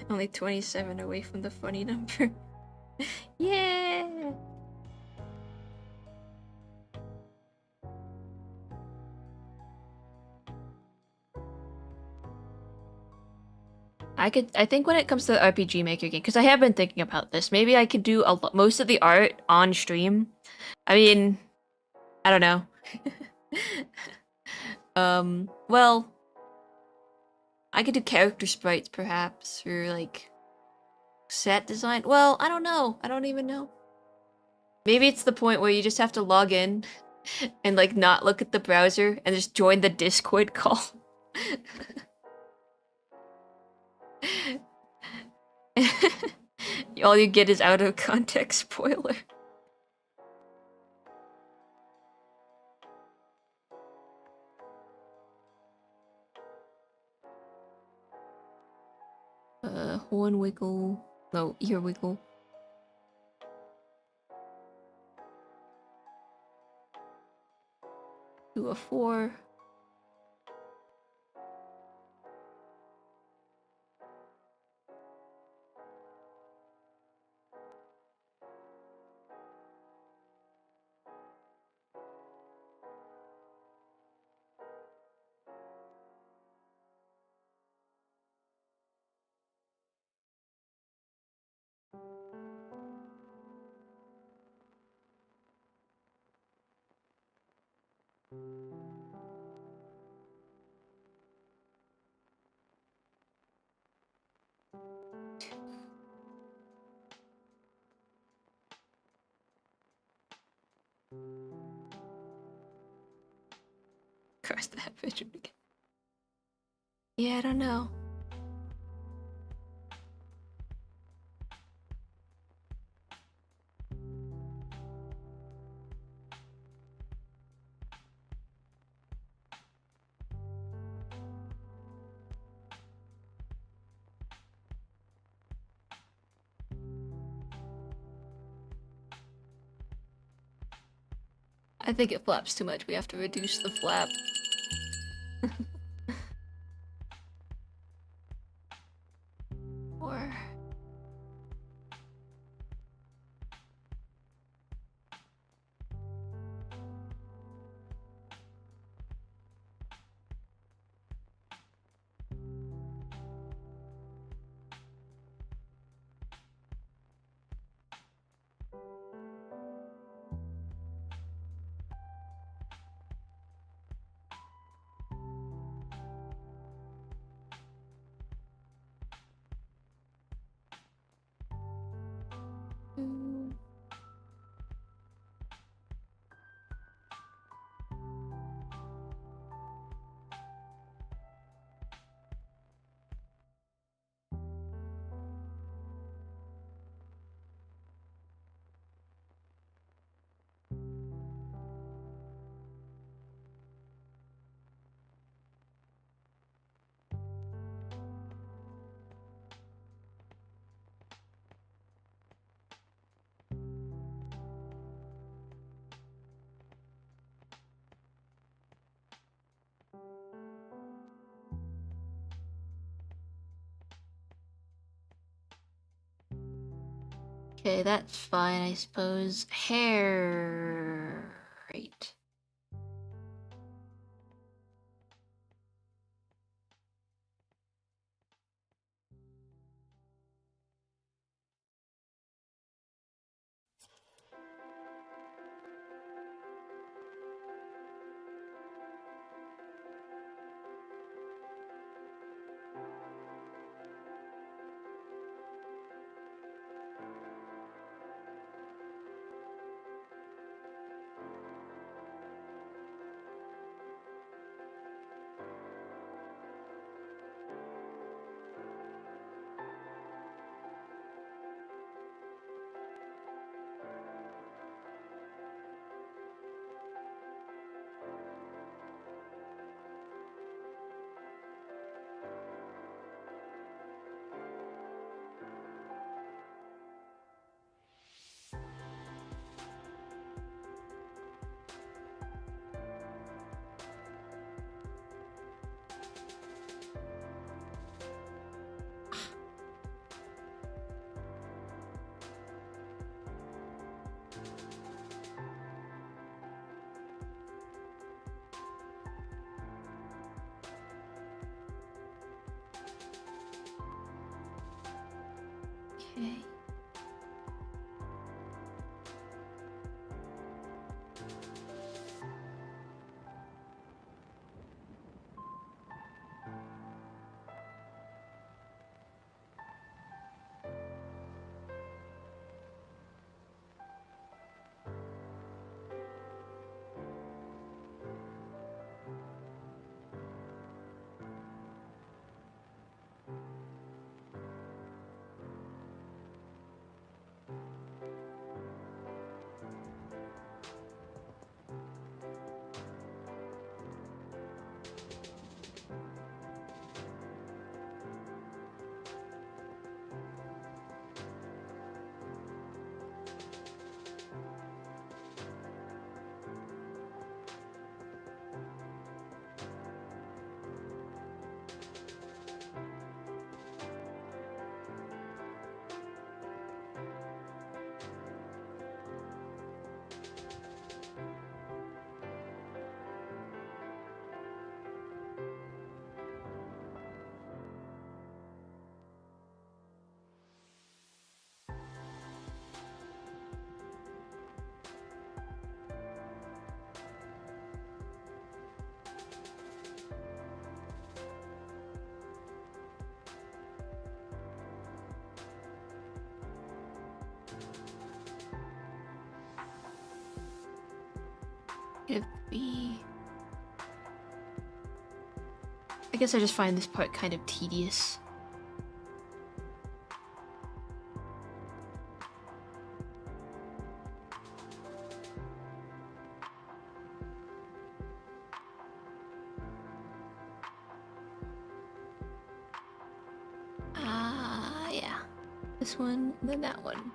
Only 27 away from the funny number. Yeah! I think when it comes to the RPG Maker game, because I have been thinking about this, maybe I could do most of the art on stream. I mean, I don't know. Well, I could do character sprites perhaps, or like set design. Well, I don't know. I don't even know. Maybe it's the point where you just have to log in and like not look at the browser and just join the Discord call. All you get is out of context spoiler. Horn wiggle. No, ear wiggle. Do a 4. Cross that bridge again. Yeah, I don't know. I think it flaps too much. We have to reduce the flap. Or... Okay, that's fine, I suppose. Hair. Right. Okay. Could be. I guess I just find this part kind of tedious. Yeah. This one, then that one.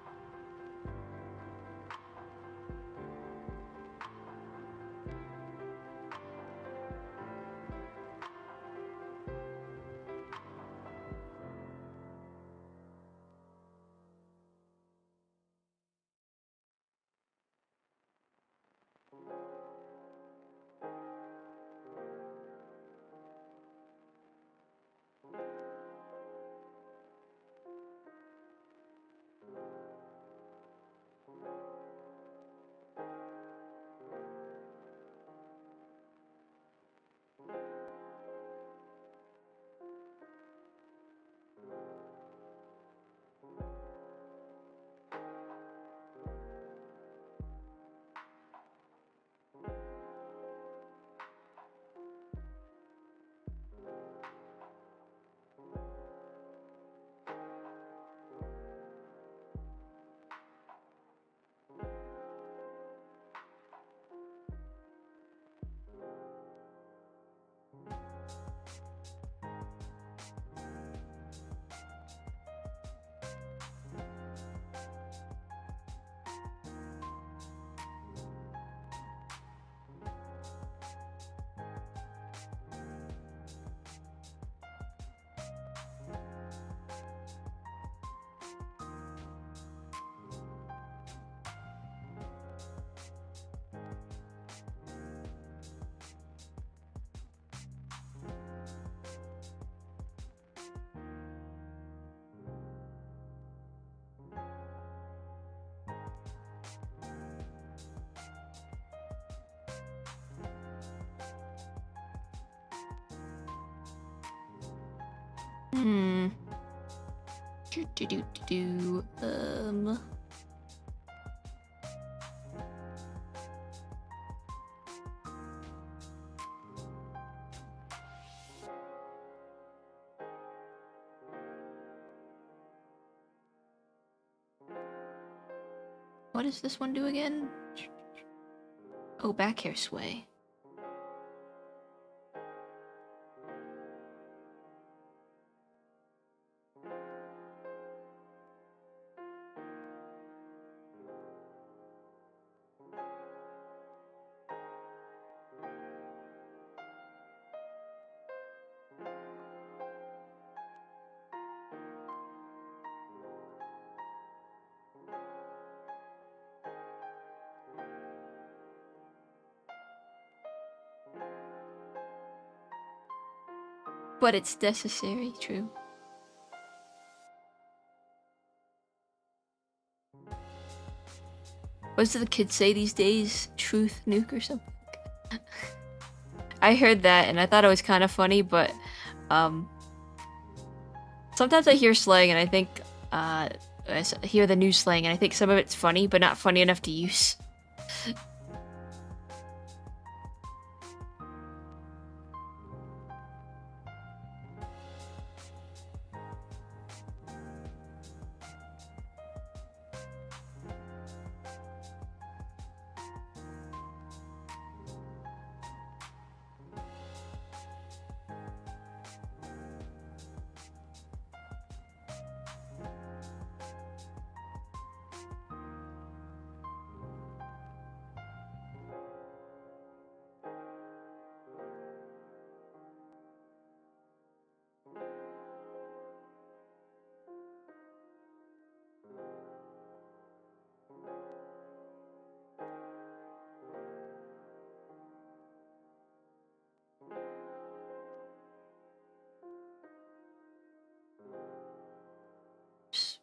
Hmm. Do. What does this one do again? Oh, back hair sway. But it's necessary, true. What do the kids say these days? Truth, nuke, or something? I heard that and I thought it was kind of funny, but sometimes I hear slang and I think I hear the new slang and I think some of it's funny, but not funny enough to use.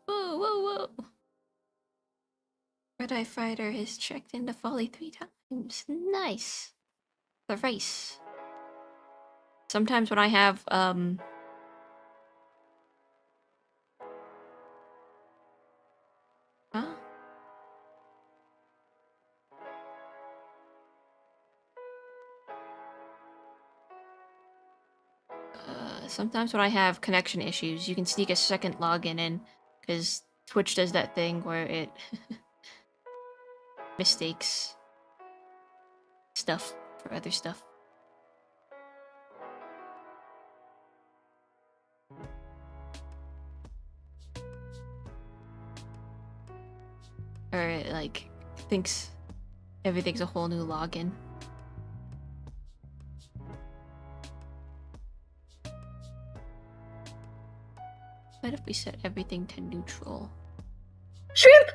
Whoa, whoa, whoa. Red Eye Fighter has checked into Folly 3 times. Nice. The race. Sometimes when I have, Huh? Sometimes when I have connection issues, you can sneak a second login in, because Twitch does that thing where it mistakes stuff for other stuff. Or it, like, thinks everything's a whole new login. What if we set everything to neutral? Shrimp!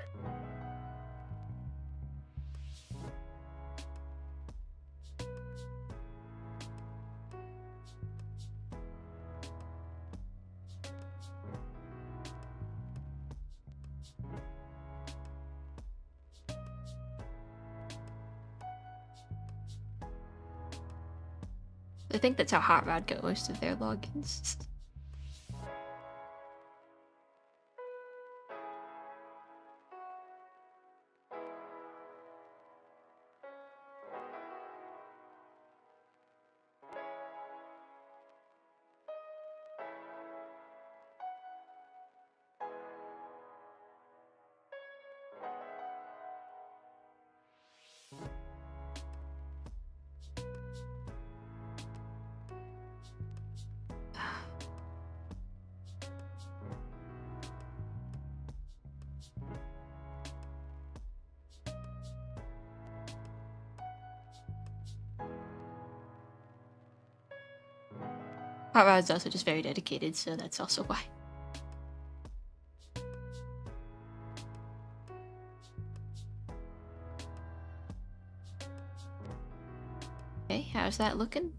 I think that's how Hot Rod got most of their logins. Hot Rod's also just very dedicated, so that's also why. Okay, how's that looking?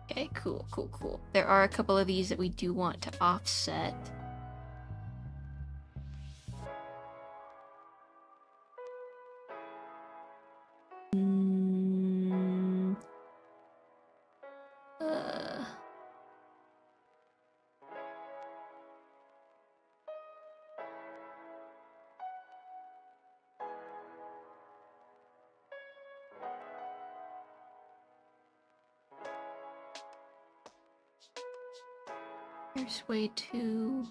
Okay, cool, cool, cool. There are a couple of these that we do want to offset. Worst way to...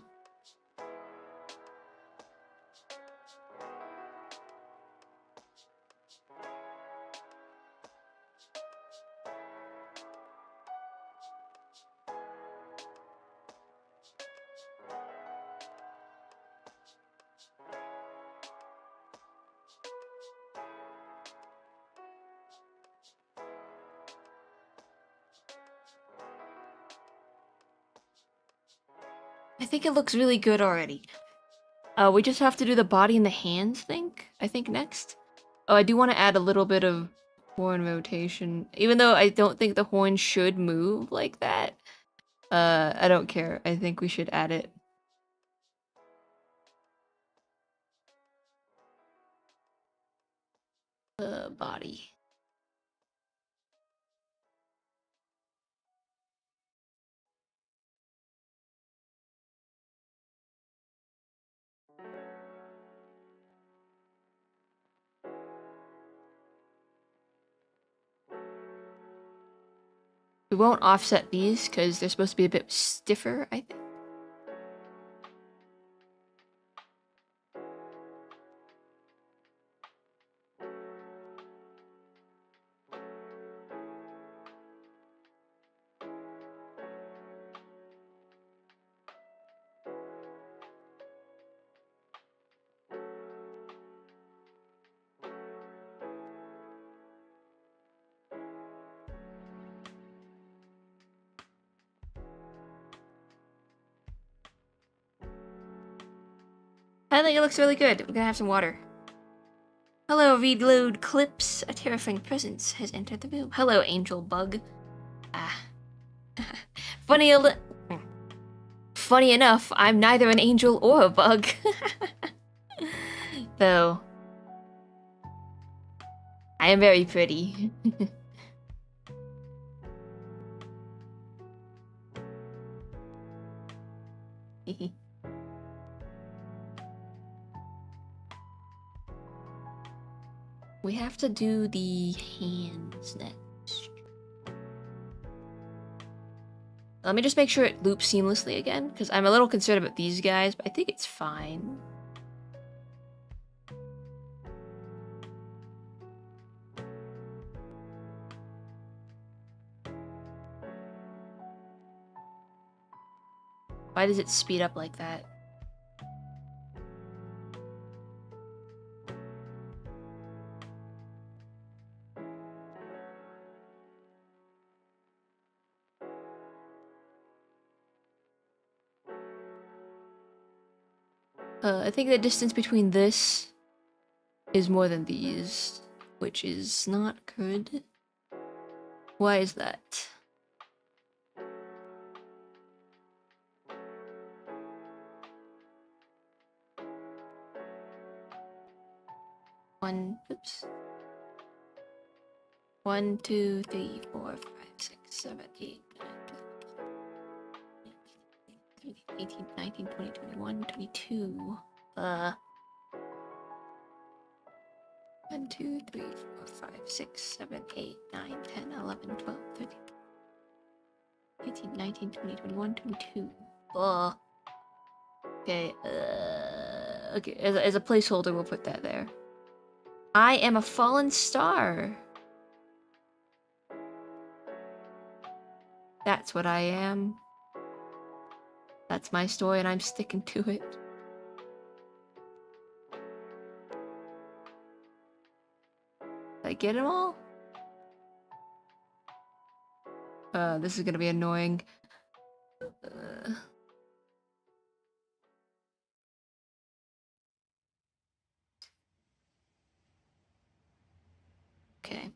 I think it looks really good already. We just have to do the body and the hands, I think next. Oh, I do want to add a little bit of horn rotation. Even though I don't think the horn should move like that. I don't care. I think we should add it. Body. We won't offset these because they're supposed to be a bit stiffer, I think. I think it looks really good. We're gonna have some water. Hello, reload clips. A terrifying presence has entered the room. Hello, angel bug. Ah. Funny enough, I'm neither an angel or a bug. Though. I am very pretty. We have to do the hands next. Let me just make sure it loops seamlessly again, because I'm a little concerned about these guys, but I think it's fine. Why does it speed up like that? I think the distance between this is more than these, which is not good. Why is that? Oops. 1, 2, 3, 4, 5, 6, 7, 8, 9, 18, 19, 20, 21, 22. 1, 2, 3, 4, 5, 6, 7, 8, 9, 10, 11, 12, 13, 18, 19, 20, 21, 22. Okay, okay, as a placeholder, we'll put that there. I am a fallen star. That's what I am. That's my story and I'm sticking to it. Did I get them all? This is gonna be annoying. Okay.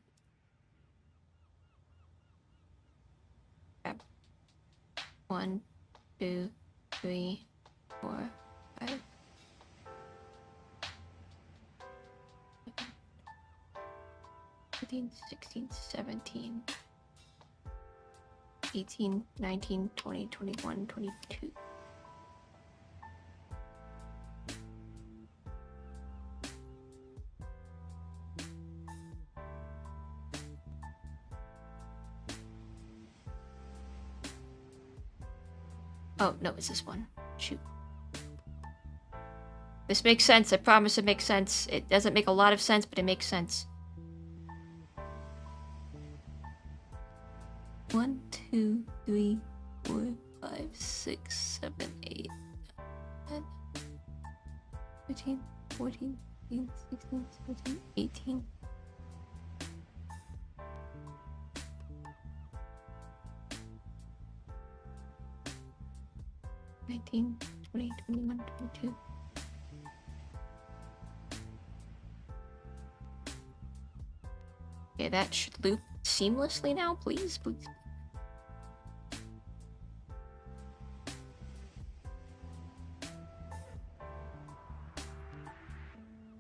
1, 2, 3, 4, 5. 15, 16, 17, 18, 19, 20, 21, 22. Oh, no, it's this one. Shoot. This makes sense. I promise it makes sense. It doesn't make a lot of sense, but it makes sense. 1, 2, 3, 4, 5, 6, 7, 8, 9, 13, 14, 15, 16, 17, 18. 19, 20, 21, 22. Okay, that should loop seamlessly now, please, please.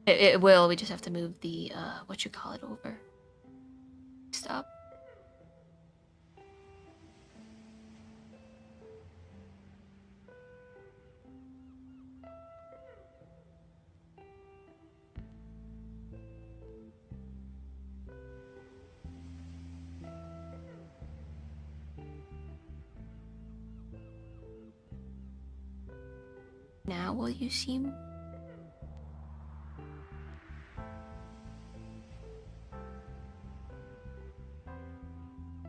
It will, we just have to move the, what you call it over. Stop. Now will you seem?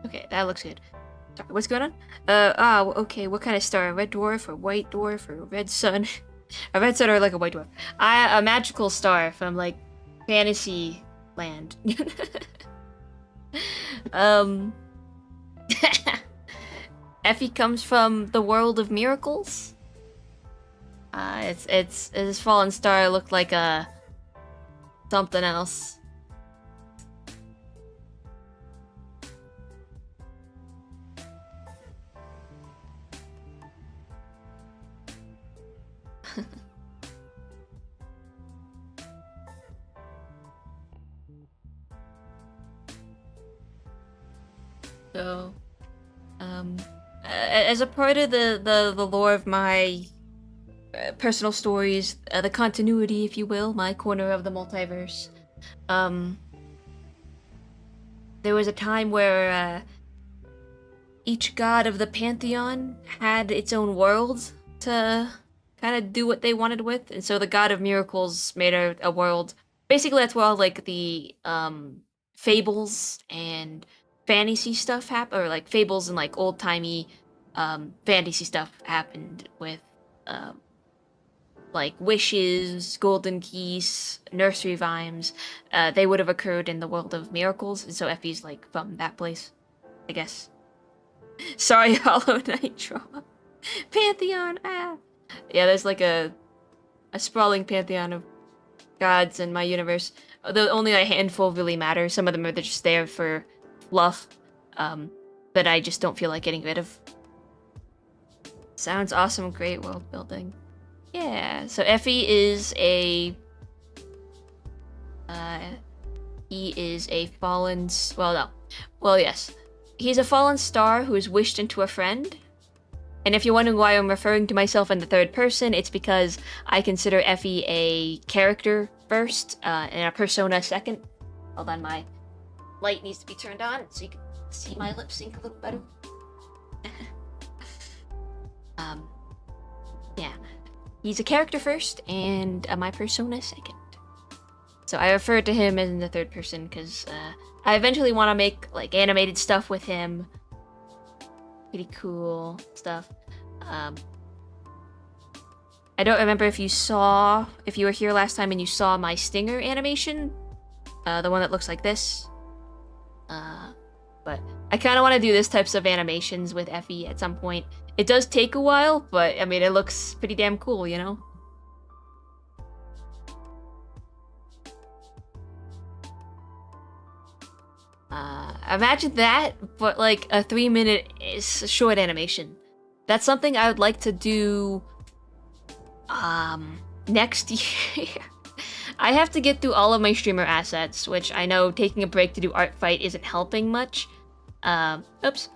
Okay, that looks good. Sorry, what's going on? Okay, what kind of star? A red dwarf, or white dwarf, or a red sun? A red sun or like a white dwarf? A magical star from like fantasy land. Effie comes from the world of miracles. This fallen star looked like a something else. So, as a part of the lore of my personal stories, the continuity, if you will, my corner of the multiverse, there was a time where each god of the pantheon had its own world to kind of do what they wanted with, and so the god of miracles made a world. Basically, that's where all like the fables and fantasy stuff happened, or like fables and like old-timey fantasy stuff happened with like wishes, golden keys, nursery rhymes. They would have occurred in the world of miracles, and so Effie's like from that place, I guess. Sorry, Hollow Knight trauma. Pantheon, ah! Yeah, there's like a sprawling pantheon of gods in my universe. Though only a handful really matter. Some of them are just there for fluff, that I just don't feel like getting rid of. Sounds awesome, great world building. Yeah, so Effie is he is a fallen, yes. He's a fallen star who is wished into a friend. And if you're wondering why I'm referring to myself in the third person, it's because I consider Effie a character first, and a persona second. Hold on, my light needs to be turned on so you can see my lip sync a little better. Yeah. He's a character first, and my persona second. So I refer to him as in the third person, because I eventually want to make like animated stuff with him. Pretty cool stuff. I don't remember if you were here last time and you saw my stinger animation. The one that looks like this. But I kind of want to do this types of animations with Effie at some point. It does take a while, but I mean, it looks pretty damn cool, you know? Imagine that, but like a 3-minute short animation. That's something I would like to do next year. I have to get through all of my streamer assets, which I know taking a break to do art fight isn't helping much. Oops.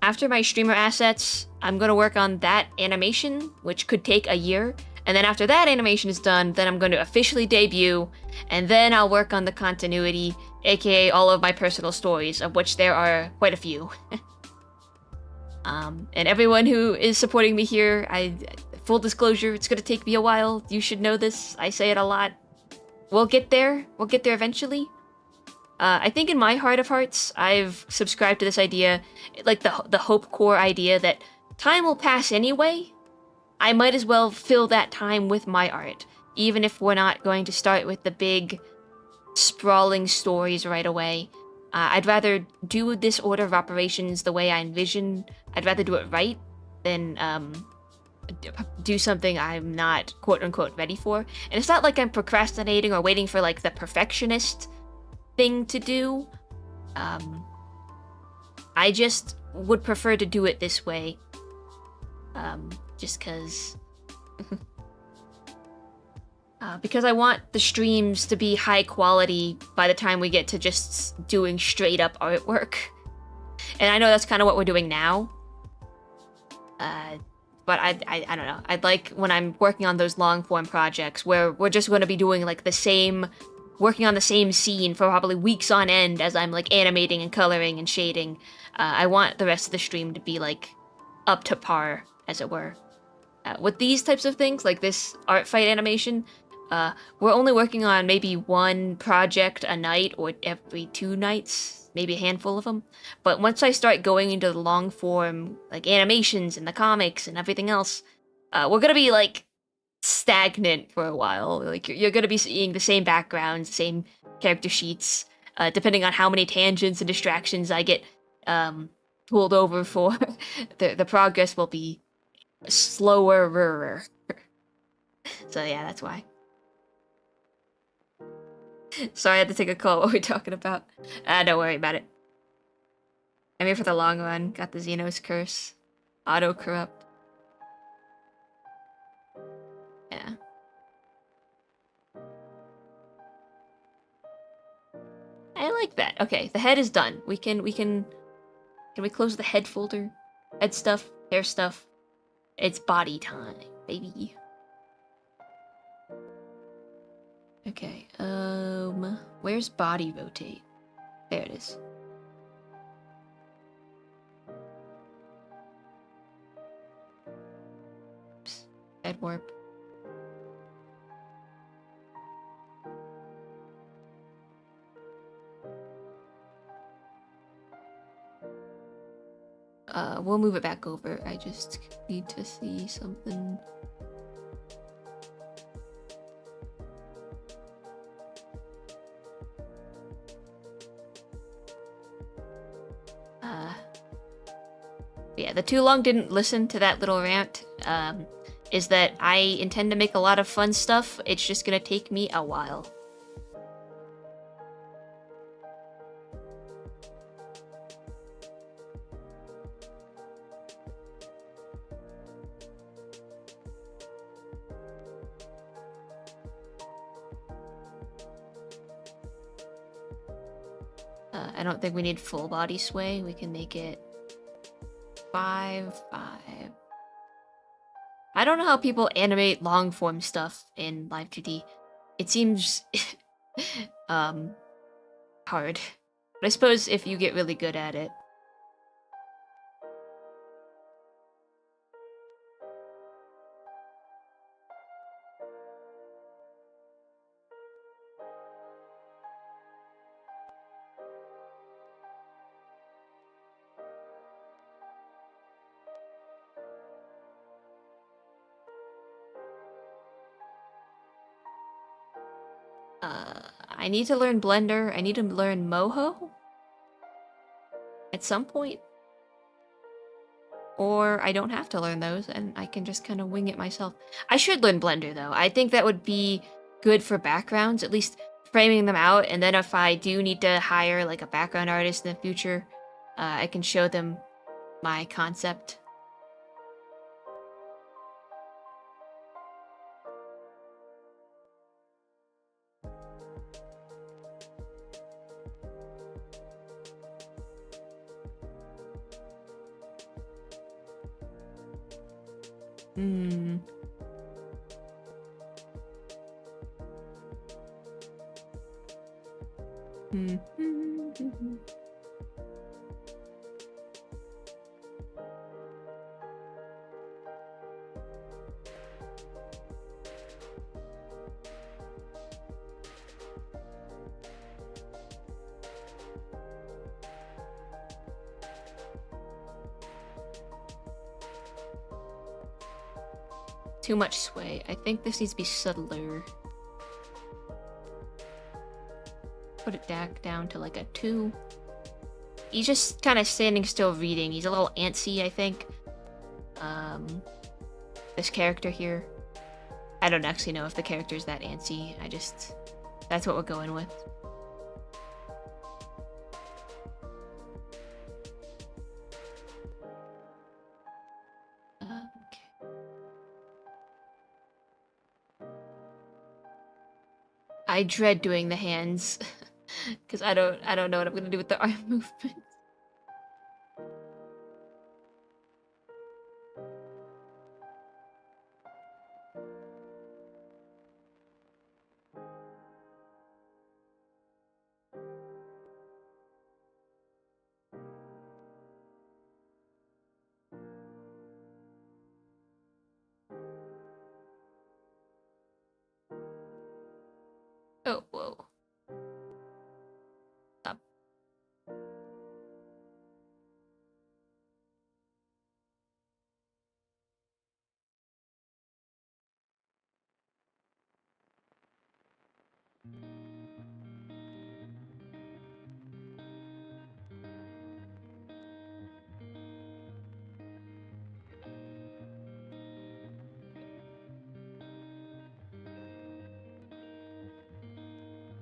After my streamer assets, I'm gonna work on that animation, which could take a year. And then after that animation is done, then I'm going to officially debut, and then I'll work on the continuity, aka all of my personal stories, of which there are quite a few. And everyone who is supporting me here, full disclosure, it's gonna take me a while. You should know this. I say it a lot. We'll get there. We'll get there eventually. I think in my heart of hearts, I've subscribed to this idea, like the hope core idea that time will pass anyway. I might as well fill that time with my art, even if we're not going to start with the big, sprawling stories right away. I'd rather do this order of operations the way I envision. I'd rather do it right than do something I'm not quote-unquote ready for. And it's not like I'm procrastinating or waiting for like the perfectionist thing to do. I just would prefer to do it this way. Just because I want the streams to be high quality by the time we get to just doing straight up artwork. And I know that's kind of what we're doing now. But I don't know. I'd like when I'm working on those long form projects where we're just going to be doing like working on the same scene for probably weeks on end as I'm like animating and coloring and shading. I want the rest of the stream to be like up to par, as it were. With these types of things, like this art fight animation, we're only working on maybe one project a night or every 2 nights, maybe a handful of them. But once I start going into the long form, like animations and the comics and everything else, we're gonna be like stagnant for a while. Like you're gonna be seeing the same backgrounds, the same character sheets, depending on how many tangents and distractions I get pulled over for. the progress will be slower. So yeah, that's why. Sorry, I had to take a call. What we're talking about? Don't worry about it. I'm here for the long run. Got the Xenos curse. Auto corrupt. Yeah. I like that. Okay, the head is done. Can we close the head folder? Head stuff, hair stuff. It's body time, baby. Okay, where's body rotate? There it is. Oops. Head warp. We'll move it back over. I just need to see something. Yeah, the Too Long didn't listen to that little rant. Is that I intend to make a lot of fun stuff. It's just gonna take me a while. I don't think we need full body sway. We can make it 5, 5. I don't know how people animate long form stuff in Live2D. It seems hard. But I suppose if you get really good at it. I need to learn Blender. I need to learn Moho at some point. Or I don't have to learn those and I can just kind of wing it myself. I should learn Blender though. I think that would be good for backgrounds, at least framing them out. And then if I do need to hire like a background artist in the future, I can show them my concept. Hmm. too much sway. I think this needs to be subtler. Put it back down to like a 2. He's just kind of standing still reading. He's a little antsy, I think. This character here. I don't actually know if the character's that antsy. That's what we're going with. Okay. I dread doing the hands. Because I don't know what I'm gonna do with the arm movement. Oh, whoa. Stop.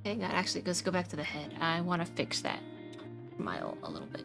Hang on, actually, let's go back to the head. I want to fix that smile a little bit.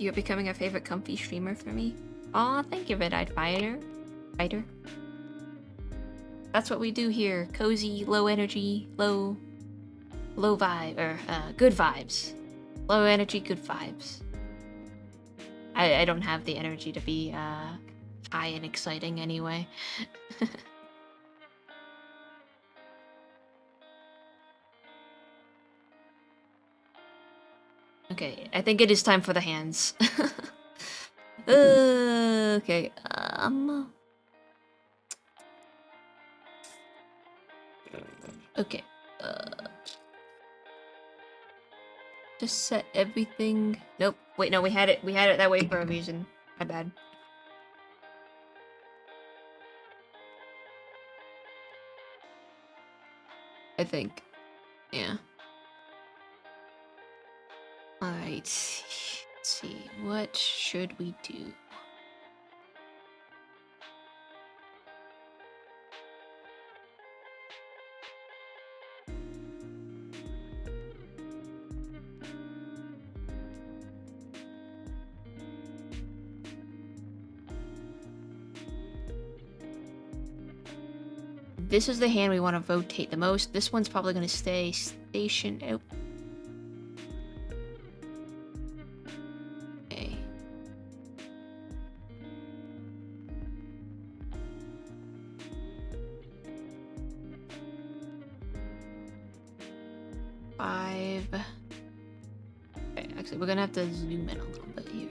You're becoming a favorite comfy streamer for me. Aw, thank you, Red-Eyed Fighter. That's what we do here. Cozy, low energy, low vibe, or good vibes. Low energy, good vibes. I don't have the energy to be high and exciting anyway. Okay, I think it is time for the hands. Okay, okay, just set everything. Nope, wait, no, we had it that way for a reason. My bad. I think, yeah. Alright, let's see, what should we do? This is the hand we want to rotate the most. This one's probably going to stay stationed. Oh. Okay. Five. Okay, actually, we're going to have to zoom in a little bit here.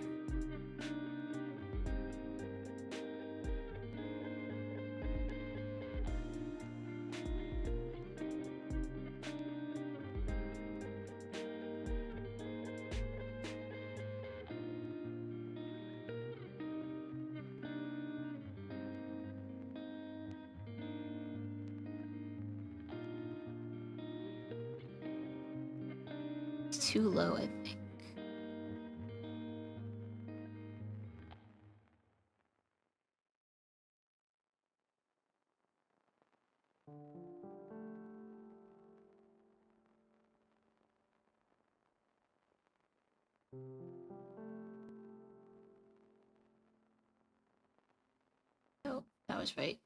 Too low, I think. Oh, that was right.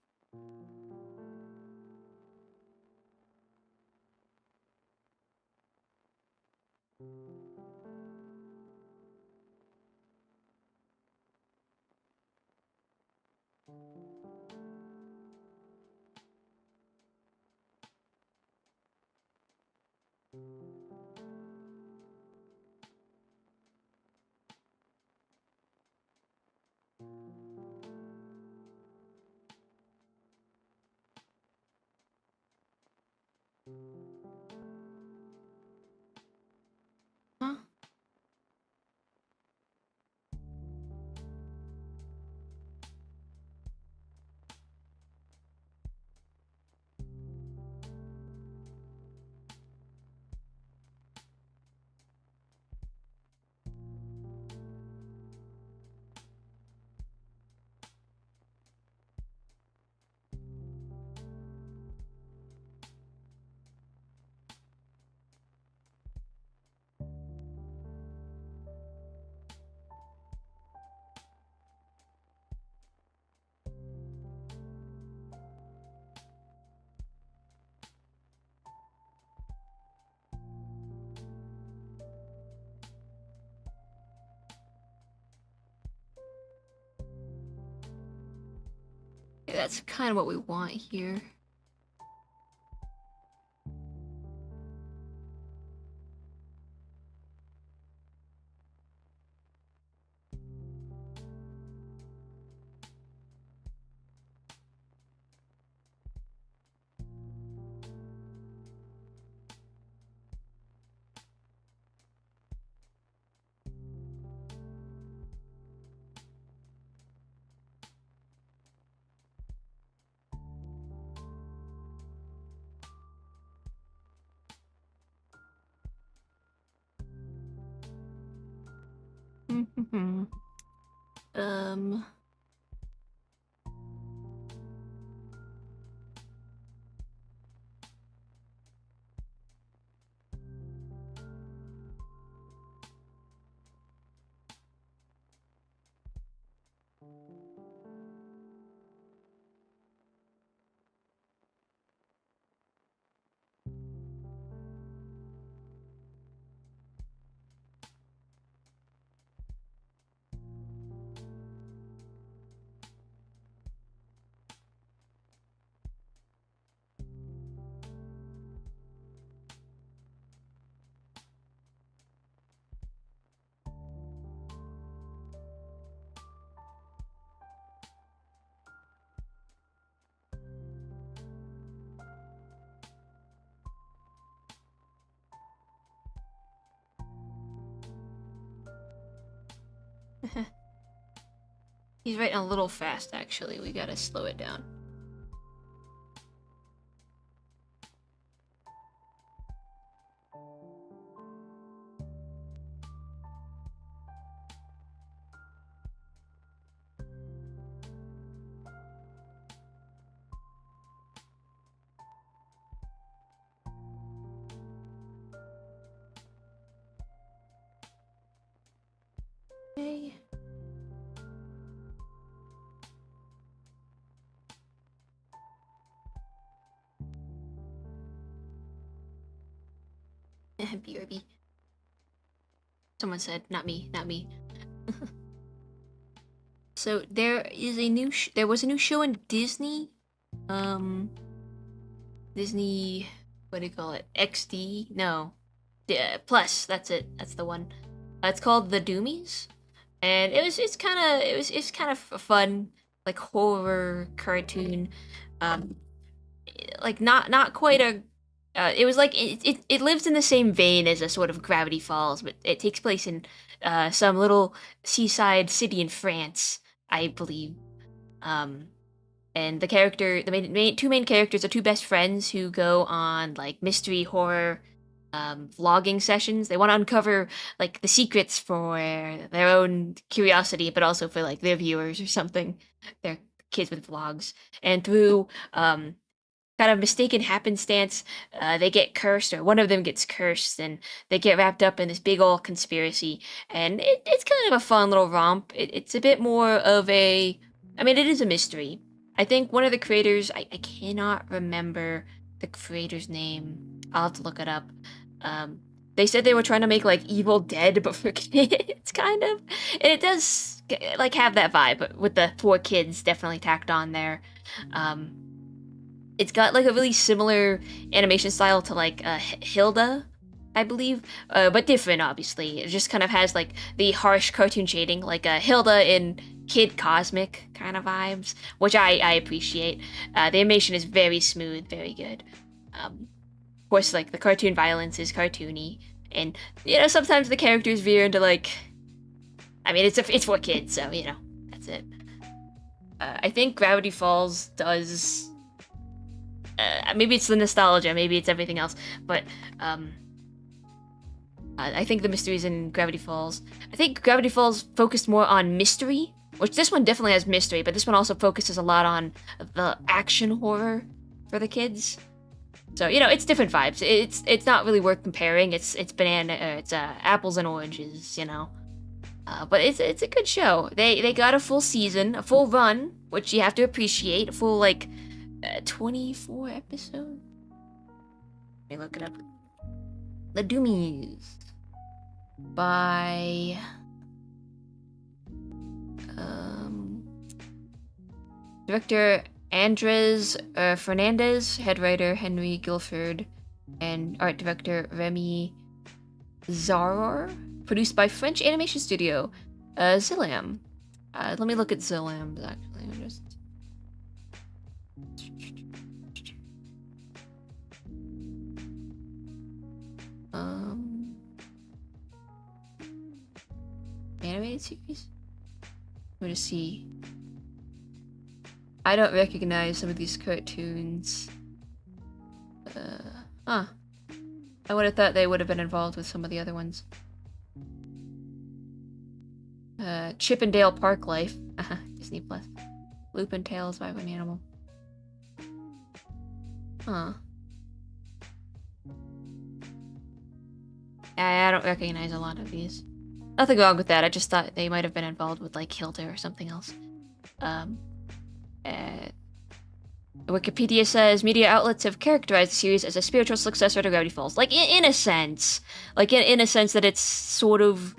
Yeah, that's kind of what we want here. um. He's writing a little fast, actually. We gotta slow it down. Okay. BRB. Someone said, not me, not me. So there is a new there was a new show in Disney. Disney, what do you call it? XD? No. Plus, that's it. That's the one. It's called The Doomies. And it's kind of a fun, like, horror cartoon. Like not quite a it was like it lives in the same vein as a sort of Gravity Falls, but it takes place in some little seaside city in France, I believe. And the two main characters are two best friends who go on like mystery horror vlogging sessions. They want to uncover like the secrets for their own curiosity, but also for like their viewers or something. They're kids with vlogs, and through kind of mistaken happenstance, they get cursed, or one of them gets cursed, and they get wrapped up in this big old conspiracy. And it's kind of a fun little romp. It's a bit more of a, I mean, it is a mystery. I think one of the creators, I cannot remember the creator's name. I'll have to look it up. They said they were trying to make like Evil Dead, but for kids, kind of. And it does like have that vibe, but with the 4 kids definitely tacked on there. It's got like a really similar animation style to like Hilda, I believe, but different, obviously. It just kind of has like the harsh cartoon shading, like Hilda in Kid Cosmic kind of vibes, which I appreciate. The animation is very smooth, very good. Of course, like the cartoon violence is cartoony, and you know sometimes the characters veer into like, I mean it's for kids, so you know that's it. I think Gravity Falls does. Maybe it's the nostalgia, maybe it's everything else, but I think the mysteries in Gravity Falls. I think Gravity Falls focused more on mystery, which this one definitely has mystery, but this one also focuses a lot on the action horror for the kids. So you know, it's different vibes. It's not really worth comparing. It's apples and oranges, you know. But it's a good show. They got a full season, a full run, which you have to appreciate. A full like 24 episodes. Let me look it up. The Doomies by director Andres Fernandez, head writer Henry Guilford, and art director Remy Zaror. Produced by French animation studio Zilam. Let me look at Zilam actually. I'm just... Animated series? Let me just see. I don't recognize some of these cartoons. Huh. I would have thought they would have been involved with some of the other ones. Chip and Dale Park Life. Disney Plus. Lupin Tales by One Animal. Huh. I don't recognize a lot of these. Nothing wrong with that, I just thought they might have been involved with, like, Hilda or something else. Wikipedia says media outlets have characterized the series as a spiritual successor to Gravity Falls. Like, in a sense. Like, in a sense that it's sort of,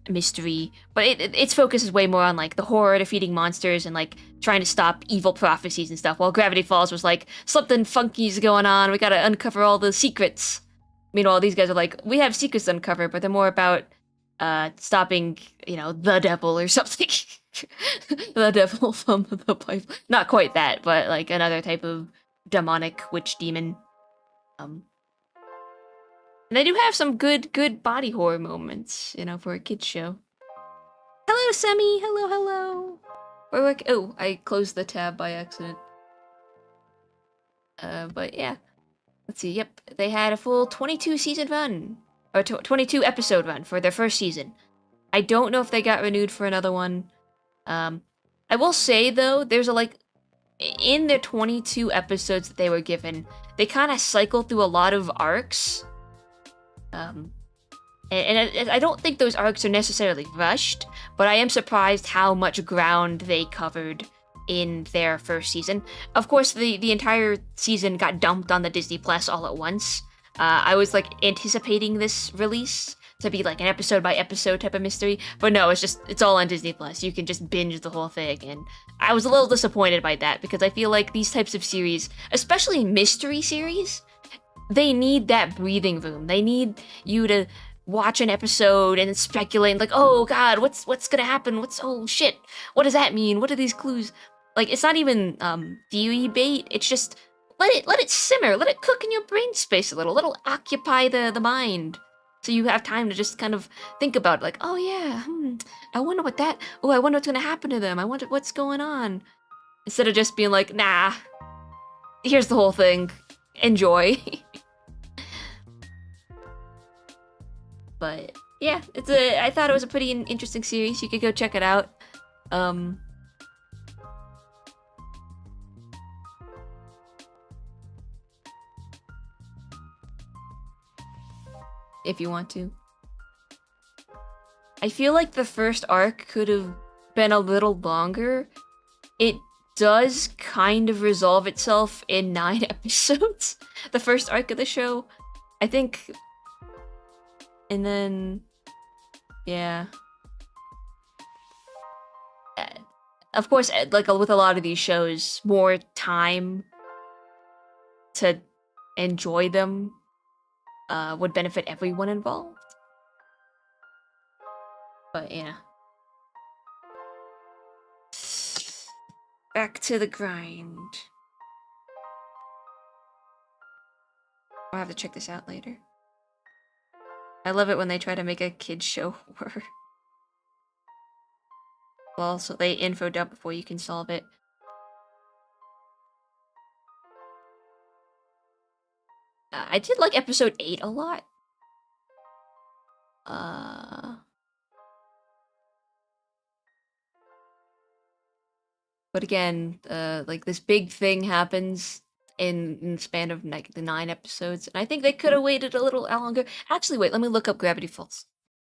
mystery. But its focus is way more on, like, the horror, defeating monsters, and, like, trying to stop evil prophecies and stuff. While Gravity Falls was like, something funky's going on, we gotta uncover all the secrets. Meanwhile, these guys are like, we have secrets to uncover, but they're more about, stopping, you know, the devil or something. The devil from the pipe. Not quite that, but like another type of demonic witch demon. And they do have some good body horror moments, you know, for a kid's show. Hello, Semi. Hello. Oh, I closed the tab by accident. But yeah. Let's see. Yep, they had a full 22 season run, or 22 episode run for their first season. I don't know if they got renewed for another one. I will say though, there's in their 22 episodes that they were given, they kind of cycle through a lot of arcs. And I don't think those arcs are necessarily rushed, but I am surprised how much ground they covered in their first season. Of course, the entire season got dumped on the Disney Plus all at once. I was like anticipating this release to be like an episode by episode type of mystery, but no, it's all on Disney Plus. You can just binge the whole thing, and I was a little disappointed by that because I feel like these types of series, especially mystery series, they need that breathing room. They need you to watch an episode and speculate, like, oh god, what's gonna happen? Oh shit, what does that mean? What are these clues? Like, it's not even theory bait. It's just let it simmer, let it cook in your brain space a little. Let it occupy the mind, so you have time to just kind of think about it, like, oh yeah, I wonder what that. Oh, I wonder what's gonna happen to them. I wonder what's going on. Instead of just being like, nah, here's the whole thing. Enjoy. But yeah, I thought it was a pretty interesting series. You could go check it out. If you want to. I feel like the first arc could have been a little longer. It does kind of resolve itself in 9 episodes. The first arc of the show, I think. And then, yeah. Of course, like with a lot of these shows, more time to enjoy them would benefit everyone involved. But yeah. Back to the grind. I'll have to check this out later. I love it when they try to make a kid's show horror. Well, so they info dump before you can solve it. I did like episode 8 a lot. But again, like this big thing happens in the span of like the 9 episodes, and I think they could have waited a little longer. Actually, wait, let me look up Gravity Falls.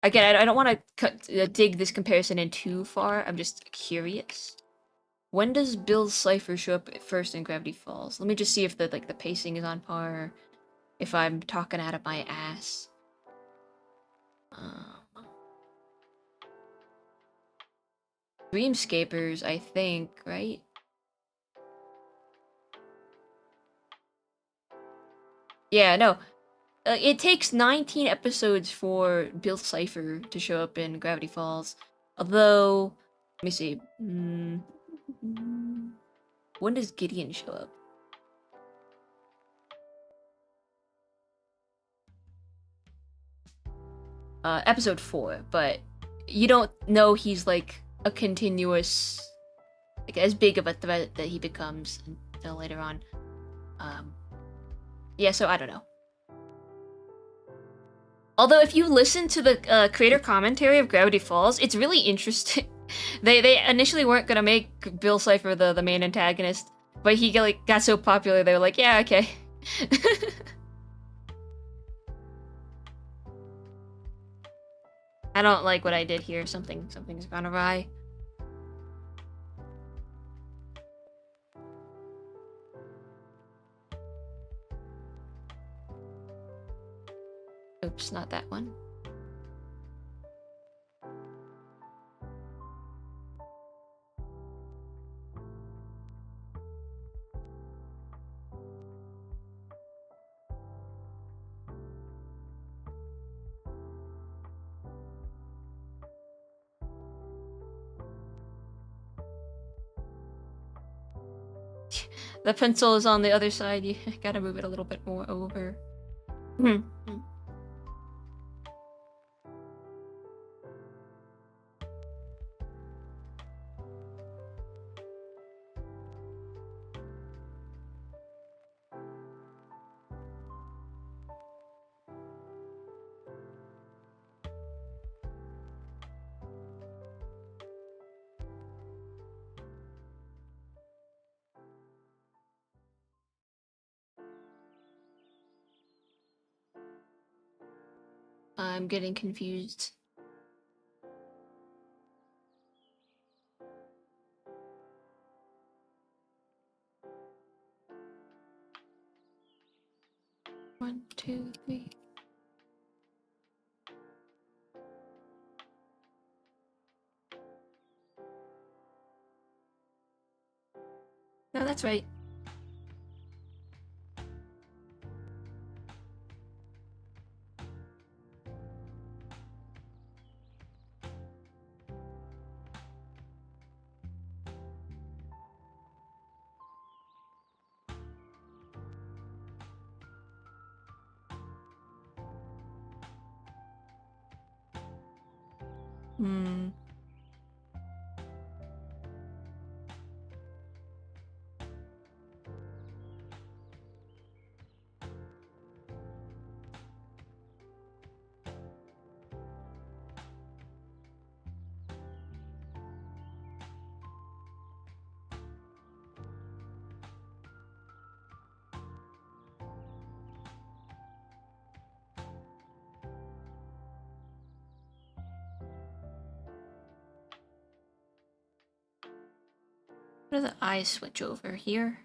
Again, I don't want to dig this comparison in too far. I'm just curious. When does Bill Cipher show up first in Gravity Falls? Let me just see if the pacing is on par. If I'm talking out of my ass. Dreamscapers, I think, right? Yeah, no. It takes 19 episodes for Bill Cipher to show up in Gravity Falls. Although, let me see. When does Gideon show up? Episode 4, but you don't know he's like a continuous, like as big of a threat that he becomes until later on. Yeah, so I don't know. Although if you listen to the creator commentary of Gravity Falls, it's really interesting. they initially weren't gonna make Bill Cipher the main antagonist, but he got so popular they were like, yeah, okay. I don't like what I did here. Something's gone awry. Oops, not that one. The pencil is on the other side. You gotta move it a little bit more over. I'm getting confused. One, two, three. No, that's right. How do the eyes switch over here?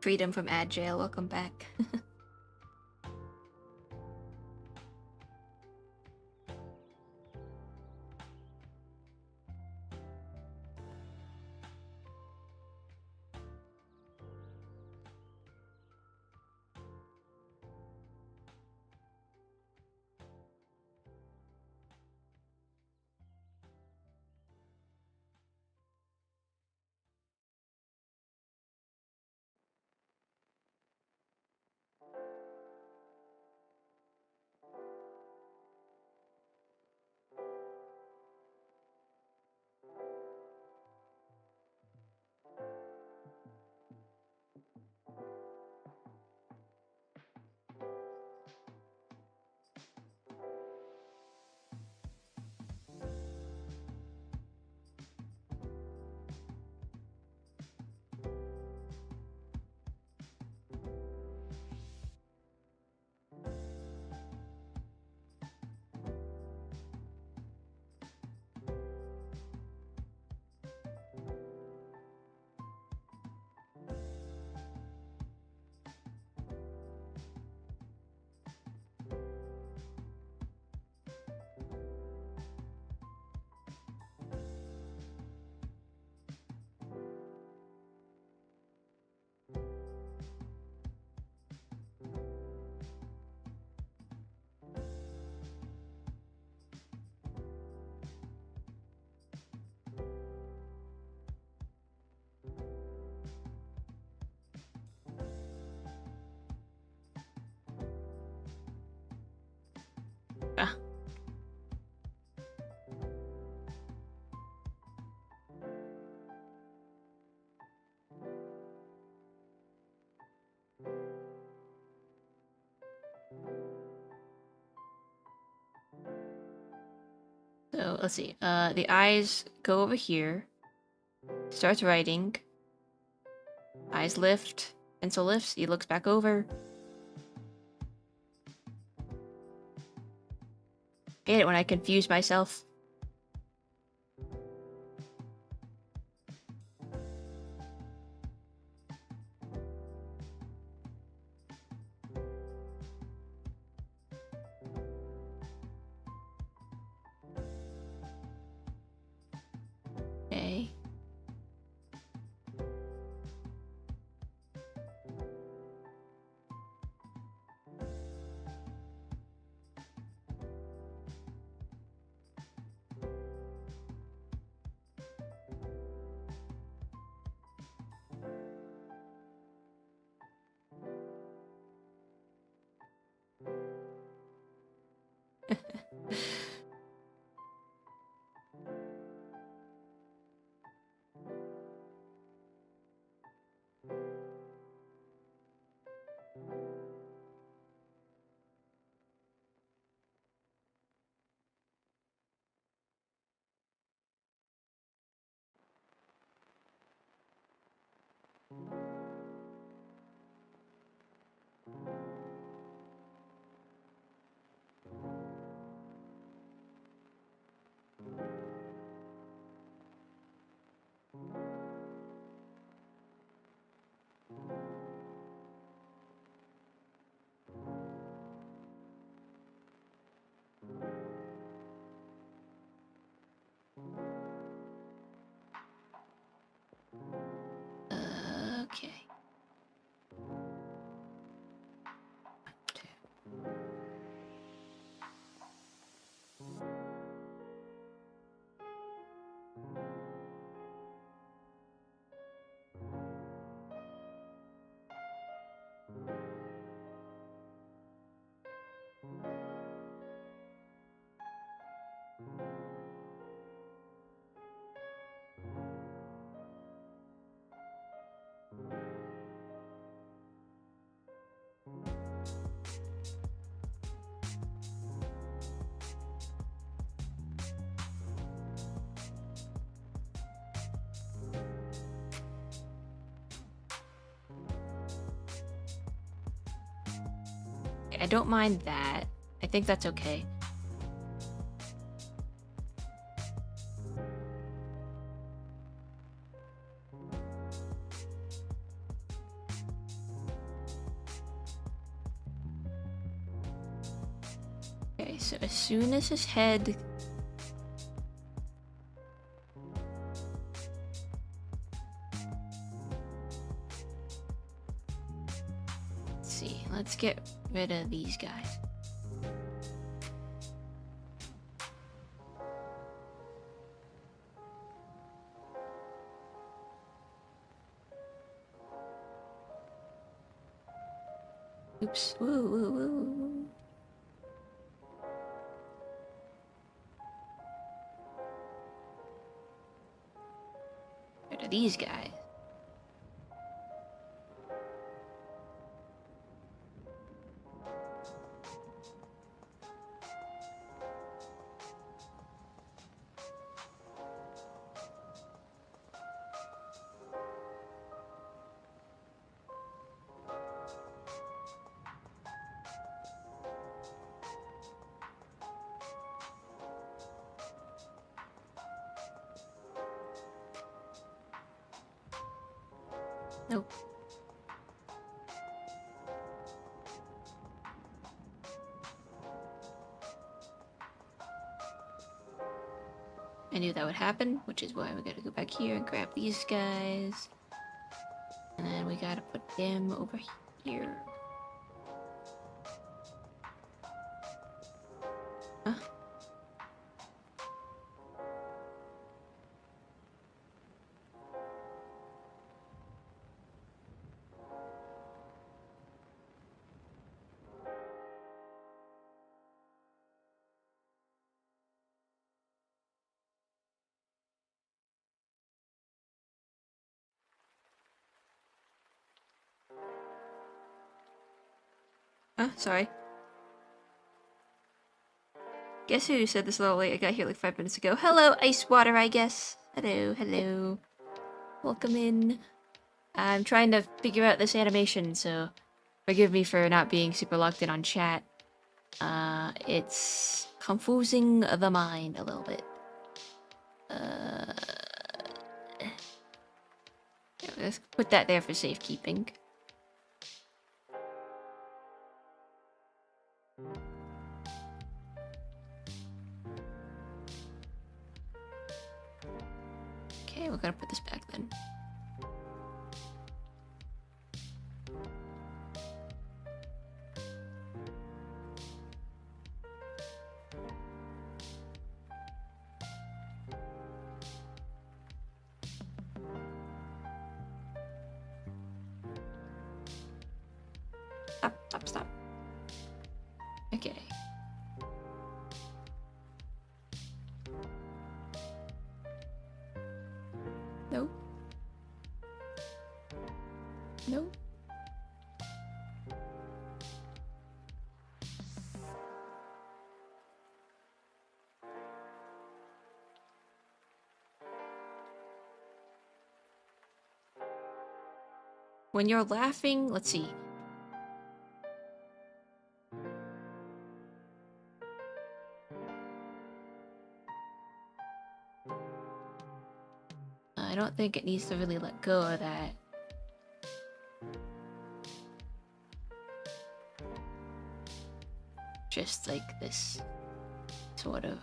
Freedom from ad jail, welcome back. Ah. So let's see. The eyes go over here. Starts writing. Eyes lift. Pencil lifts. He looks back over. Hate it when I confuse myself. Okay. I don't mind that. I think that's okay. Okay, so as soon as his head... Let's see, let's get rid of these guys. Oops. Woo, woo, woo, woo. Rid of these guys. Nope. I knew that would happen, which is why we gotta go back here and grab these guys. And then we gotta put them over here. Huh? Sorry. Guess who said this a little late? I got here like 5 minutes ago. Hello, Ice Water, I guess. Hello, hello. Welcome in. I'm trying to figure out this animation, so forgive me for not being super locked in on chat. It's confusing the mind a little bit. Yeah, let's put that there for safekeeping. Okay, we're gonna put this back then. Stop, stop, stop. Okay. Nope. Nope. When you're laughing, let's see. I don't think it needs to really let go of that. Just like this, sort of.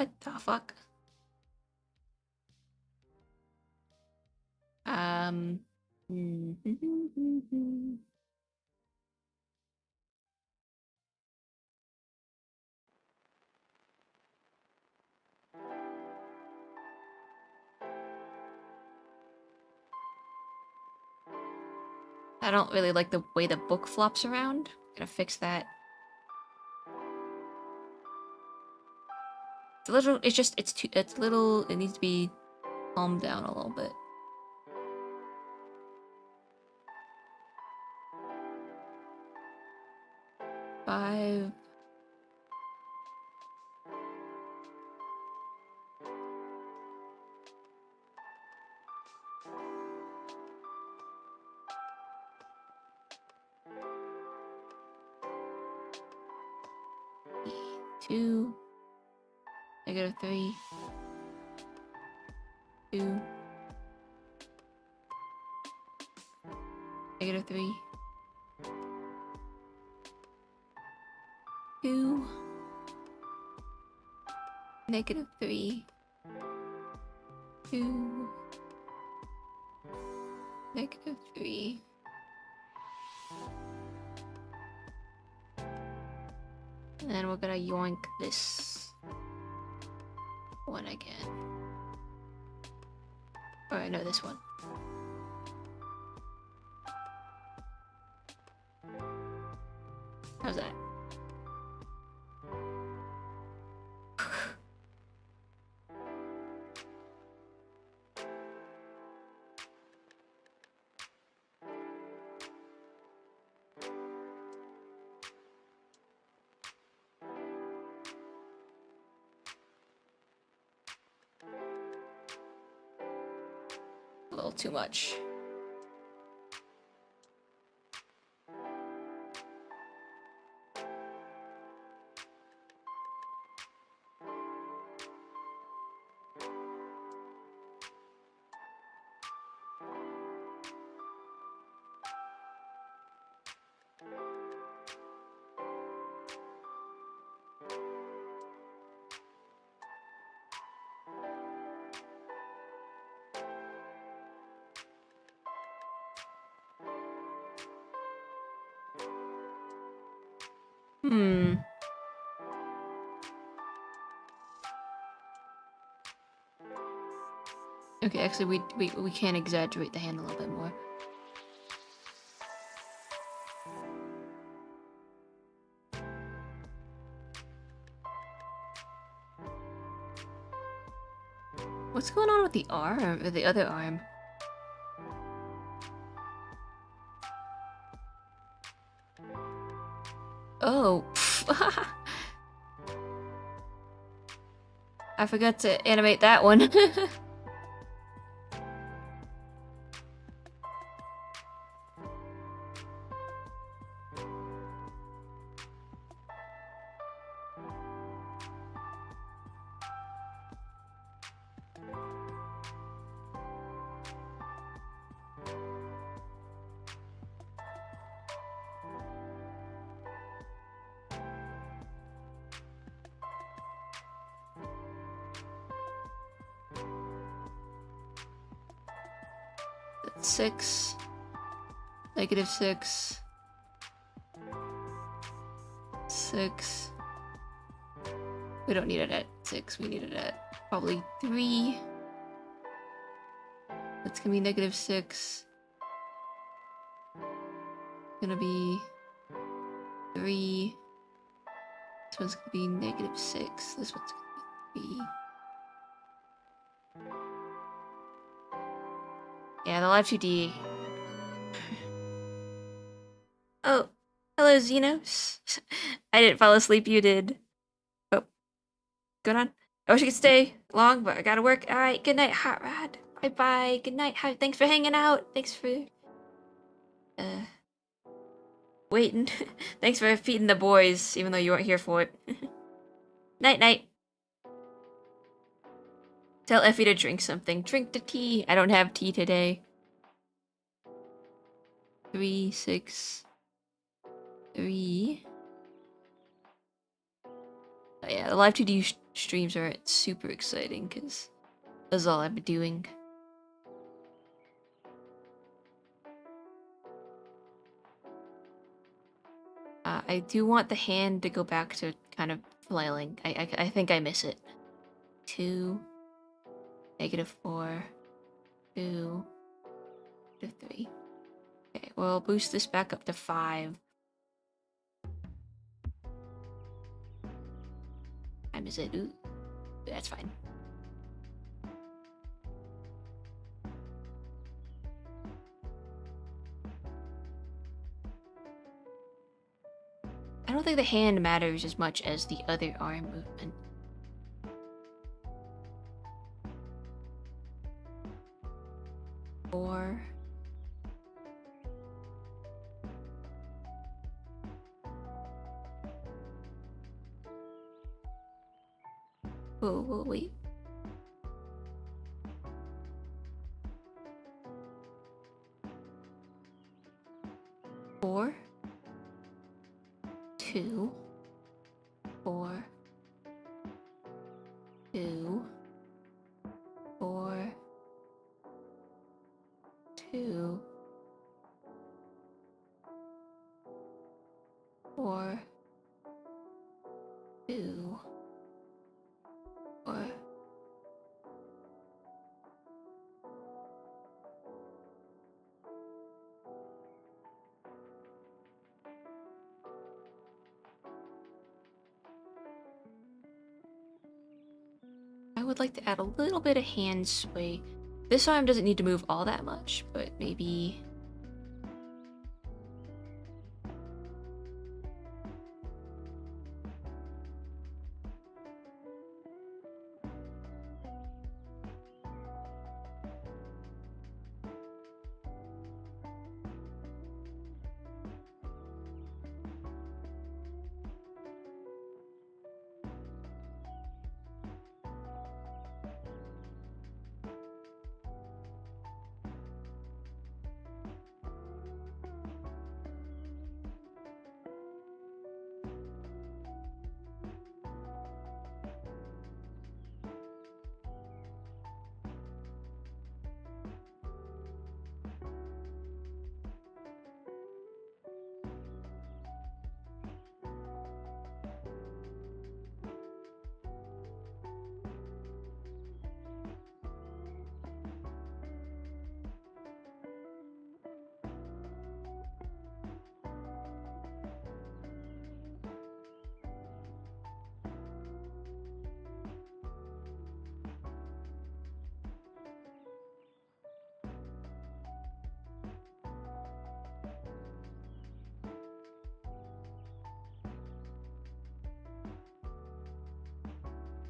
What the fuck? I don't really like the way the book flops around. Gotta fix that. It's a little, it's just, it's little, it needs to be calmed down a little bit. Five. Two. -3. 2. -3. 2. -3. 2. -3. And then we're gonna yoink this one again. Or no, this one. How's that? A little too much. Okay, actually, we can exaggerate the hand a little bit more. What's going on with the arm, or the other arm? Oh. I forgot to animate that one. That's 6. -6. 6. We don't need it at 6. We need it at probably 3. That's gonna be -6. Gonna be 3. This one's gonna be -6. This one's gonna be 3. Yeah, the Live2D. Oh, hello, Xenos. I didn't fall asleep, you did. Oh, going on. I wish I could stay long, but I gotta work. Alright, good night, Hot Rod. Bye-bye, good night. Thanks for hanging out. Thanks for... waiting. Thanks for feeding the boys, even though you weren't here for it. Night-night. Tell Effie to drink something. Drink the tea. I don't have tea today. 3, 6, 3. Oh yeah, the Live2D streams aren't super exciting because that's all I've been doing. I do want the hand to go back to kind of flailing. I think I miss it. 2, -4, 2, -3. Okay, we'll boost this back up to 5. Time is it? Ooh, that's fine. I don't think the hand matters as much as the other arm movement. Four. Whoa, wait. Four. 2, 4, 2, 4, 2, 4, 2, 4. I would like to add a little bit of hand sway. This arm doesn't need to move all that much, but maybe...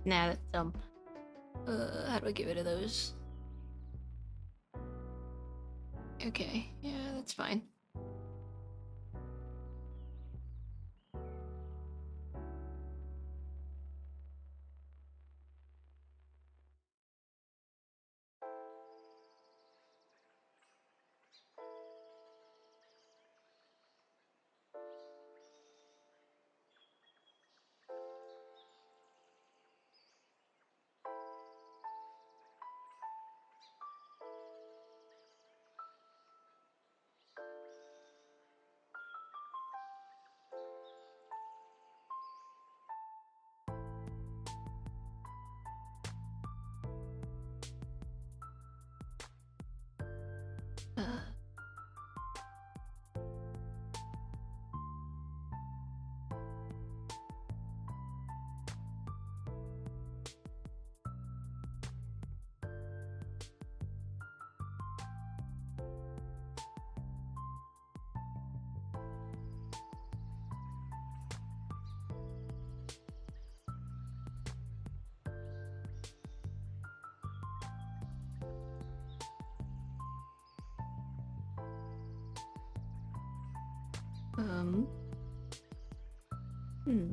Nah, that's dumb. How do I get rid of those? Okay, yeah, that's fine. Hmm.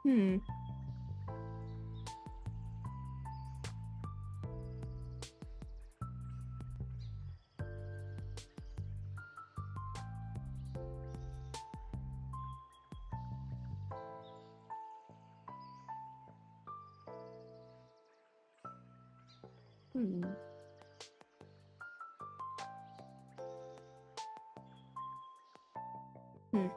Hmm. Hmm. Hmm.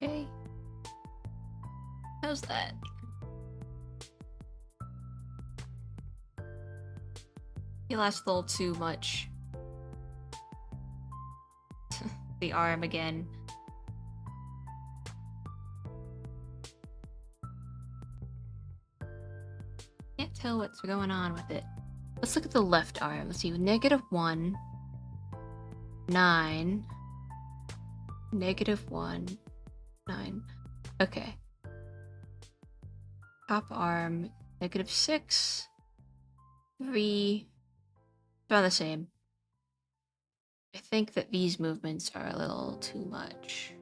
Okay. How's that? He lasts a little too much. The arm again. Can't tell what's going on with it. Let's look at the left arm. Let's see. -1, 9, -1, 9. Okay. Top arm, -6, 3. About the same. I think that these movements are a little too much.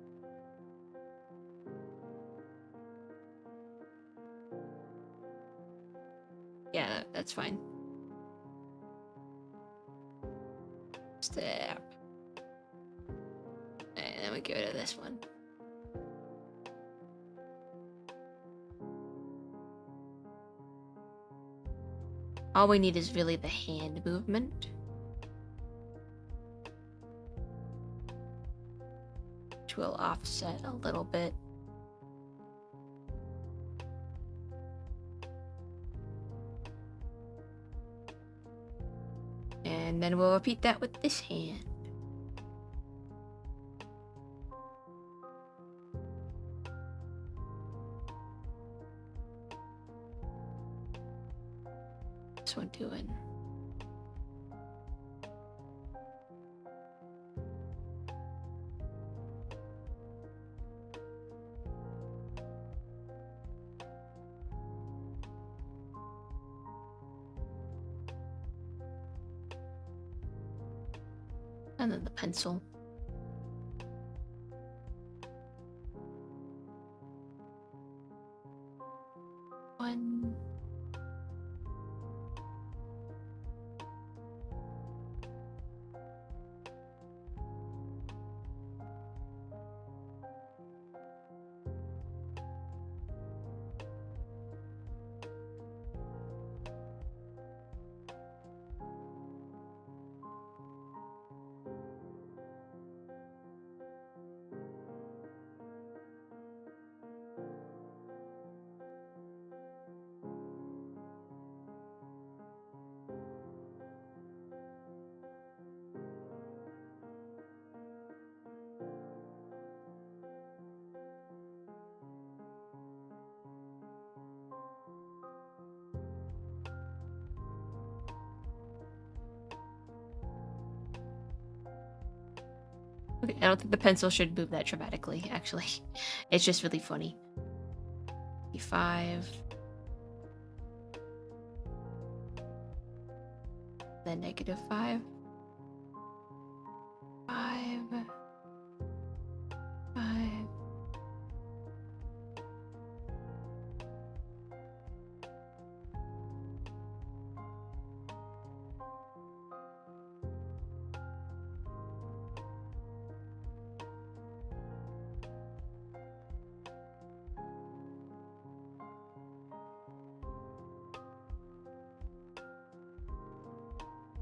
Yeah, that's fine. Step. And then we get rid of this one. All we need is really the hand movement. Which will offset a little bit. And then we'll repeat that with this hand. This one doing. And then the pencil. One. Okay, I don't think the pencil should move that dramatically, actually. It's just really funny. 5. Then -5. 5. 5.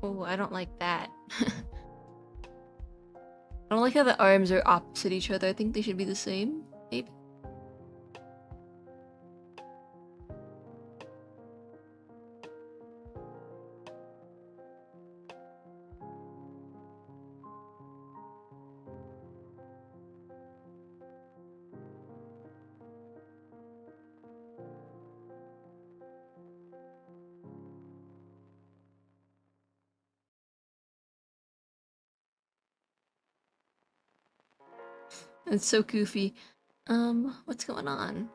Oh, I don't like that. I don't like how the arms are opposite each other. I think they should be the same, maybe. It's so goofy. What's going on?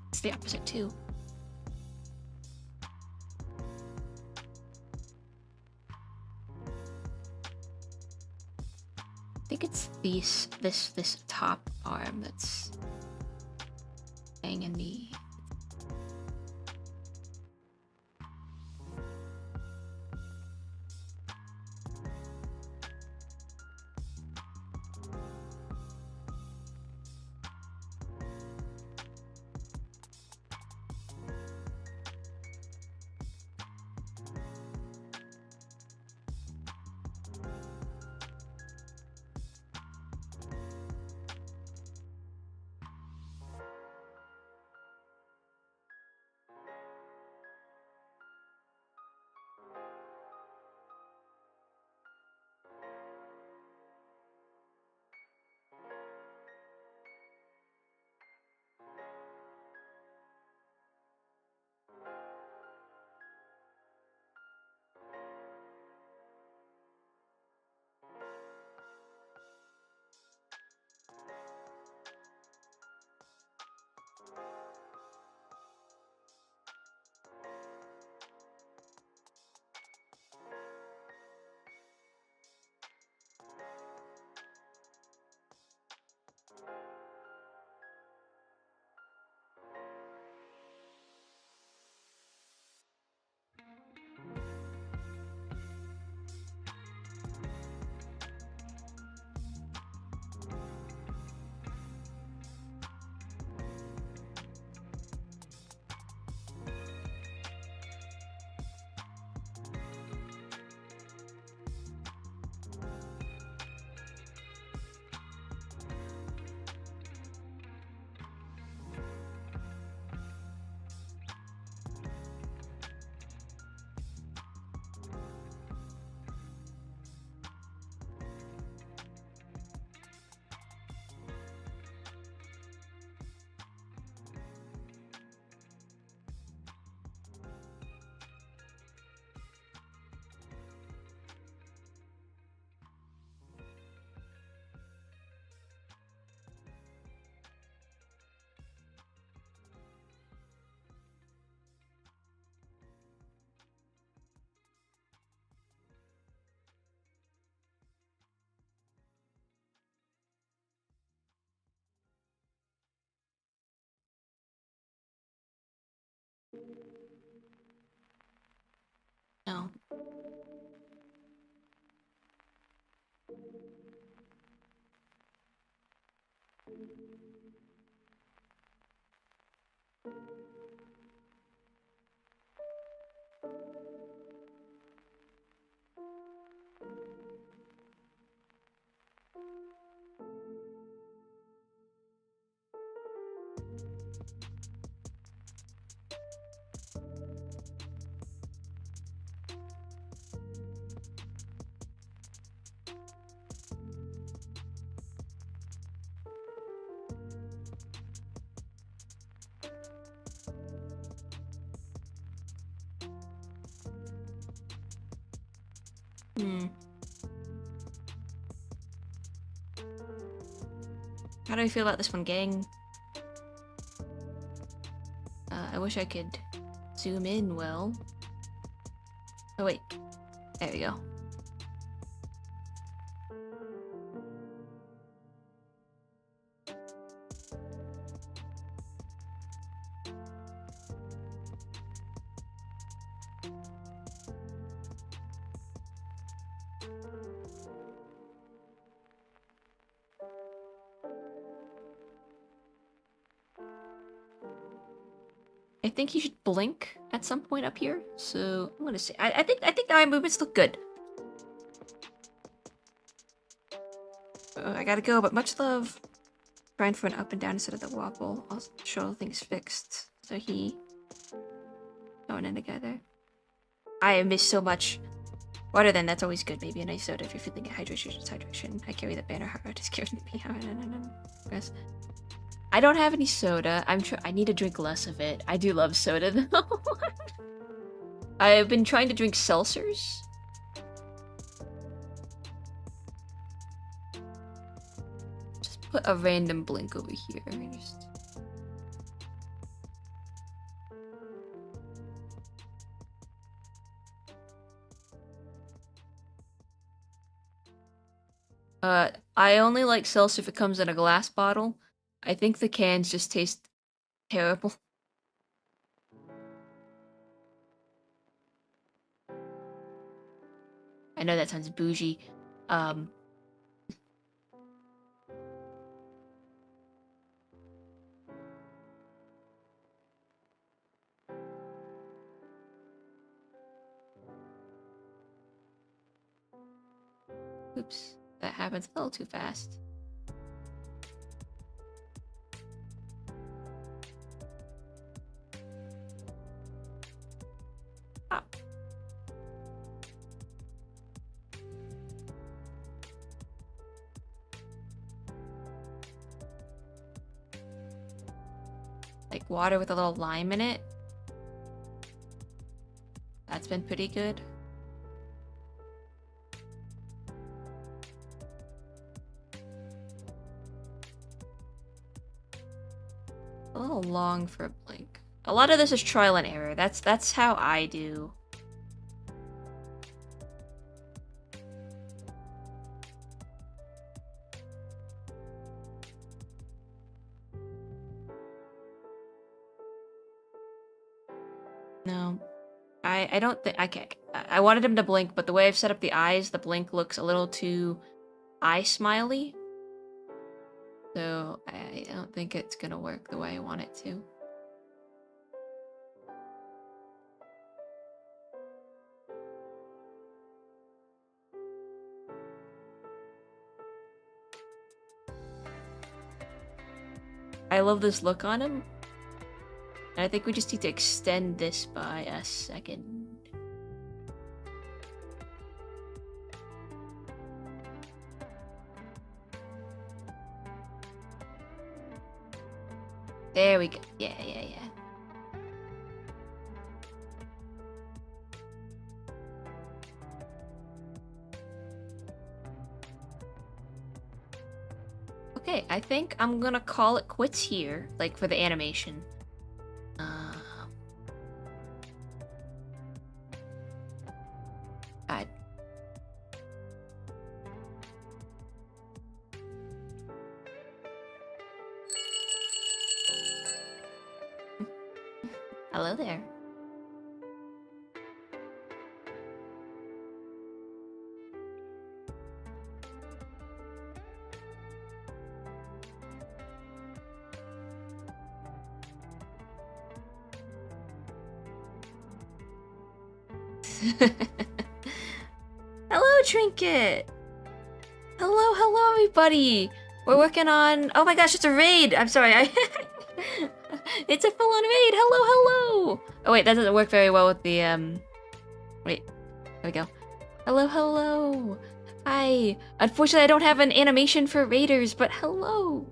It's the opposite too. I think it's this top arm that's hanging me. No. How do I feel about this one, gang? I wish I could zoom in well. Oh wait, there we go. I think he should blink at some point up here. So I'm gonna say I think my movements look good. I gotta go, but much love. Trying for an up and down instead of the wobble. I'll show things fixed. So he going in together. I miss so much water. Then that's always good. Maybe a nice soda if you're feeling hydration. Just hydration. I carry the banner hard. Just carry me out. Guys, I don't have any soda. I need to drink less of it. I do love soda though. I've been trying to drink seltzers. Just put a random blink over here. Just... I only like seltzer if it comes in a glass bottle. I think the cans just taste terrible. I know that sounds bougie. Oops, that happens a little too fast. Oh. Like water with a little lime in it. That's been pretty good. A little long for a blink. A lot of this is trial and error. That's how I do. No. I don't think I can't. I wanted him to blink, but the way I've set up the eyes, the blink looks a little too eye smiley. So I don't think it's gonna work the way I want it to. I love this look on him. And I think we just need to extend this by a second. There we go. Yeah. Okay, I think I'm gonna call it quits here, like for the animation. Hello there. Hello, Trinket! Hello, everybody! We're working on... Oh my gosh, it's a raid! I'm sorry, It's a full-on raid! Hello! Oh wait, that doesn't work very well with the, Wait, there we go. Hello! Hi! Unfortunately, I don't have an animation for raiders, but hello!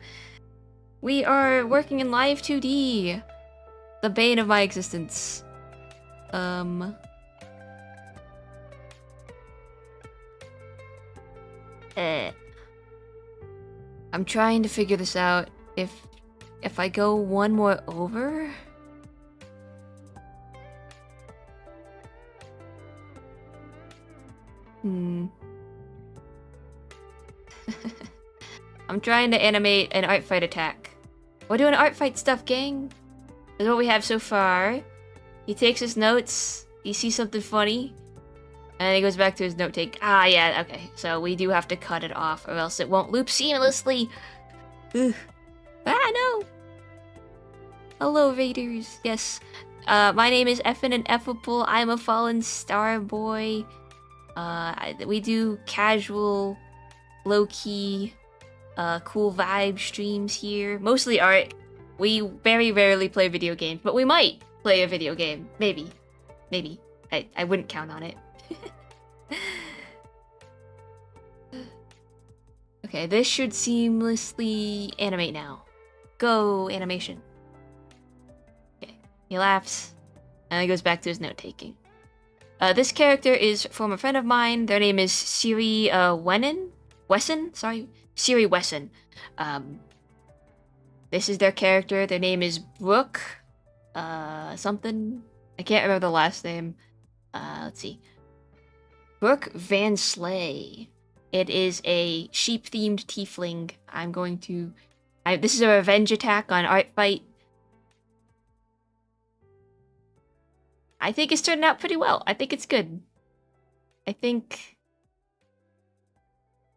We are working in Live2D! The bane of my existence. I'm trying to figure this out. If I go one more over... I'm trying to animate an art fight attack. We're doing art fight stuff, gang. That's what we have so far. He takes his notes, he sees something funny, and then he goes back to his note take. Ah, yeah, okay. So we do have to cut it off, or else it won't loop seamlessly. Ugh. Ah, no! Hello, Raiders. Yes. My name is Effanineffable. I'm a fallen star boy. We do casual, low-key, cool vibe streams here. Mostly art. We very rarely play video games, but we might play a video game. Maybe. Maybe. I wouldn't count on it. Okay, this should seamlessly animate now. Go, animation. Okay, he laughs, and he goes back to his note-taking. This character is from a friend of mine. Their name is Siri Wesson? Sorry, Siri Wesson. This is their character. Their name is Brooke. Something. I can't remember the last name. Let's see. Brooke Van Slay. It is a sheep-themed tiefling. I'm going to... this is a revenge attack on Artfight. I think it's turned out pretty well. I think it's good. I think...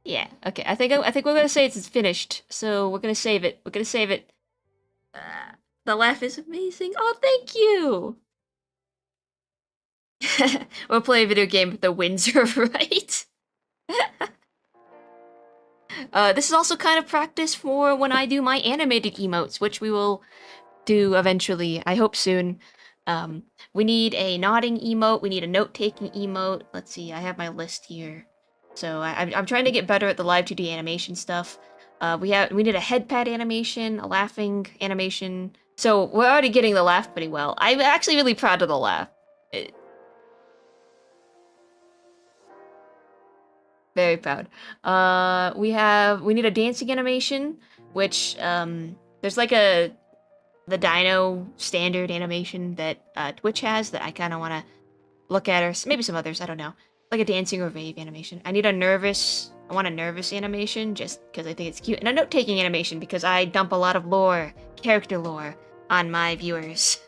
Yeah, okay. I think we're gonna say it's finished. So we're gonna save it. We're gonna save it. The laugh is amazing. Oh, thank you! We'll play a video game with the winds are right. This is also kind of practice for when I do my animated emotes, which we will do eventually. I hope soon. We need a nodding emote. We need a note-taking emote. Let's see. I have my list here. So I'm trying to get better at the Live2D animation stuff. We need a head pat animation, a laughing animation. So we're already getting the laugh pretty well. I'm actually really proud of the laugh. Very proud. We need a dancing animation, which there's like the Dino standard animation that Twitch has that I kind of want to look at, or maybe some others. I don't know, like a dancing or rave animation. I want a nervous animation just because I think it's cute, and a note-taking animation because I dump a lot of lore, character lore, on my viewers.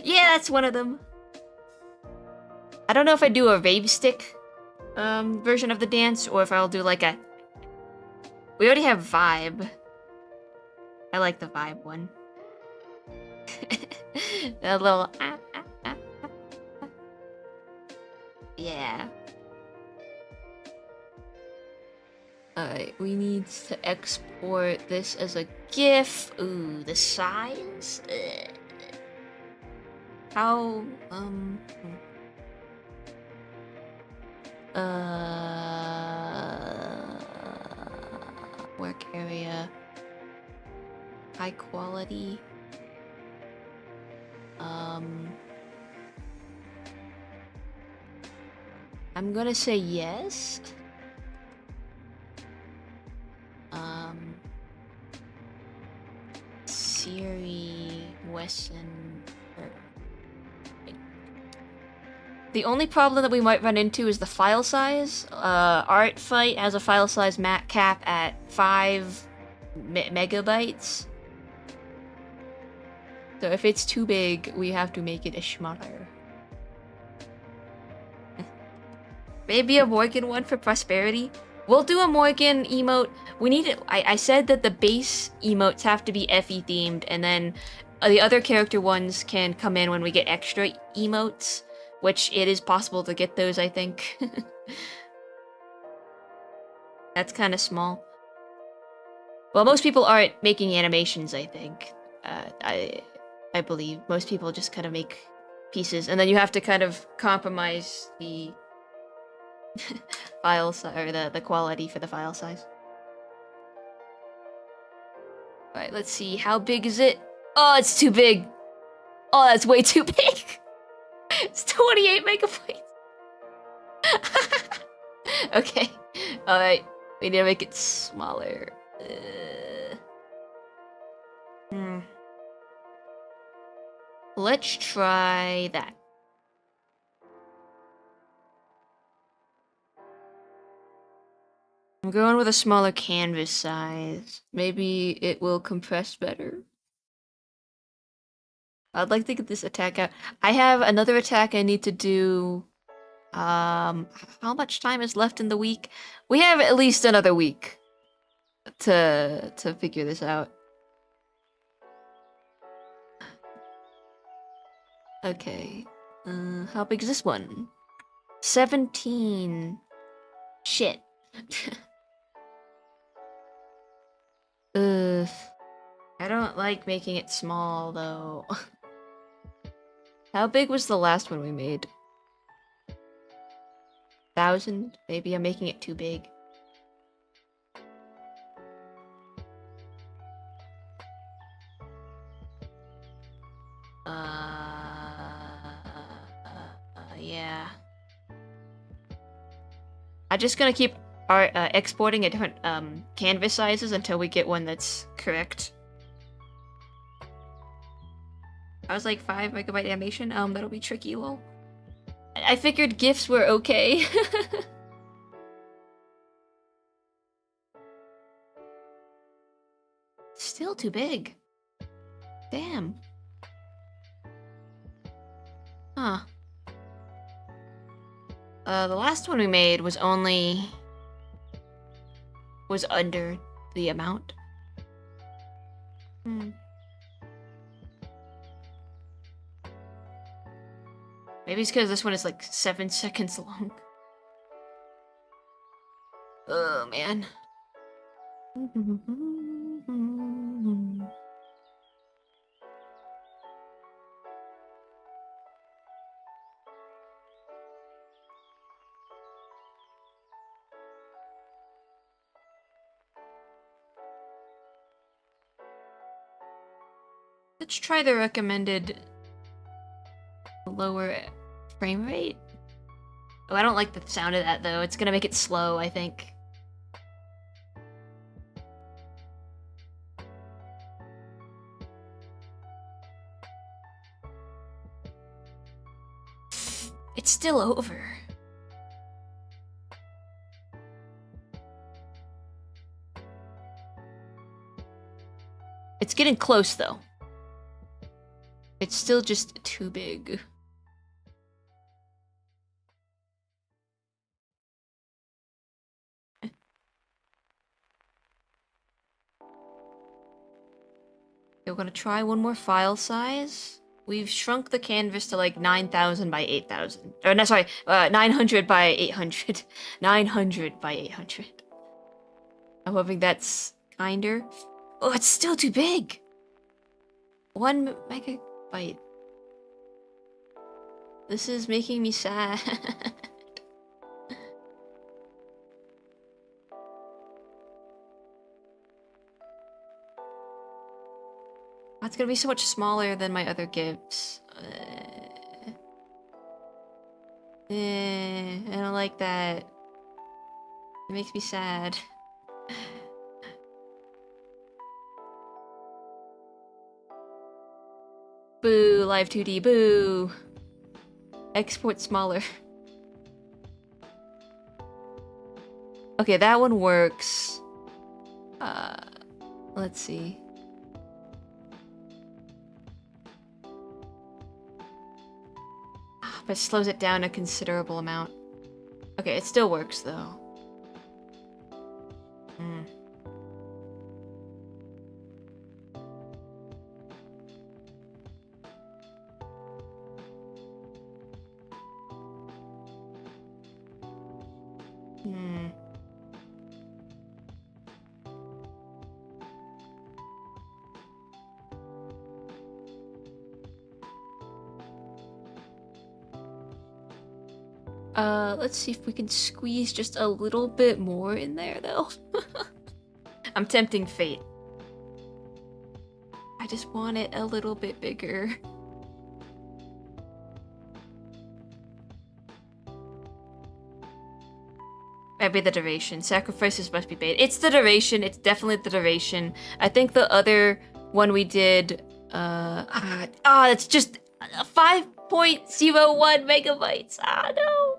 Yeah, that's one of them. I don't know if I do a rave stick version of the dance, or if I'll do like a... We already have vibe. I like the vibe one. A little... Yeah. Alright, we need to export this as a GIF. Ooh, the size? Ugh. How, work area, high quality, I'm gonna say yes. Siri Wesson. The only problem that we might run into is the file size. Artfight has a file size cap at 5 megabytes. So if it's too big, we have to make it smaller. Maybe a Morgan one for prosperity. We'll do a Morgan emote. We need it. I said that the base emotes have to be FE themed, and then the other character ones can come in when we get extra emotes, which it is possible to get those, I think. That's kind of small. Well, most people aren't making animations, I think. I believe most people just kind of make pieces, and then you have to kind of compromise the file size, or the quality for the file size. Alright, let's see. How big is it? Oh, it's too big. Oh, that's way too big. It's 28 megabytes. Okay. Alright. We need to make it smaller. Let's try that. I'm going with a smaller canvas size. Maybe it will compress better. I'd like to get this attack out. I have another attack I need to do. How much time is left in the week? We have at least another week to figure this out. Okay. How big is this one? 17. Shit. Ugh. I don't like making it small, though. How big was the last one we made? 1,000? Maybe I'm making it too big. Yeah. I'm just gonna keep exporting at different canvas sizes until we get one that's correct. I was like 5 megabyte animation. That'll be tricky, lol. I figured GIFs were okay. Still too big. Damn. Huh. The last one we made was under the amount. Maybe it's because this one is like 7 seconds long. Oh, man. Let's try the recommended lower frame rate. Oh, I don't like the sound of that, though. It's gonna make it slow, I think. It's still over. It's getting close, though. It's still just too big. We're gonna try one more file size. We've shrunk the canvas to like 9,000 by 8,000. Or no, sorry, 900 by 800. 900 by 800. I'm hoping that's kinder. Oh, it's still too big. 1 megabyte. This is making me sad. That's gonna be so much smaller than my other GIFs. I don't like that. It makes me sad. Boo, Live2D, boo. Export smaller. Okay, that one works. Let's see. But it slows it down a considerable amount. Okay, it still works though. Let's see if we can squeeze just a little bit more in there, though. I'm tempting fate. I just want it a little bit bigger. Maybe the duration. Sacrifices must be paid. It's the duration. It's definitely the duration. I think the other one we did, it's just 5.01 megabytes. Ah, no.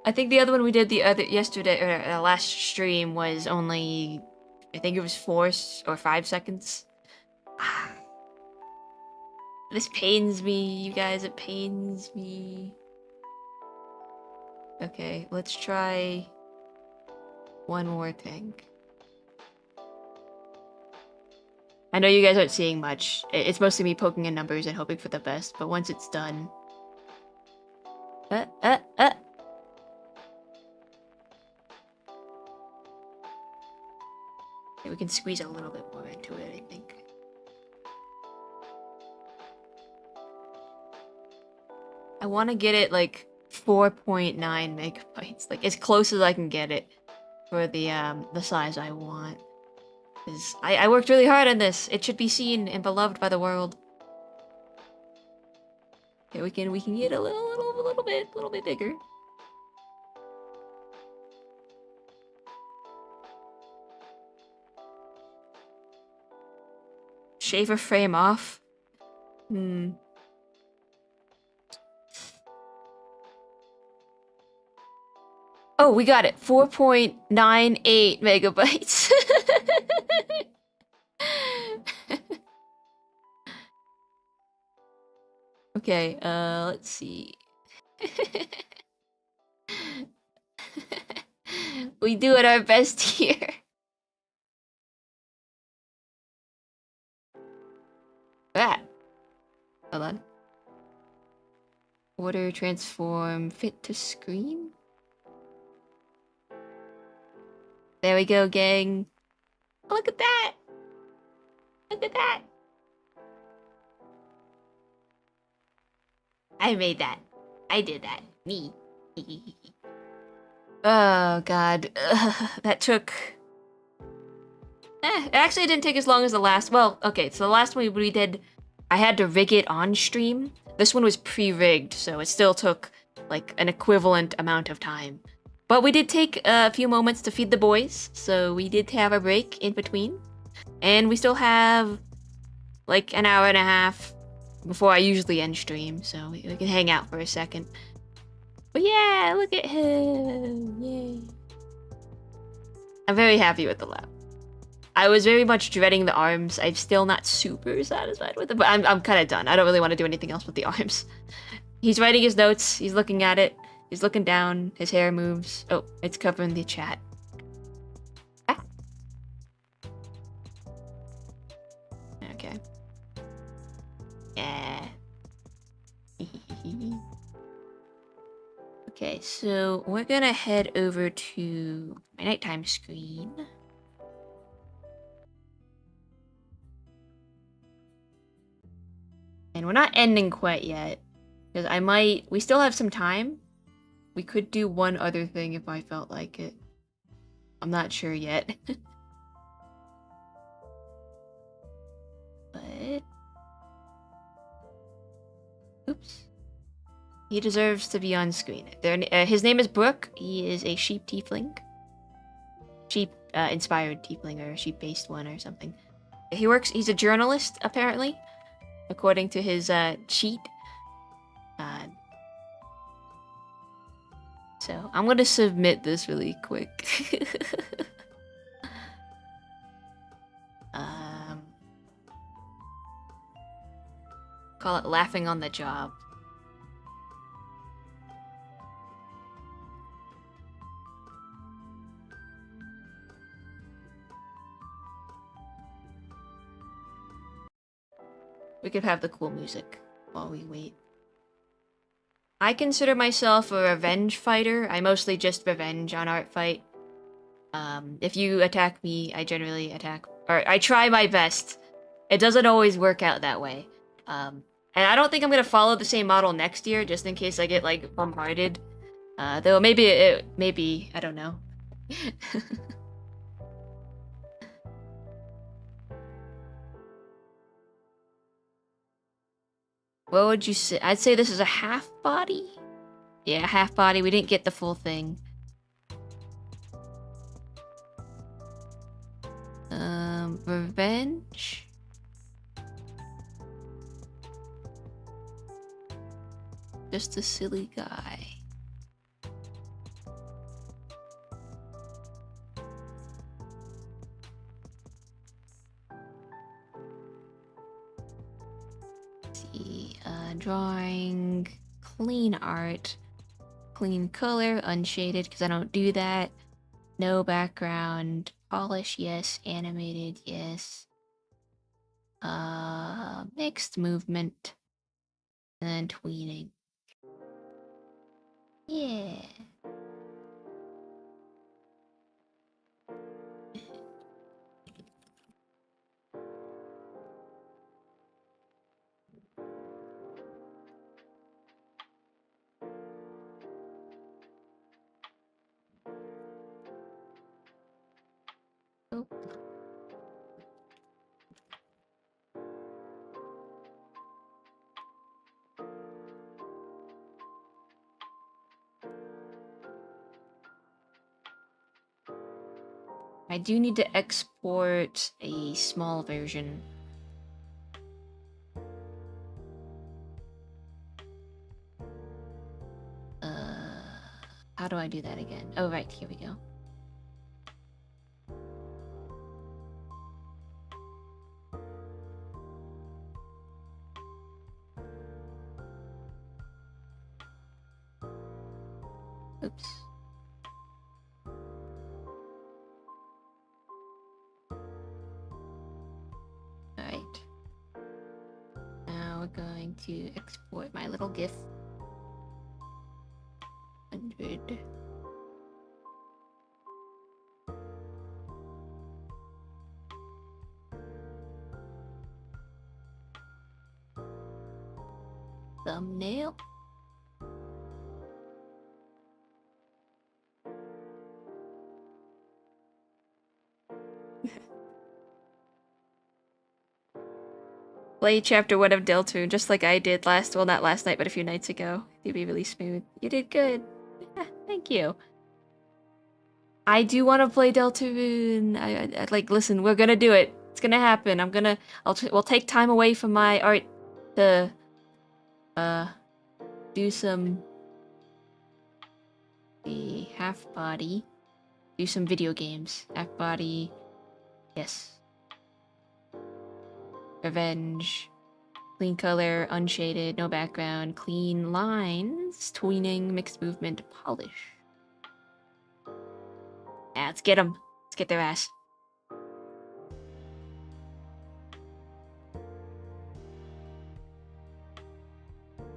I think the other one we did yesterday, or last stream was only, I think it was 4 or 5 seconds. This pains me, you guys, it pains me. Okay, let's try one more thing. I know you guys aren't seeing much. It's mostly me poking in numbers and hoping for the best, but once it's done... Okay, we can squeeze a little bit more into it, I think. I want to get it like 4.9 megabytes, like as close as I can get it for the size I want. 'Cause I worked really hard on this. It should be seen and beloved by the world. Okay, we can get a little bit bigger. Shave a frame off. Oh, we got it. 4.98 megabytes. Okay, let's see. We doing our best here. That. Hold on. Order, transform, fit to screen. There we go, gang. Oh, look at that. Look at that. I made that. I did that. Me. Oh, God. That took... it actually didn't take as long as the last... Well, okay, so the last one we did, I had to rig it on stream. This one was pre-rigged, so it still took, like, an equivalent amount of time. But we did take a few moments to feed the boys, so we did have a break in between. And we still have, like, an hour and a half before I usually end stream, so we can hang out for a second. But yeah, look at him! Yay. I'm very happy with the lab. I was very much dreading the arms. I'm still not super satisfied with it, but I'm kind of done. I don't really want to do anything else with the arms. He's writing his notes. He's looking at it. He's looking down. His hair moves. Oh, it's covering the chat. Ah. Okay. Yeah. Okay, so we're gonna head over to my nighttime screen. And we're not ending quite yet, because we still have some time. We could do one other thing if I felt like it. I'm not sure yet. But... oops. He deserves to be on screen. His name is Brooke. He is a sheep tiefling. Sheep-inspired tiefling, or a sheep-based one, or something. He's a journalist, apparently. According to his cheat. So I'm gonna submit this really quick. Call it laughing on the job. We could have the cool music while we wait. I consider myself a revenge fighter. I mostly just revenge on art fight. If you attack me, I generally attack, or I try my best. It doesn't always work out that way. And I don't think I'm gonna follow the same model next year, just in case I get like bombarded. Though maybe, I don't know. What would you say? I'd say this is a half body. Yeah, half body. We didn't get the full thing. Revenge. Just a silly guy. Drawing, clean art, clean color, unshaded, because I don't do that. No background, polish, yes, animated, yes. Mixed movement. And then tweening. Yeah. Oh. I do need to export a small version. How do I do that again? Oh, right, here we go. Oops. Alright. Now we're going to export my little GIF. 100. Thumbnail. Play chapter 1 of Deltarune just like I did well, not last night, but a few nights ago. You'd be really smooth. You did good. Yeah, thank you. I do want to play Deltarune. I like, listen, we're gonna do it. It's gonna happen. We'll take time away from my art to, do some, the half body. Do some video games. Half body. Yes. Revenge. Clean color, unshaded, no background, clean lines, tweening, mixed movement, polish. Yeah, let's get them. Let's get their ass.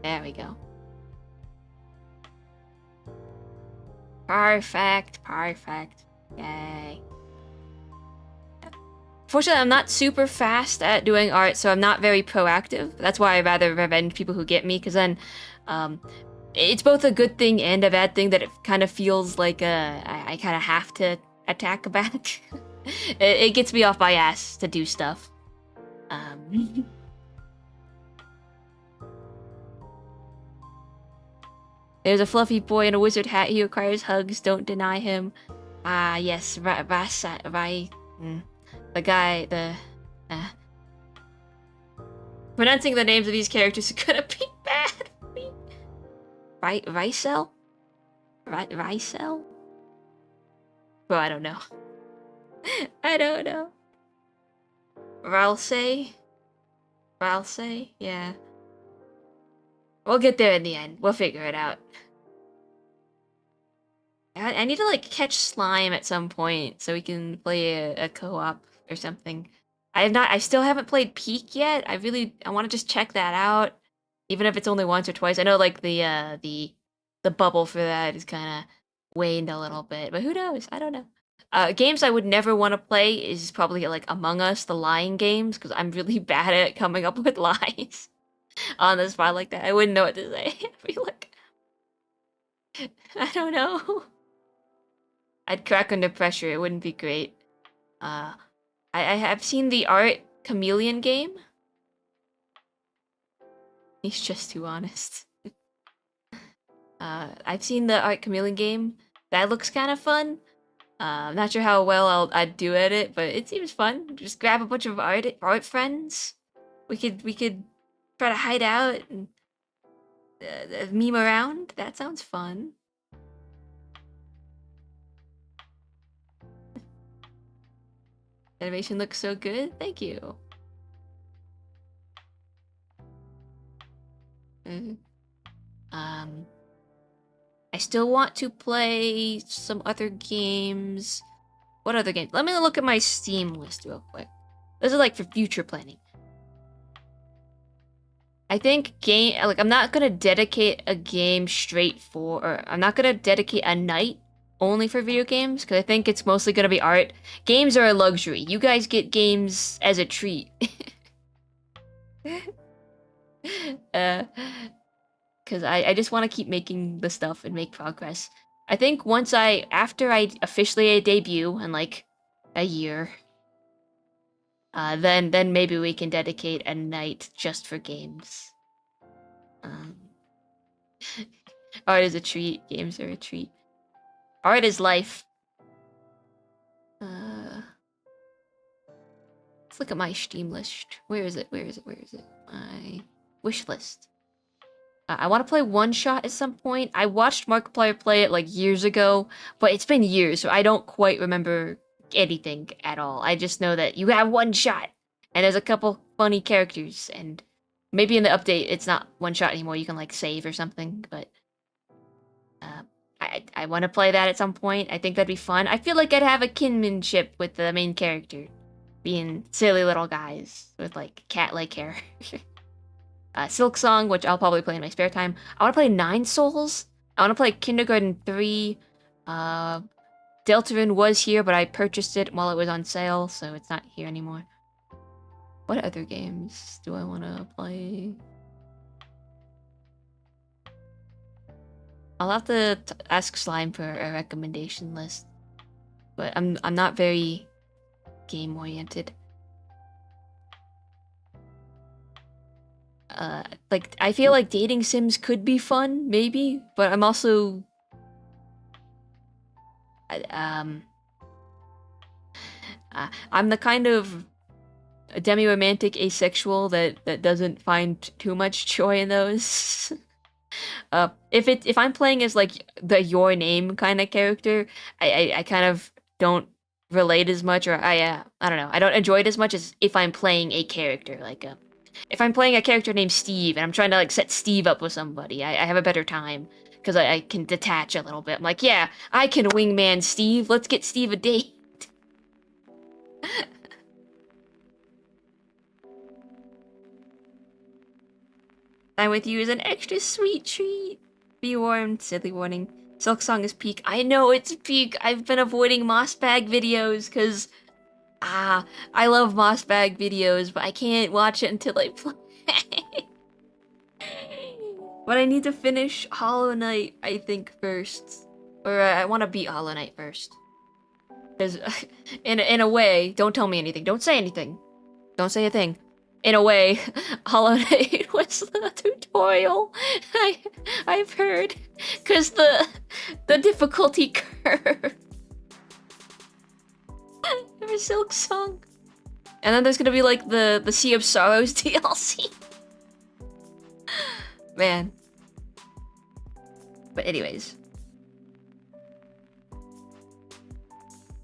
There we go. Perfect, perfect. Yay. Fortunately, I'm not super fast at doing art, so I'm not very proactive. That's why I rather revenge people who get me, because then it's both a good thing and a bad thing that it kind of feels like I kind of have to attack back. It gets me off my ass to do stuff. There's a fluffy boy in a wizard hat. He requires hugs. Don't deny him. Ah, yes. The guy, pronouncing the names of these characters is gonna be bad for me. Ricel? Ricel? Bro, I don't know. I don't know. Ralsei? Yeah. We'll get there in the end. We'll figure it out. I need to, like, catch slime at some point so we can play a co-op or something. I still haven't played Peak yet. I want to just check that out, even if it's only once or twice. I know, like, the bubble for that is kind of waned a little bit, but who knows? I don't know. Games I would never want to play is probably, like, Among Us, the lying games, because I'm really bad at coming up with lies on the spot like that. I wouldn't know what to say. I'd be like, I don't know. I'd crack under pressure. It wouldn't be great. I have seen the Art Chameleon game. He's just too honest. I've seen the Art Chameleon game. That looks kind of fun. I'm not sure how well I'd do at it, but it seems fun. Just grab a bunch of art friends. We could try to hide out and meme around. That sounds fun. Animation looks so good. Thank you. I still want to play some other games. What other games? Let me look at my Steam list real quick. Those are like for future planning. I think I'm not gonna dedicate a game I'm not gonna dedicate a night only for video games, because I think it's mostly gonna be art. Games are a luxury. You guys get games as a treat. Because I just want to keep making the stuff and make progress. I think after I officially debut in like a year, then maybe we can dedicate a night just for games. Art is a treat. Games are a treat. Art is life. Let's look at my Steam list. Where is it? My wish list. I want to play One Shot at some point. I watched Markiplier play it like years ago, but it's been years, so I don't quite remember anything at all. I just know that you have one shot, and there's a couple funny characters, and maybe in the update it's not one shot anymore. You can like save or something, but I want to play that at some point. I think that'd be fun. I feel like I'd have a kinship with the main character, being silly little guys with like cat-like hair. Silk Song, which I'll probably play in my spare time. I want to play 9 Souls. I want to play Kindergarten 3. Deltarune was here, but I purchased it while it was on sale, so it's not here anymore. What other games do I want to play? I'll have to ask Slime for a recommendation list, but I'm not very game oriented. Like I feel like dating sims could be fun, maybe, but I'm also I'm the kind of demi-romantic asexual that doesn't find too much joy in those. If I'm playing as like the Your Name kind of character, I kind of don't relate as much, or I don't know, I don't enjoy it as much as if I'm playing a character like if I'm playing a character named Steve and I'm trying to like set Steve up with somebody, I have a better time because I can detach a little bit. I'm like, yeah, I can wingman Steve. Let's get Steve a date. Time with you is an extra sweet treat. Be warned, silly warning. Silk Song is peak. I know it's peak. I've been avoiding moss bag videos because I love moss bag videos, but I can't watch it until I play. But I need to finish Hollow Knight, I think, first. Or I want to beat Hollow Knight first. Because in a way, don't tell me anything. Don't say anything. Don't say a thing. In a way, Hollow Knight was the tutorial. I've heard, because the difficulty curve. For Silk Song, and then there's gonna be like the Sea of Sorrows DLC. Man. But anyways,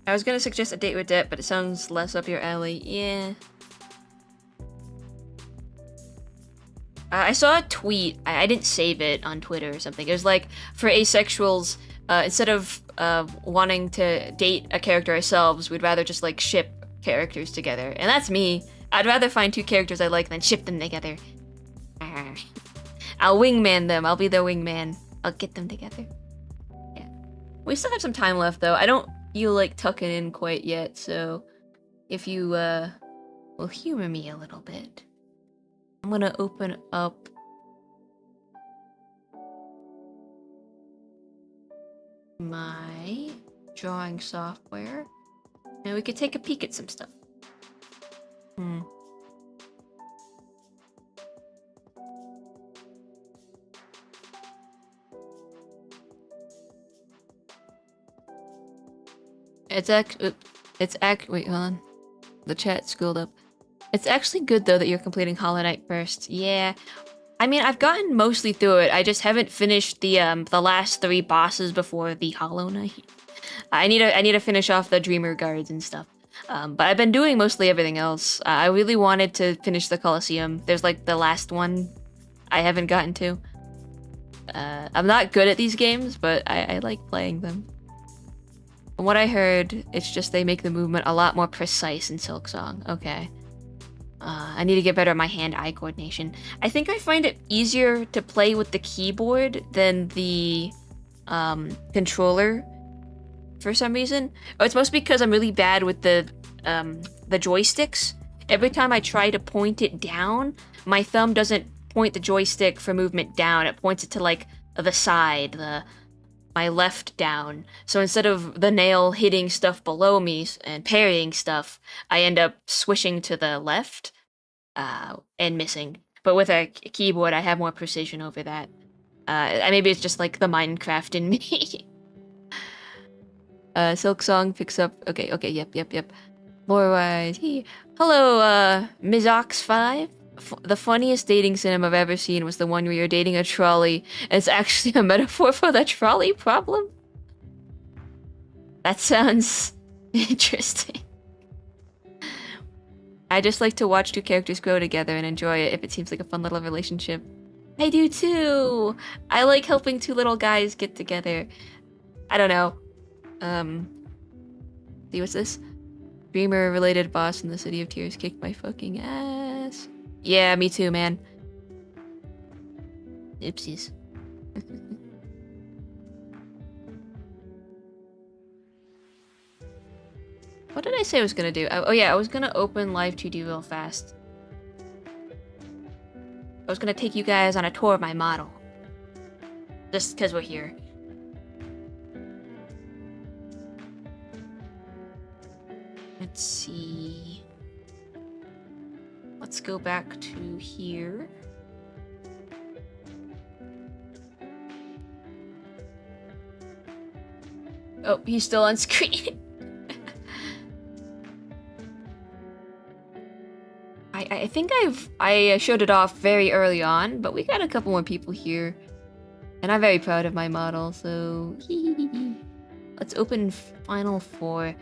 I was gonna suggest A Date with Debt, but it sounds less up your alley. Yeah. I saw a tweet. I didn't save it on Twitter or something. It was like, for asexuals, instead of wanting to date a character ourselves, we'd rather just like ship characters together. And that's me. I'd rather find 2 characters I like than ship them together. I'll wingman them. I'll be their wingman. I'll get them together. Yeah. We still have some time left though. I don't feel like tucking in quite yet, so if you will humor me a little bit, I'm gonna open up my drawing software and we could take a peek at some stuff. Wait, hold on. The chat scrolled up. It's actually good though that you're completing Hollow Knight first. Yeah. I mean, I've gotten mostly through it. I just haven't finished the last 3 bosses before the Hollow Knight. I need to finish off the Dreamer Guards and stuff. But I've been doing mostly everything else. I really wanted to finish the Colosseum. There's like the last one I haven't gotten to. I'm not good at these games, but I like playing them. From what I heard, it's just they make the movement a lot more precise in Silk Song. Okay. I need to get better at my hand-eye coordination. I think I find it easier to play with the keyboard than the controller for some reason. Oh, it's mostly because I'm really bad with the joysticks. Every time I try to point it down, my thumb doesn't point the joystick for movement down. It points it to like the side, my left down. So instead of the nail hitting stuff below me and parrying stuff, I end up swishing to the left and missing. But with a keyboard, I have more precision over that. Maybe it's just like the Minecraft in me. Silk Song picks up. Okay, yep. Lore-wise, hello, Ms. Ox5. The funniest dating sim I've ever seen was the one where you're dating a trolley, and it's actually a metaphor for the trolley problem. That sounds interesting. I just like to watch two characters grow together and enjoy it if it seems like a fun little relationship. I do too! I like helping two little guys get together. I don't know. See, what's this? Dreamer-related boss in the City of Tears kicked my fucking ass. Yeah, me too, man. Oopsies. What did I say I was gonna do? Oh yeah, I was gonna open Live2D real fast. I was gonna take you guys on a tour of my model. Just because we're here. Let's see. Let's go back to here. Oh, he's still on screen. I think I showed it off very early on, but we got a couple more people here. And I'm very proud of my model, so let's open Final 4.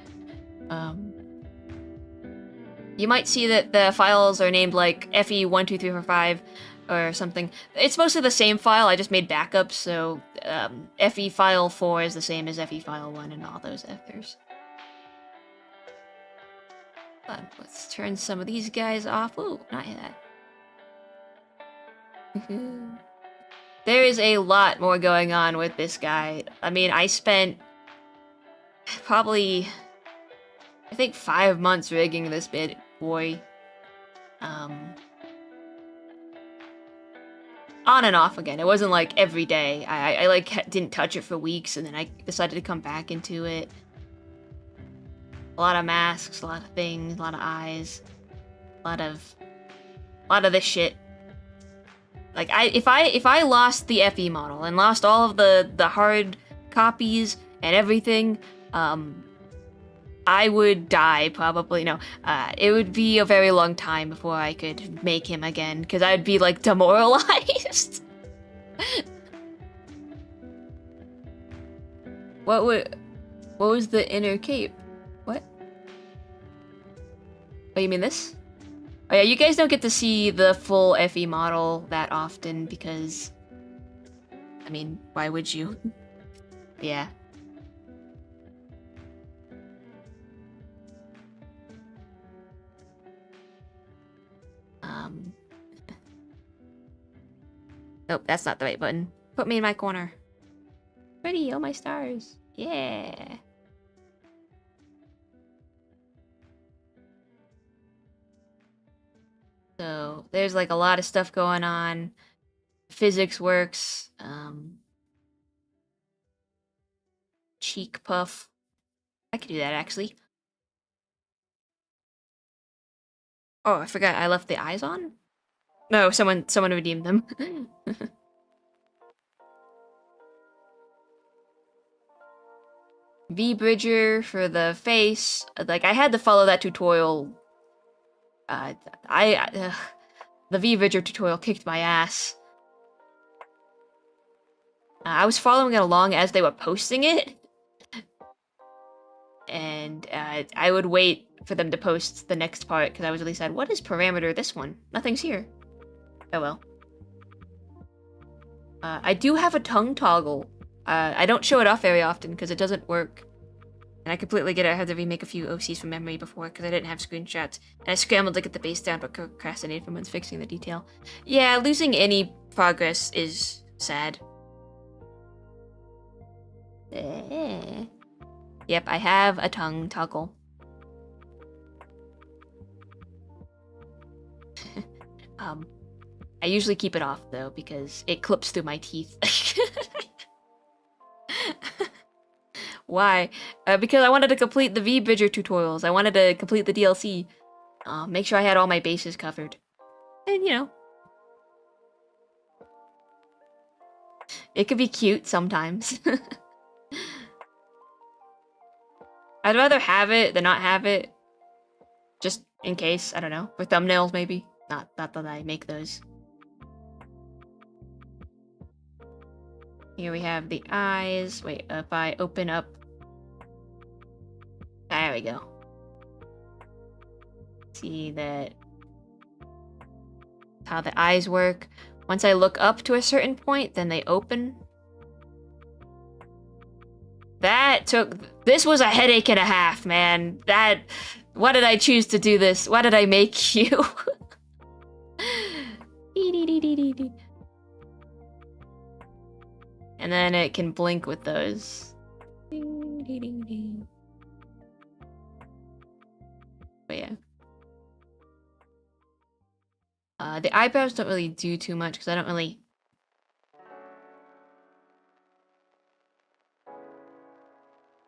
You might see that the files are named like FE12345 or something. It's mostly the same file, I just made backups, so FE file 4 is the same as FE file 1 and all those others. But let's turn some of these guys off. Ooh, not that. There is a lot more going on with this guy. I mean, I spent probably, I think 5 months rigging this bit boy. On and off again. It wasn't like every day. I like didn't touch it for weeks, and then I decided to come back into it. A lot of masks, a lot of things, a lot of eyes, a lot of this shit. Like if I lost the FE model and lost all of the hard copies and everything, I would die probably. No, it would be a very long time before I could make him again, because I'd be like demoralized. What was the inner cape? What? Oh, you mean this? Oh yeah, you guys don't get to see the full FE model that often because, I mean, why would you? Yeah. Nope, that's not the right button. Put me in my corner. Ready, oh my stars. Yeah. So there's like a lot of stuff going on. Physics works. Cheek puff. I could do that actually. Oh, I forgot I left the eyes on? No, someone redeemed them. V-Bridger for the face. Like, I had to follow that tutorial. The V-Bridger tutorial kicked my ass. I was following it along as they were posting it. And I would wait for them to post the next part, because I was really sad. What is parameter this one? Nothing's here. Oh well. I do have a tongue toggle. I don't show it off very often because it doesn't work. And I completely get it. I had to remake a few OCs from memory before because I didn't have screenshots. And I scrambled to get the base down, but procrastinated for months fixing the detail. Yeah, losing any progress is sad. Yep, I have a tongue toggle. I usually keep it off though because it clips through my teeth. Why? Because I wanted to complete the V-Bridger tutorials. I wanted to complete the DLC. Make sure I had all my bases covered. And, you know. It could be cute sometimes. I'd rather have it than not have it. Just in case, I don't know. For thumbnails, maybe. Not that I make those. Here we have the eyes. Wait, if I open up... There we go. See that... how the eyes work. Once I look up to a certain point, then they open. That took... This was a headache and a half, man. That... Why did I choose to do this? Why did I make you? And then it can blink with those. But yeah. The eyebrows don't really do too much because I don't really...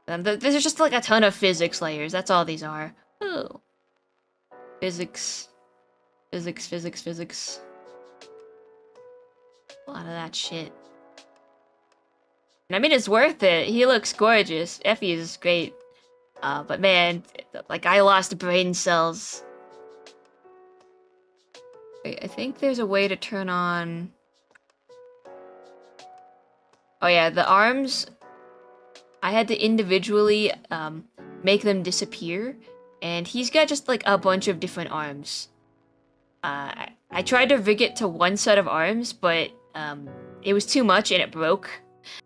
There's just like a ton of physics layers. That's all these are. Oh. Physics. Physics, physics, physics. A lot of that shit. And I mean, it's worth it. He looks gorgeous. Effie is great. But man, like, I lost brain cells. Wait, I think there's a way to turn on... Oh yeah, the arms... I had to individually make them disappear. And he's got just like a bunch of different arms. I tried to rig it to one set of arms, but it was too much and it broke.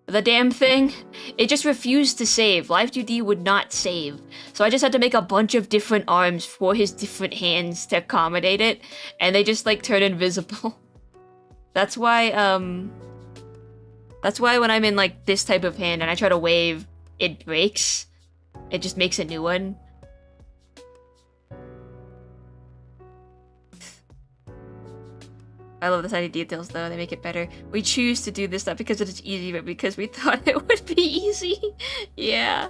The damn thing, it just refused to save. Live2D would not save. So I just had to make a bunch of different arms for his different hands to accommodate it. And they just like turn invisible. That's why when I'm in like this type of hand and I try to wave, it breaks. It just makes a new one. I love the tiny details though, they make it better. We choose to do this not because it is easy, but because we thought it would be easy. Yeah.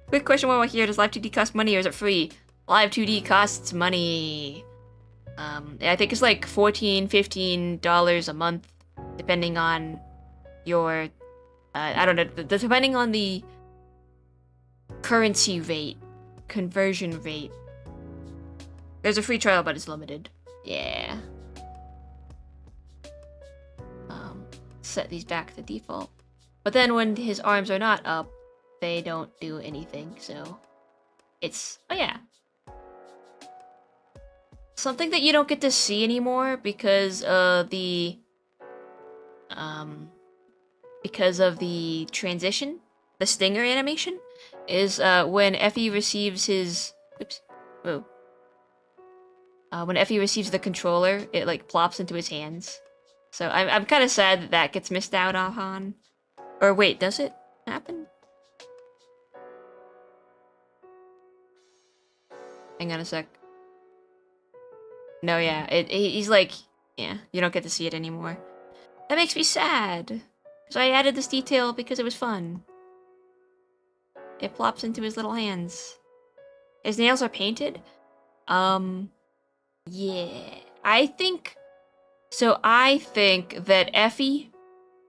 Quick question while we're here, does Live2D cost money or is it free? Live2D costs money. I think it's like $14, $15 a month, depending on your, I don't know, depending on the currency rate, conversion rate. There's a free trial, but it's limited. Yeah. Set these back to default. But then when his arms are not up, they don't do anything, so it's... Oh yeah. Something that you don't get to see anymore because of the transition, the stinger animation, is when Effie receives his... Oops. Whoa. When Effie receives the controller, it like plops into his hands. So I'm kind of sad that that gets missed out on. Or wait, does it happen? Hang on a sec. No, yeah, he's like, yeah, you don't get to see it anymore. That makes me sad. So I added this detail because it was fun. It plops into his little hands. His nails are painted? Yeah. I think that Effie,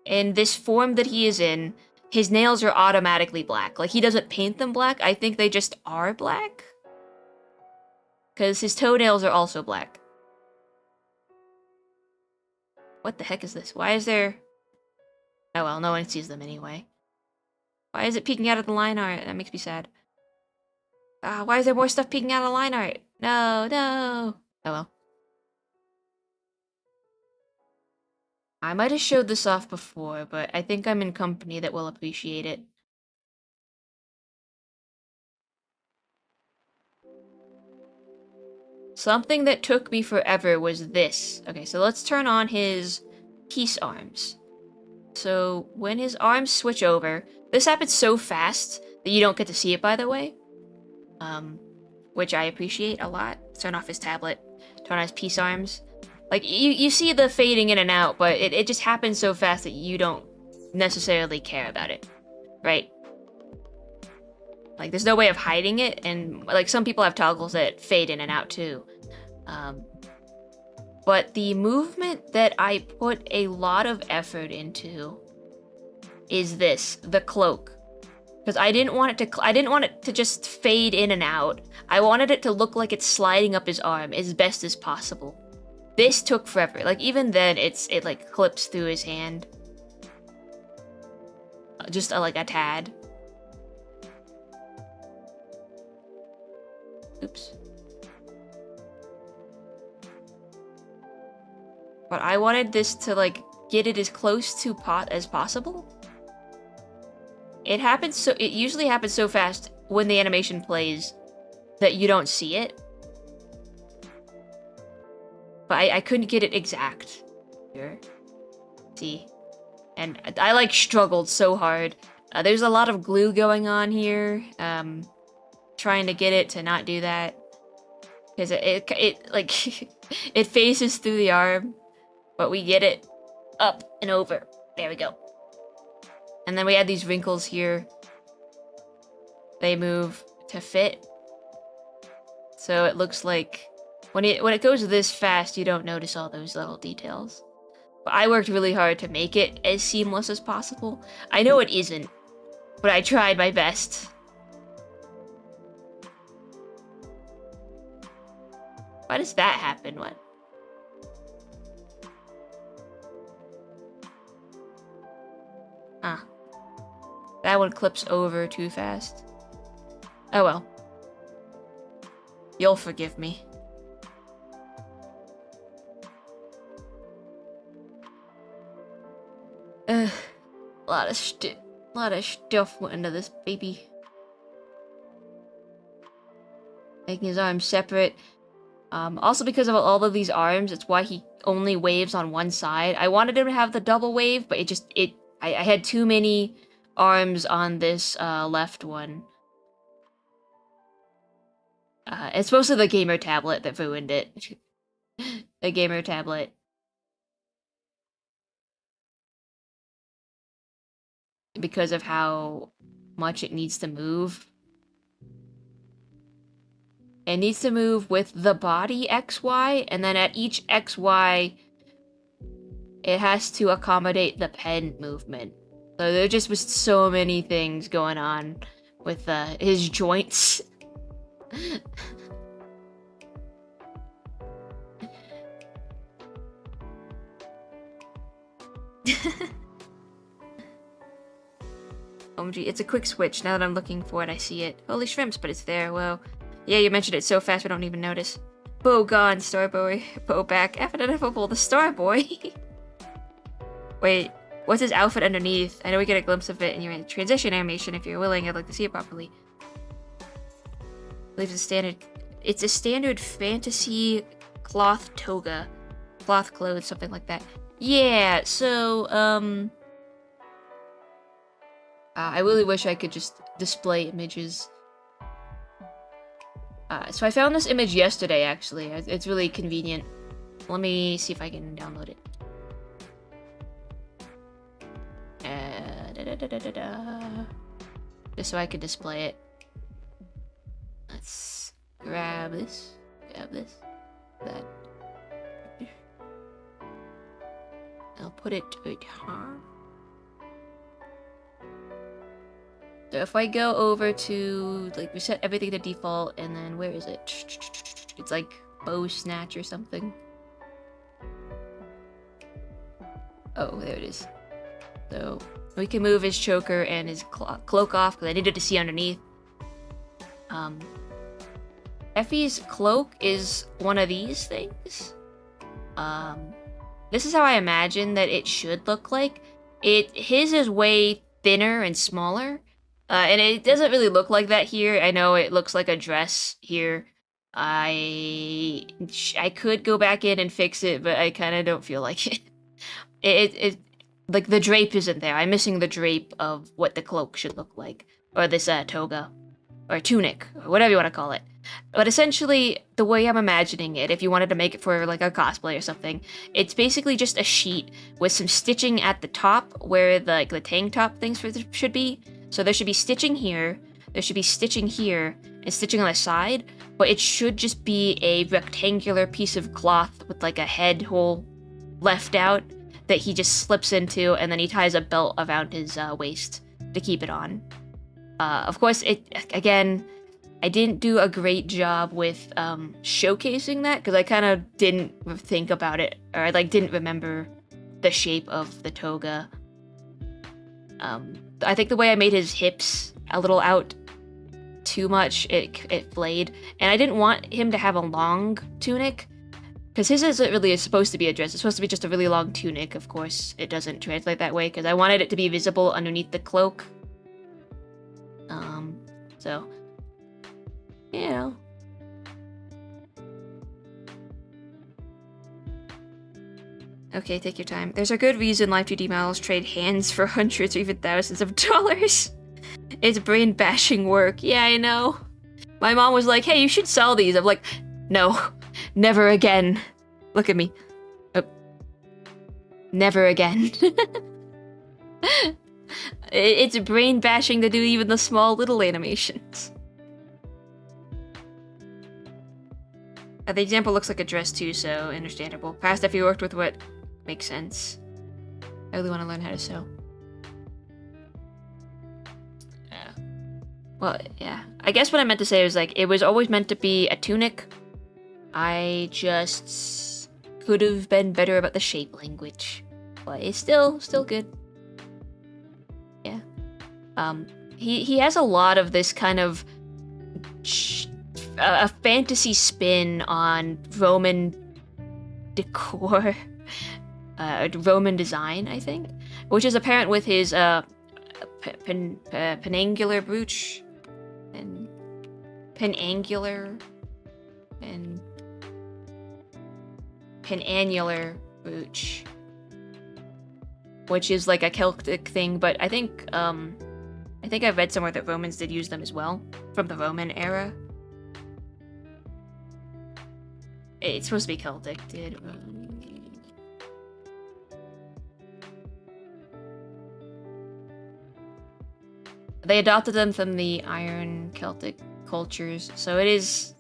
in this form that he is in, his nails are automatically black. Like, he doesn't paint them black. I think they just are black. Because his toenails are also black. What the heck is this? Why is there... Oh well, no one sees them anyway. Why is it peeking out of the line art? That makes me sad. Why is there more stuff peeking out of the line art? No, no. Oh well. I might have showed this off before, but I think I'm in company that will appreciate it. something that took me forever was this. Okay, so let's turn on his peace arms. So when his arms switch over, this happens so fast that you don't get to see it, by the way. Which I appreciate a lot. Turn off his tablet, turn on his peace arms. Like, you see the fading in and out, but it just happens so fast that you don't necessarily care about it, right? Like, there's no way of hiding it, and, like, some people have toggles that fade in and out, too. But the movement that I put a lot of effort into is this, the cloak. Because I didn't want it to just fade in and out. I wanted it to look like it's sliding up his arm as best as possible. This took forever. Like, even then, it like clips through his hand. Just like a tad. Oops. But I wanted this to, like, get it as close to as possible. It usually happens so fast when the animation plays that you don't see it. But I couldn't get it exact. Here. See? And I, like, struggled so hard. There's a lot of glue going on here. Trying to get it to not do that. Because it like, it faces through the arm. But we get it up and over. There we go. And then we add these wrinkles here. They move to fit. So it looks like when it goes this fast, you don't notice all those little details. But I worked really hard to make it as seamless as possible. I know it isn't, but I tried my best. Why does that happen? What? Ah. That one clips over too fast. Oh well. You'll forgive me. A lot of stuff went into this baby. Making his arms separate. Also because of all of these arms, it's why he only waves on one side. I wanted him to have the double wave, but I had too many arms on this left one. It's mostly the gamer tablet that ruined it. The gamer tablet. Because of how much it needs to move. It needs to move with the body XY, and then at each XY, it has to accommodate the pen movement. So there just was so many things going on with his joints. OMG, it's a quick switch. Now that I'm looking for it, I see it. Holy shrimps, but it's there. Well, yeah, you mentioned it so fast we don't even notice. Bo gone, Starboy. Bo back. Effanineffable, the Starboy. Wait, what's his outfit underneath? I know we get a glimpse of it in your transition animation. If you're willing, I'd like to see it properly. I believe it's a standard fantasy cloth toga. Cloth clothes, something like that. Yeah, so, I really wish I could just display images. So I found this image yesterday, actually. It's really convenient. Let me see if I can download it. Just so I can display it. Let's grab this, that. I'll put it right here. So if I go over to, like, reset everything to default, and then where is it? It's like bow snatch or something. Oh, there it is. So we can move his choker and his cloak off, because I needed to see underneath. Effie's cloak is one of these things. This is how I imagine that it should look like. His is way thinner and smaller. And it doesn't really look like that here. I know it looks like a dress here. I could go back in and fix it, but I kind of don't feel like it. It like the drape isn't there. I'm missing the drape of what the cloak should look like, or this toga, or tunic, or whatever you want to call it. But essentially, the way I'm imagining it, if you wanted to make it for like a cosplay or something, it's basically just a sheet with some stitching at the top where the tank top things should be. So there should be stitching here, there should be stitching here, and stitching on the side, but it should just be a rectangular piece of cloth with like a head hole left out that he just slips into, and then he ties a belt around his waist to keep it on. Of course, again, I didn't do a great job with showcasing that, because I kind of didn't think about it, or I didn't remember the shape of the toga. I think the way I made his hips a little out too much, it flayed, and I didn't want him to have a long tunic, because his isn't really supposed to be a dress. It's supposed to be just a really long tunic. Of course, it doesn't translate that way, because I wanted it to be visible underneath the cloak. So, you know. Okay, take your time. There's a good reason Live2D models trade hands for hundreds or even thousands of dollars. It's brain-bashing work. Yeah, I know. My mom was like, hey, you should sell these. I'm like, no, never again. Look at me. Oh. Never again. It's brain-bashing to do even the small little animations. The example looks like a dress too, so understandable. Past if you worked with what makes sense. I really want to learn how to sew. Well, yeah. I guess what I meant to say was it was always meant to be a tunic. I just could have been better about the shape language, but it's still good. Yeah. He has a lot of this kind of a fantasy spin on Roman decor, Roman design, I think, which is apparent with his penangular brooch and penangular and penannular brooch, which is like a Celtic thing, but I think I've read somewhere that Romans did use them as well from the Roman era. It's supposed to be Celtic, dude. They adopted them from the Iron Celtic cultures, so it is.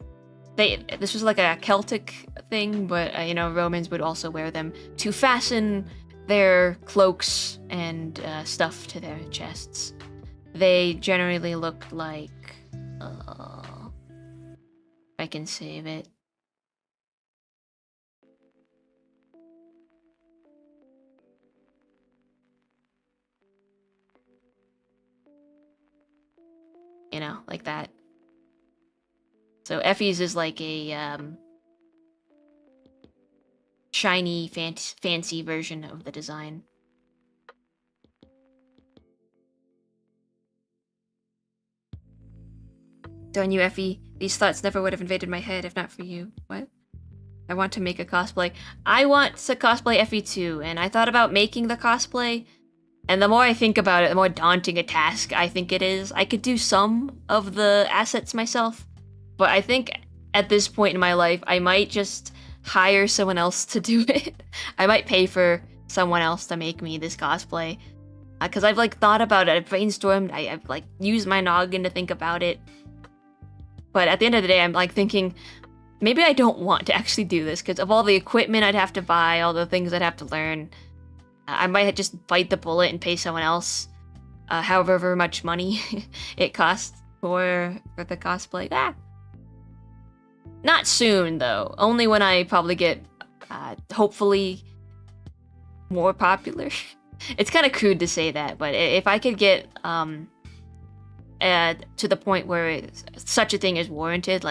This was like a Celtic thing, but Romans would also wear them to fasten their cloaks and stuff to their chests. They generally looked like. I can save it. Like that. So Effie's is like a shiny, fancy version of the design. Darn you, Effie. These thoughts never would have invaded my head if not for you. What? I want to make a cosplay. I want to cosplay Effie too, and I thought about making the cosplay. And the more I think about it, the more daunting a task I think it is. I could do some of the assets myself, but I think at this point in my life, I might just hire someone else to do it. I might pay for someone else to make me this cosplay. Because I've thought about it, I've brainstormed, I've used my noggin to think about it. But at the end of the day, I'm thinking, maybe I don't want to actually do this because of all the equipment I'd have to buy, all the things I'd have to learn. I might just bite the bullet and pay someone else, however much money it costs for the cosplay. Not soon, though. Only when I probably get, hopefully, more popular. It's kind of crude to say that, but if I could get to the point where such a thing is warranted,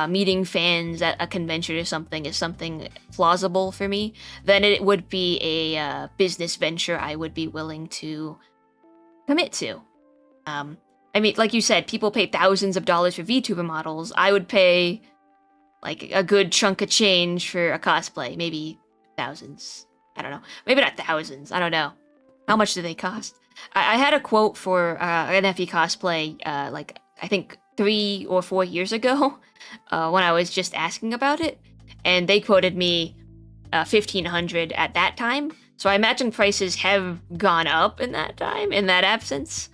meeting fans at a convention or something is something plausible for me, then it would be a business venture I would be willing to commit to. I mean, like you said, people pay thousands of dollars for VTuber models. I would pay like a good chunk of change for a cosplay. Maybe thousands. I don't know. Maybe not thousands. I don't know. How much do they cost? I had a quote for an FE cosplay, like, I think 3 or 4 years ago, when I was just asking about it, and they quoted me 1,500 at that time. So I imagine prices have gone up in that time, in that absence.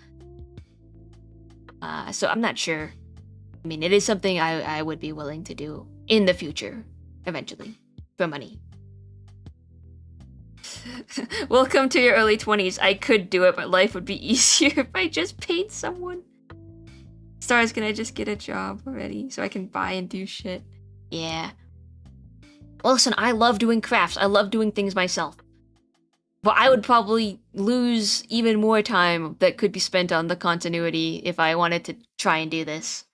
So I'm not sure. I mean, it is something I would be willing to do in the future, eventually, for money. Welcome to your early 20s. I could do it, but life would be easier if I just paid someone. Stars, can I just get a job already so I can buy and do shit? Yeah. Well, listen, I love doing crafts. I love doing things myself. But I would probably lose even more time that could be spent on the continuity if I wanted to try and do this.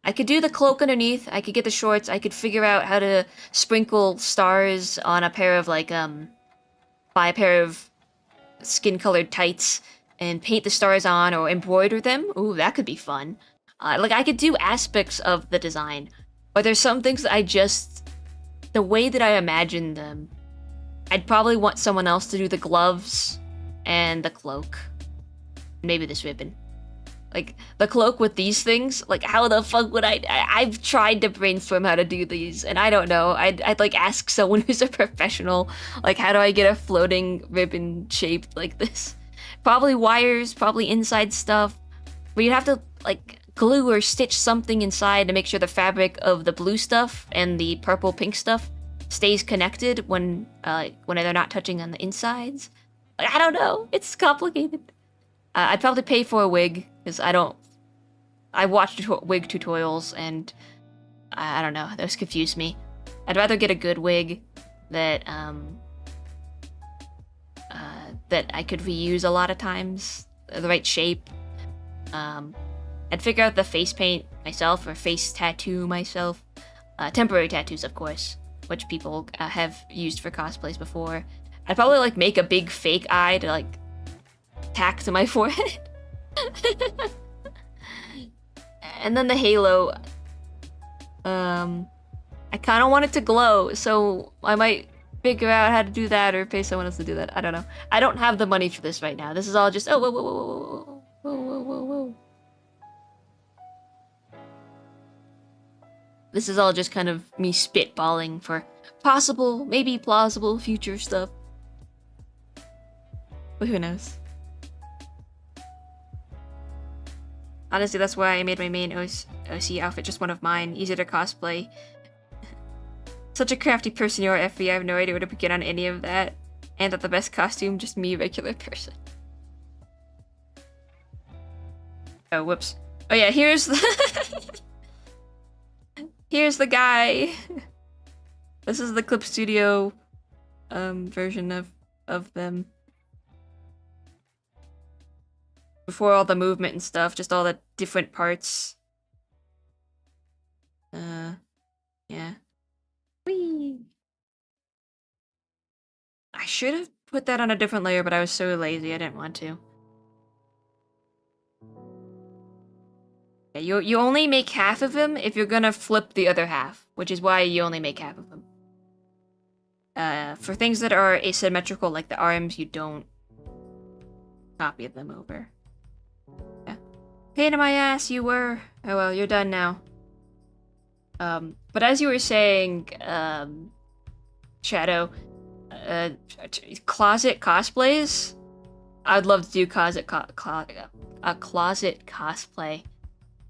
I could do the cloak underneath, I could get the shorts, I could figure out how to sprinkle stars on a pair of, like, buy a pair of skin-colored tights and paint the stars on or embroider them. Ooh, that could be fun. Like, I could do aspects of the design, but there's some things that I just... the way that I imagine them, I'd probably want someone else to do the gloves and the cloak. Maybe this ribbon. Like, the cloak with these things, like, how the fuck would I've tried to brainstorm how to do these, and I don't know. I'd like, ask someone who's a professional, like, how do I get a floating ribbon shaped like this? Probably wires, probably inside stuff, but you'd have to, like, glue or stitch something inside to make sure the fabric of the blue stuff and the purple pink stuff stays connected when they're not touching on the insides. Like, I don't know. It's complicated. I'd probably pay for a wig, because I watched wig tutorials, and I don't know, those confuse me. I'd rather get a good wig that, that I could reuse a lot of times, the right shape. I'd figure out the face paint myself, or face tattoo myself. Temporary tattoos, of course, which people have used for cosplays before. I'd probably, like, make a big fake eye to, like, tack to my forehead. And then the halo. I kind of want it to glow, so I might figure out how to do that or pay someone else to do that. I don't know. I don't have the money for this right now. This is all just... oh, whoa, whoa, whoa, whoa, whoa, whoa, whoa, whoa. This is all just kind of me spitballing for possible, maybe plausible future stuff. But who knows? Honestly, that's why I made my main OC outfit just one of mine. Easier to cosplay. Such a crafty person you are, FB. I have no idea where to begin on any of that. And that the best costume, just me, regular person. Oh, whoops. Oh yeah, here's the... here's the guy. This is the Clip Studio version of them. Before all the movement and stuff, just all the different parts. Yeah. Whee! I should have put that on a different layer, but I was so lazy, I didn't want to. Yeah, you only make half of him if you're gonna flip the other half, which is why you only make half of him. For things that are asymmetrical, like the arms, you don't copy them over. Yeah. Pain in my ass, you were. Oh well, you're done now. But as you were saying, Shadow, closet cosplays? I'd love to do a closet cosplay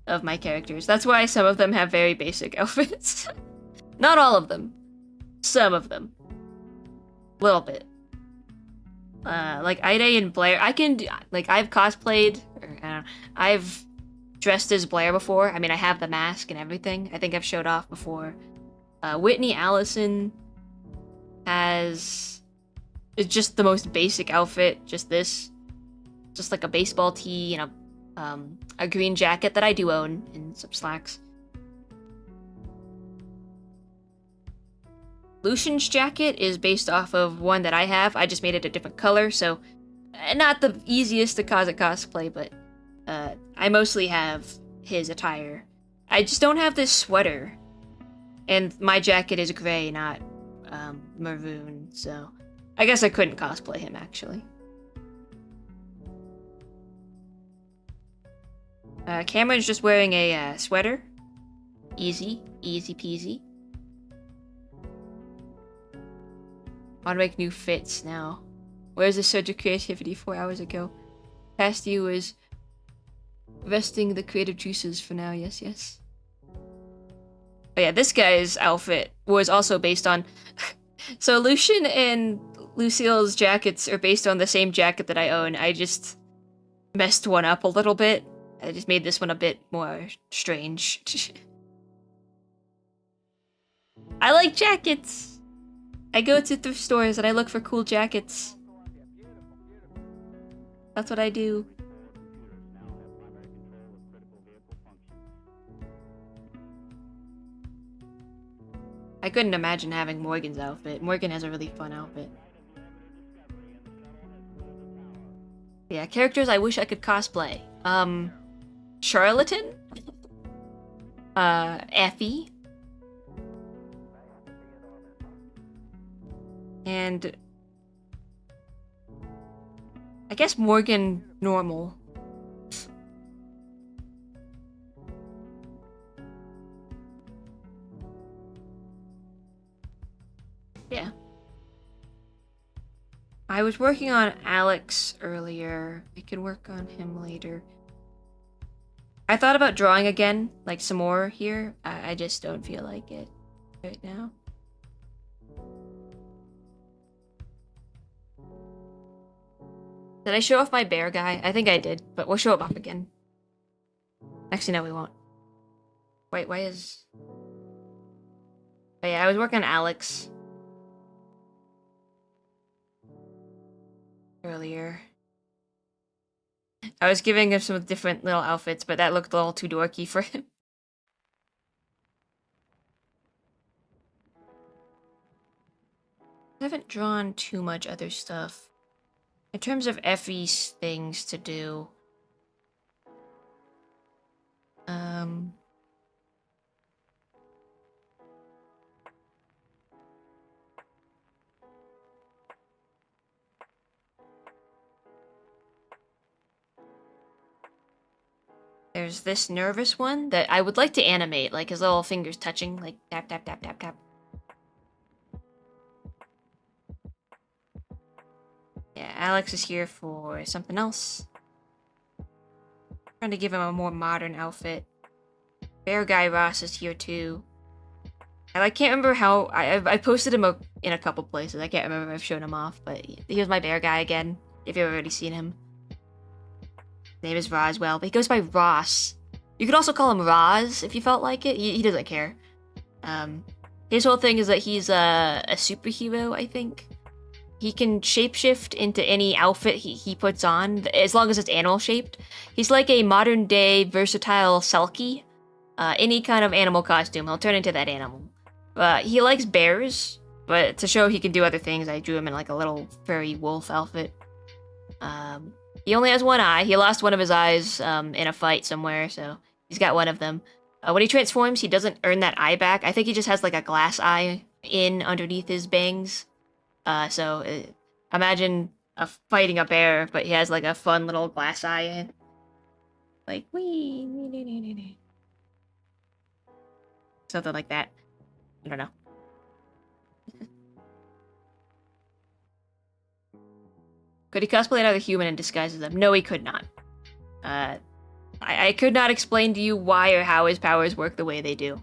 of my characters. That's why some of them have very basic outfits. Not all of them. Some of them. Little bit. Like Ide and Blair, I can do, like, I've cosplayed, or, I don't know, I've dressed as Blair before. I mean, I have the mask and everything. I think I've showed off before. Whitney Allison has... it's just the most basic outfit, just this. Just like a baseball tee and a green jacket that I do own, and some slacks. Lucian's jacket is based off of one that I have. I just made it a different color, so not the easiest to cosplay, but I mostly have his attire. I just don't have this sweater. And my jacket is gray, not maroon, so I guess I couldn't cosplay him, actually. Cameron's just wearing a sweater. Easy peasy. I want to make new fits now. Where's the surge of creativity 4 hours ago? Past you is resting the creative juices for now, yes. But yeah, this guy's outfit was also based on... So Lucian and Lucille's jackets are based on the same jacket that I own. I just messed one up a little bit. I just made this one a bit more strange. I like jackets! I go to thrift stores and I look for cool jackets. That's what I do. I couldn't imagine having Morgan's outfit. Morgan has a really fun outfit. Yeah, characters I wish I could cosplay. Charlatan? Effie? And... I guess Morgan normal. Yeah. I was working on Alex earlier. I could work on him later. I thought about drawing again, like some more here. I just don't feel like it right now. Did I show off my bear guy? I think I did, but we'll show it off again. Actually, no, we won't. Wait, why is... Oh yeah, I was working on Alex earlier. I was giving him some different little outfits, but that looked a little too dorky for him. I haven't drawn too much other stuff. In terms of Effie's things to do, there's this nervous one that I would like to animate, like his little fingers touching, like tap, tap, tap, tap, tap. Yeah, Alex is here for something else. Trying to give him a more modern outfit. Bear Guy Ross is here too. And I can't remember how... I posted him in a couple places. I can't remember if I've shown him off, but he was my bear guy again, if you've already seen him. His name is Roswell, but he goes by Ross. You could also call him Roz if you felt like it. He doesn't care. His whole thing is that he's a superhero, I think. He can shapeshift into any outfit he puts on, as long as it's animal-shaped. He's like a modern-day, versatile Selkie. Any kind of animal costume, he'll turn into that animal. He likes bears, but to show he can do other things, I drew him in like a little furry wolf outfit. He only has one eye. He lost one of his eyes in a fight somewhere, so he's got one of them. When he transforms, he doesn't earn that eye back. I think he just has like a glass eye underneath his bangs. Imagine fighting a bear, but he has like a fun little glass eye in. Like, wee. Something like that. I don't know. Could he cosplay another human and disguise as them? No, he could not. I could not explain to you why or how his powers work the way they do.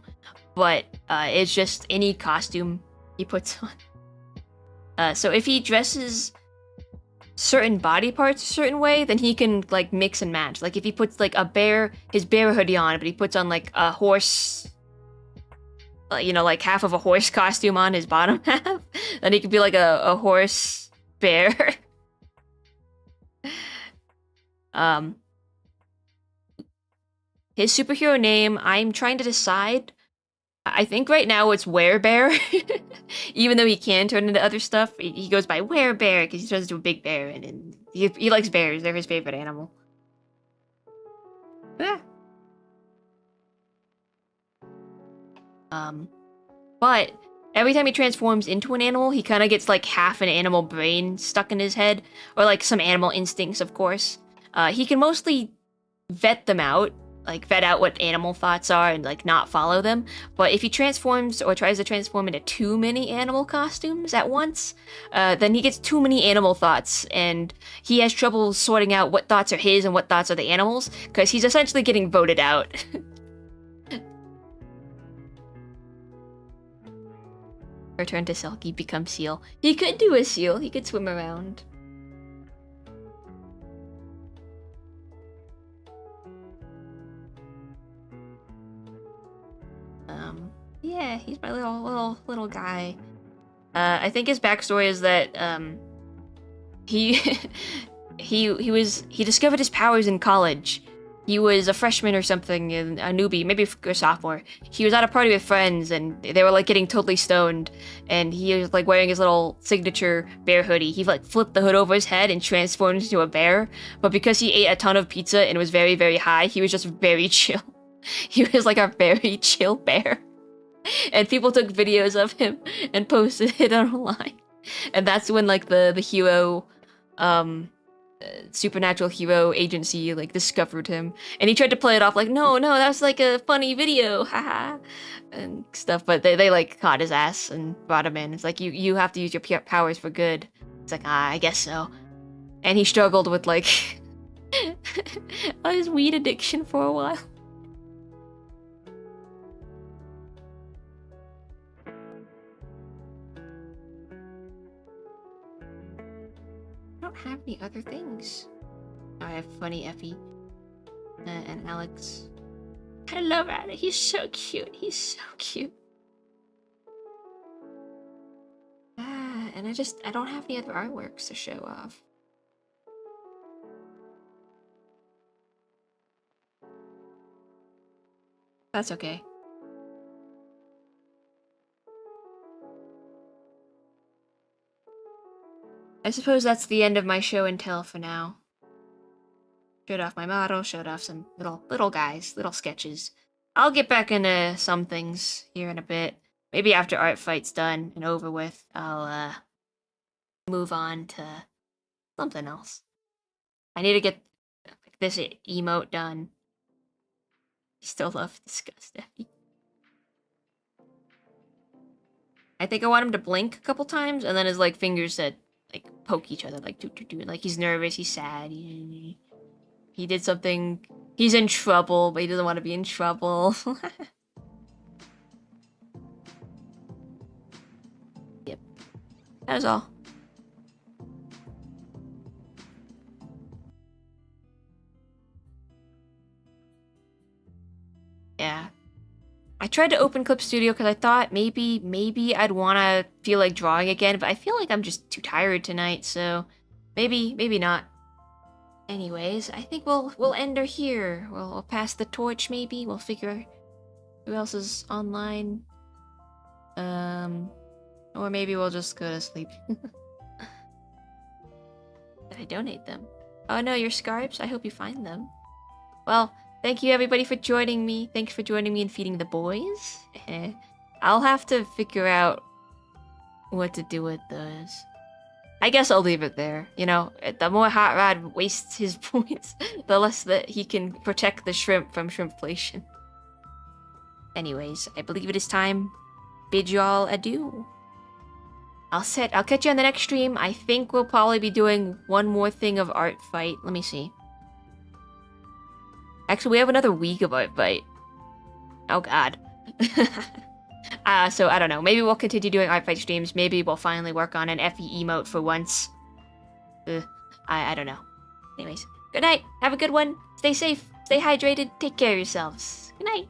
But it's just any costume he puts on. So if he dresses certain body parts a certain way, then he can like mix and match. Like if he puts like his bear hoodie on, but he puts on like a horse, like half of a horse costume on his bottom half, then he could be like a horse bear. His superhero name, I'm trying to decide. I think right now it's Werebear. Even though he can turn into other stuff, he goes by Werebear because he turns into a big bear, and he likes bears. They're his favorite animal. Ah. But every time he transforms into an animal, he kind of gets like half an animal brain stuck in his head, or like some animal instincts, of course. He can mostly vet them out, like vet out what animal thoughts are and like not follow them. But if he transforms or tries to transform into too many animal costumes at once, then he gets too many animal thoughts, and he has trouble sorting out what thoughts are his and what thoughts are the animals, because he's essentially getting voted out. Return to Silky, become seal. He could do a seal, he could swim around. Yeah, he's my little guy. I think his backstory is that he he discovered his powers in college. He was a freshman or something, and a newbie, maybe a sophomore. He was at a party with friends, and they were like getting totally stoned, and he was like wearing his little signature bear hoodie. He like flipped the hood over his head and transformed into a bear, but because he ate a ton of pizza and was very, very high, he was just very chill. He was like a very chill bear. And people took videos of him and posted it online. And that's when like the hero, supernatural hero agency like discovered him, and he tried to play it off like no that's like a funny video, haha, and stuff, but they like caught his ass and brought him in. It's like you have to use your powers for good. It's like I guess so. And he struggled with like his weed addiction for a while. I don't have any other things. I have Funny Effie and Alex. I love Alex. He's so cute. He's so cute. And I don't have any other artworks to show off. That's okay. I suppose that's the end of my show and tell for now. Showed off my model, showed off some little guys, little sketches. I'll get back into some things here in a bit. Maybe after Art Fight's done and over with, I'll move on to something else. I need to get this emote done. Still love Disgust Effie. I think I want him to blink a couple times, and then his like fingers said like poke each other, like do, like he's nervous, he's sad, he did something, he's in trouble, but he doesn't want to be in trouble. Yep, that was all. Yeah. I tried to open Clip Studio because I thought maybe I'd want to feel like drawing again, but I feel like I'm just too tired tonight, so maybe not. Anyways, I think we'll end her here. We'll pass the torch, maybe. We'll figure who else is online. Or maybe we'll just go to sleep. Did I donate them? Oh no, your scarps? I hope you find them. Well, thank you everybody for joining me. Thanks for joining me in feeding the boys. I'll have to figure out what to do with those. I guess I'll leave it there. You know, the more Hot Rod wastes his points, the less that he can protect the shrimp from shrimpflation. Anyways, I believe it is time. Bid y'all adieu. I'll catch you on the next stream. I think we'll probably be doing one more thing of Art Fight. Let me see. Actually, we have another week of Art Fight. Oh god. So I don't know. Maybe we'll continue doing Art Fight streams. Maybe we'll finally work on an Effie emote for once. I don't know. Anyways, good night. Have a good one. Stay safe. Stay hydrated. Take care of yourselves. Good night.